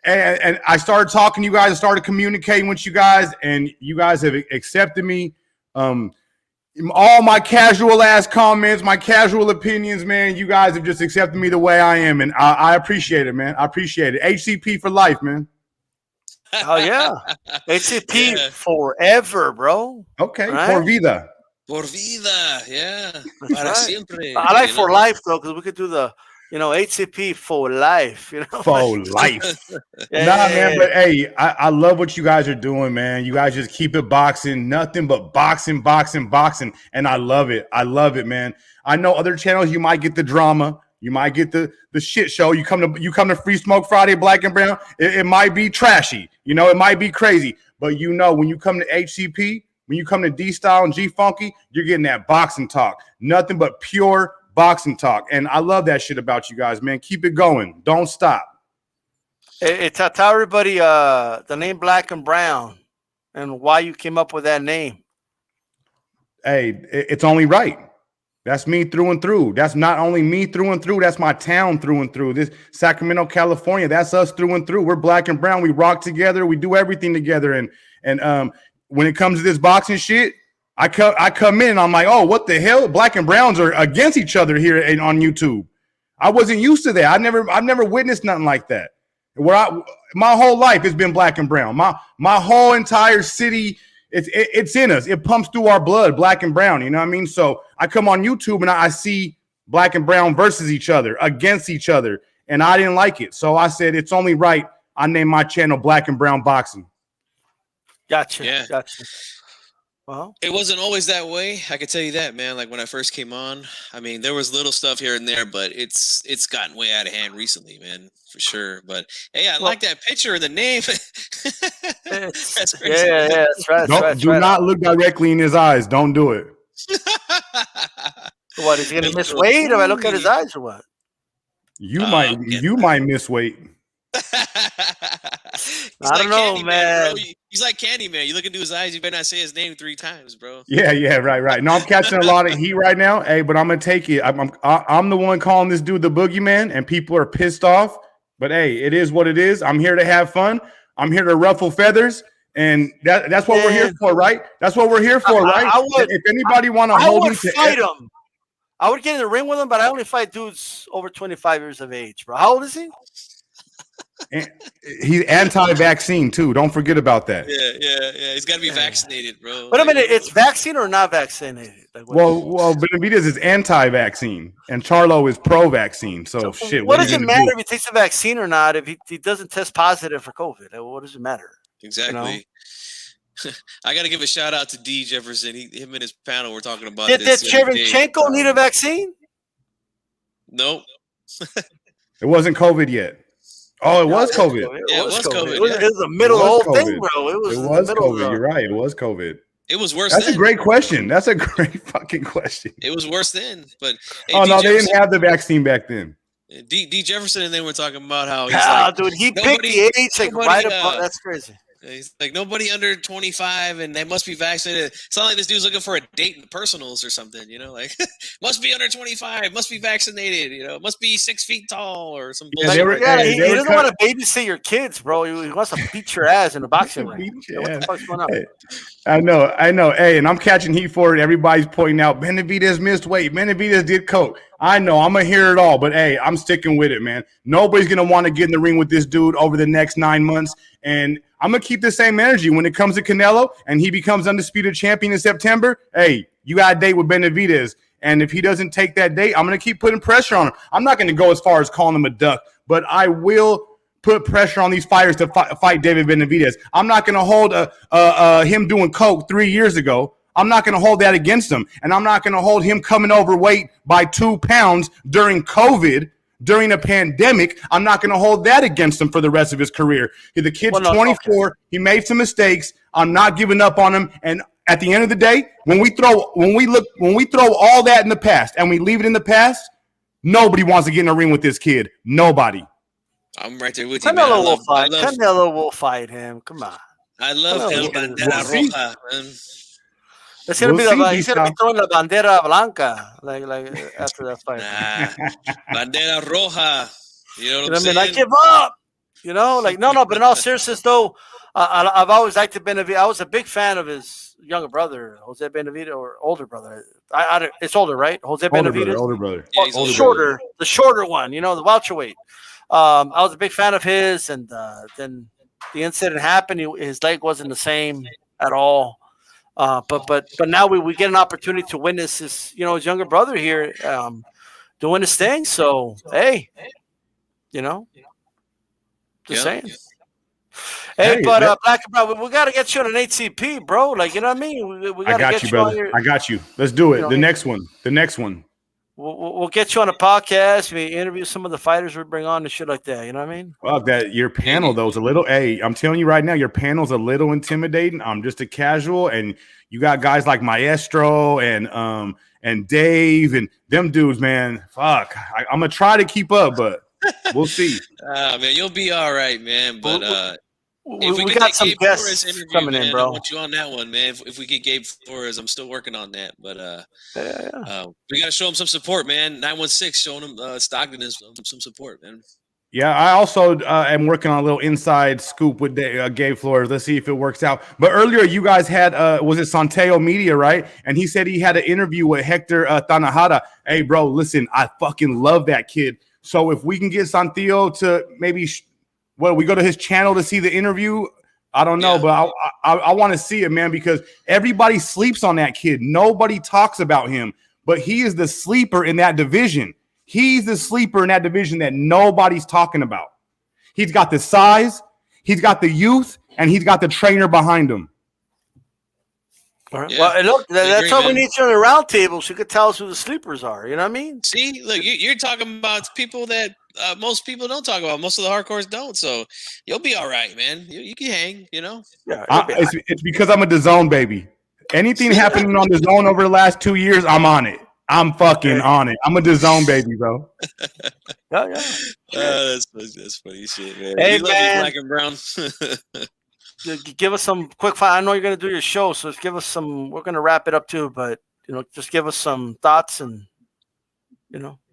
And I started talking to you guys, started communicating with you guys, and you guys have accepted me. All my casual ass comments, my casual opinions, man, you guys have just accepted me the way I am, and I appreciate it, man. I appreciate it. HCP for life, man. Oh yeah, HCP forever, bro. Okay, right? por vida. Por vida, yeah. That's Para right. siempre. I like for life though, because we could do the, HCP for life. For life. Man, but hey, I love what you guys are doing, man. You guys just keep it boxing, nothing but boxing, and I love it. I love it, man. I know other channels you might get the drama, you might get the shit show. You come to Free Smoke Friday, Black and Brown. It might be trashy, it might be crazy, but when you come to HCP, when you come to D Style and G Funky, you're getting that boxing talk, nothing but pure boxing talk, and I love that shit about you guys, man. Keep it going, don't stop. Hey, tell everybody the name Black and Brown and why you came up with that name. Hey, it's only right. That's me through and through. That's not only me through and through. That's my town through and through. This Sacramento, California. That's us through and through. We're Black and Brown. We rock together. We do everything together. And when it comes to this boxing shit, I come in and I'm like, oh, what the hell? Black and Browns are against each other here on YouTube. I wasn't used to that. I've never witnessed nothing like that. My whole life it's been Black and Brown. My whole entire city, it's in us. It pumps through our blood, Black and Brown. You know what I mean? So I come on YouTube and I see Black and Brown versus each other, against each other, and I didn't like it. So I said it's only right I named my channel Black and Brown Boxing. Gotcha. Yeah. Gotcha. Well, it wasn't always that way. I can tell you that, man. Like when I first came on, I mean, there was little stuff here and there, but it's gotten way out of hand recently, man, for sure. But hey, I like that picture and the name. That's crazy. Yeah, that's right. Do not look directly in his eyes. Don't do it. What is he gonna miss weight? If I look at his eyes or what? You might miss weight. I don't know, man. He's like Candyman. You look into his eyes, you better not say his name 3 times, bro. Yeah, right. No, I'm catching a lot of heat right now. Hey, but I'm gonna take it. I'm the one calling this dude the boogeyman, and people are pissed off. But hey, it is what it is. I'm here to have fun. I'm here to ruffle feathers, and that's what we're here for, right? That's what we're here for, right? If anybody want to hold me to fight him. I would get in the ring with him, but I only fight dudes over 25 years of age, bro. How old is he? He's anti-vaccine too. Don't forget about that. Yeah. He's got to be vaccinated, bro. But a minute, it's vaccine or not vaccinated? Like, well, Benavidez is anti-vaccine, and Charlo is pro-vaccine. So shit. What does it matter if he takes the vaccine or not? If he doesn't test positive for COVID, what does it matter? Exactly. You know? I got to give a shout out to D. Jefferson. Him and his panel were talking about this. Did Shevchenko need a vaccine? Nope. It wasn't COVID yet. Oh, it was COVID. Yeah, it was COVID. It was the middle of the whole thing, bro. It was COVID. You're right. It was COVID. It was worse. That's a great question. That's a great fucking question. It was worse then. But hey, no, they didn't have the vaccine back then. D. Jefferson and they were talking about how he's like, dude, he picked the age like right above. That's crazy. He's like, nobody under 25 and they must be vaccinated. It's not like this dude's looking for a date in the personals or something, you know, like must be under 25, must be vaccinated, you know, must be 6 feet tall or some bullshit. He doesn't want to babysit your kids, bro. He wants to beat your ass in the boxing ring. What the fuck's going on? Hey, I know. Hey, and I'm catching heat for it. Everybody's pointing out Benavidez missed weight. Benavidez did coke. I know. I'm going to hear it all, but hey, I'm sticking with it, man. Nobody's going to want to get in the ring with this dude over the next 9 months. And I'm going to keep the same energy when it comes to Canelo and he becomes undisputed champion in September. Hey, you got a date with Benavidez. And if he doesn't take that date, I'm going to keep putting pressure on him. I'm not going to go as far as calling him a duck, but I will put pressure on these fighters to fight David Benavidez. I'm not going to hold him doing coke 3 years ago. I'm not going to hold that against him. And I'm not going to hold him coming overweight by 2 pounds during COVID, during a pandemic. I'm not going to hold that against him for the rest of his career. The kid's 24. Okay. He made some mistakes. I'm not giving up on him. And at the end of the day, when we throw all that in the past and we leave it in the past, nobody wants to get in a ring with this kid. Nobody. I'm right there with you, Canelo will fight. Canelo will fight him. Come on. I love El Bandera Roja, man. It's gonna he's gonna be throwing the bandera blanca like after that fight. Bandera roja. You know what I'm saying? I give up. You know, like no. But in all seriousness, though, I've always liked Benavidez. I was a big fan of his younger brother, Jose Benavidez, or older brother. It's older, right? Jose Benavidez. Older brother. Yeah, the shorter one. You know, the welterweight. I was a big fan of his, and then the incident happened. His leg wasn't the same at all. But now we get an opportunity to witness his younger brother here doing his thing. So hey, just saying. Hey, but Black and Brown, we got to get you on an HCP, bro. Like you know what I mean? We got to get you, brother. I got you. Let's do it. The next one. We'll get you on a podcast. We interview some of the fighters we bring on and shit like that. You know what I mean? Well, your panel though is a little. Hey, I'm telling you right now, your panel's a little intimidating. I'm just a casual, and you got guys like Maestro and Dave and them dudes, man. Fuck, I'm gonna try to keep up, but we'll see. Man, you'll be all right, man. But if we got some guests coming in, bro. I want you on that one, man. If we get Gabe Flores, I'm still working on that. But we got to show him some support, man. 916 showing him Stockton is some support, man. Yeah, I also am working on a little inside scoop with Gabe Flores. Let's see if it works out. But earlier, you guys had, was it Santeo Media, right? And he said he had an interview with Hector Tanajada. Hey, bro, listen, I fucking love that kid. So if we can get Santeo to maybe we go to his channel to see the interview. I don't know, but I want to see it, man, because everybody sleeps on that kid. Nobody talks about him, but he is the sleeper in that division. He's the sleeper in that division that nobody's talking about. He's got the size, he's got the youth, and he's got the trainer behind him. All right. Yeah. Well, look, that's why we need you on the round table so you could tell us who the sleepers are. You know what I mean? See, look, you're talking about people that most people don't talk about. Most of the hardcores don't. So you'll be all right, man. You can hang, you know? Yeah, it's because I'm a DAZN baby. Anything happening on the zone over the last 2 years, I'm on it. I'm fucking on it. I'm a DAZN baby, bro. Yeah. That's funny shit, man. Hey, We love you, man. Black and Brown. Give us some quick. I know you're gonna do your show, so just give us some. We're gonna wrap it up too, but just give us some thoughts and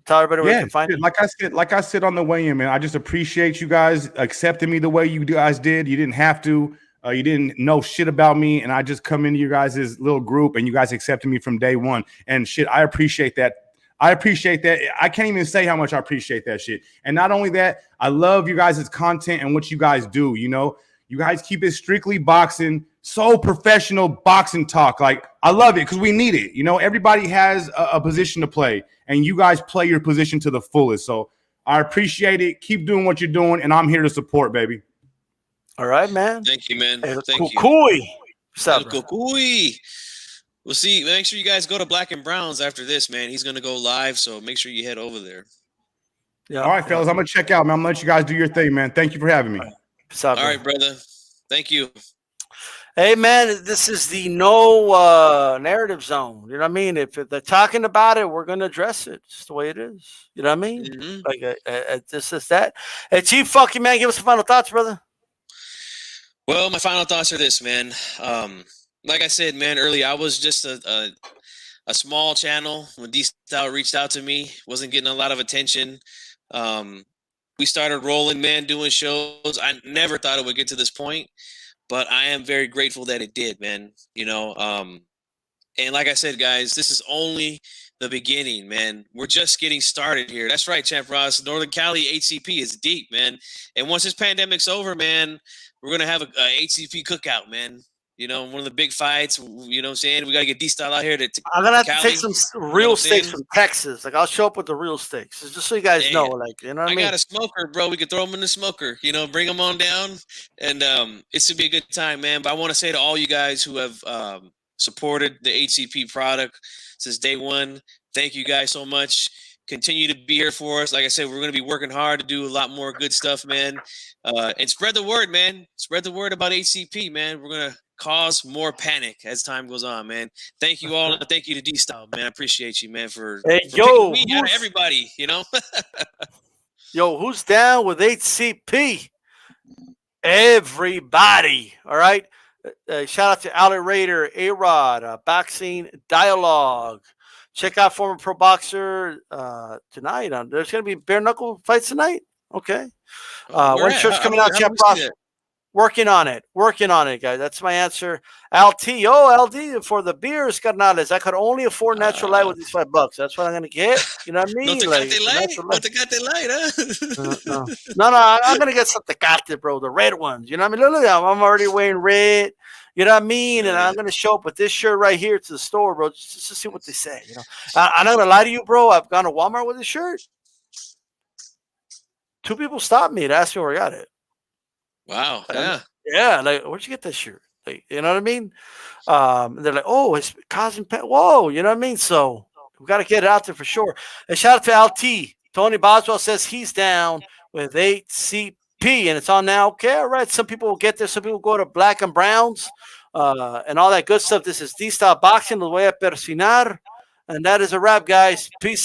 tell everybody where you can find it. Like I said on the way in, man. I just appreciate you guys accepting me the way you guys did. You didn't have to. You didn't know shit about me, and I just come into you guys' little group, and you guys accepted me from day one. And shit, I appreciate that. I appreciate that. I can't even say how much I appreciate that shit. And not only that, I love you guys' content and what you guys do. You guys keep it strictly boxing, so professional boxing talk. Like, I love it because we need it. Everybody has a position to play, and you guys play your position to the fullest. So I appreciate it. Keep doing what you're doing, and I'm here to support, baby. All right, man. Thank you, man. Thank you. We'll see. Make sure you guys go to Black and Browns after this, man. He's gonna go live, so make sure you head over there. Yeah. All right, fellas. I'm gonna check out, man. I'm gonna let you guys do your thing, man. Thank you for having me. All right, brother. Thank you. Hey, man, this is the no narrative zone. You know what I mean? If they're talking about it, we're going to address it. It's the way it is. You know what I mean? Mm-hmm. Like, this is that. Hey, Chief Funky, man, give us some final thoughts, brother. Well, my final thoughts are this, man. Like I said, man, earlier, I was just a small channel when DStyle reached out to me. Wasn't getting a lot of attention. We started rolling, man, doing shows. I never thought it would get to this point. But I am very grateful that it did, man. And like I said, guys, this is only the beginning, man. We're just getting started here. That's right, Champ Ross. Northern Cali HCP is deep, man. And once this pandemic's over, man, we're going to have a HCP cookout, man. One of the big fights, what I'm saying? We got to get D-Style out here to I'm going to have Cali, to take some real steaks from Texas. Like, I'll show up with the real steaks. Just so you guys know, like, you know what I mean? I got a smoker, bro. We could throw them in the smoker, bring them on down. And it's going to be a good time, man. But I want to say to all you guys who have supported the HCP product since day one, thank you guys so much. Continue to be here for us. Like I said, we're going to be working hard to do a lot more good stuff, man. And spread the word, man. Spread the word about HCP, man. We're going to cause more panic as time goes on, man. Thank you all. And thank you to D-Style, man. I appreciate you, man, for picking me out of everybody, Yo, who's down with HCP? Everybody. All right. Shout out to Outlet Raider, A-Rod, Boxing Dialogue. Check out former pro boxer tonight. There's going to be bare knuckle fights tonight. Okay. When shirt's coming out, Champ Ross. Working on it, guys. That's my answer. LD for the beers, carnales. I could only afford Natural Light with these $5. That's what I'm gonna get. You know what I mean? No Tecate Light, huh? No, I'm gonna get some Tecate, bro. The red ones. You know what I mean? Look, I'm already wearing red. You know what I mean? And I'm gonna show up with this shirt right here to the store, bro, just to see what they say. I'm not gonna lie to you, bro. I've gone to Walmart with this shirt. 2 people stopped me to ask me where I got it. Wow. Yeah. Yeah. Like, where'd you get that shirt? Like, you know what I mean? And they're like, oh, it's causing whoa, you know what I mean? So we got to get it out there for sure. And shout out to LT. Tony Boswell says he's down with HCP and it's on now. Okay, all right. Some people will get there. Some people go to Black and Browns and all that good stuff. This is DStyleBoxing, the way a persinar. And that is a wrap, guys. Peace.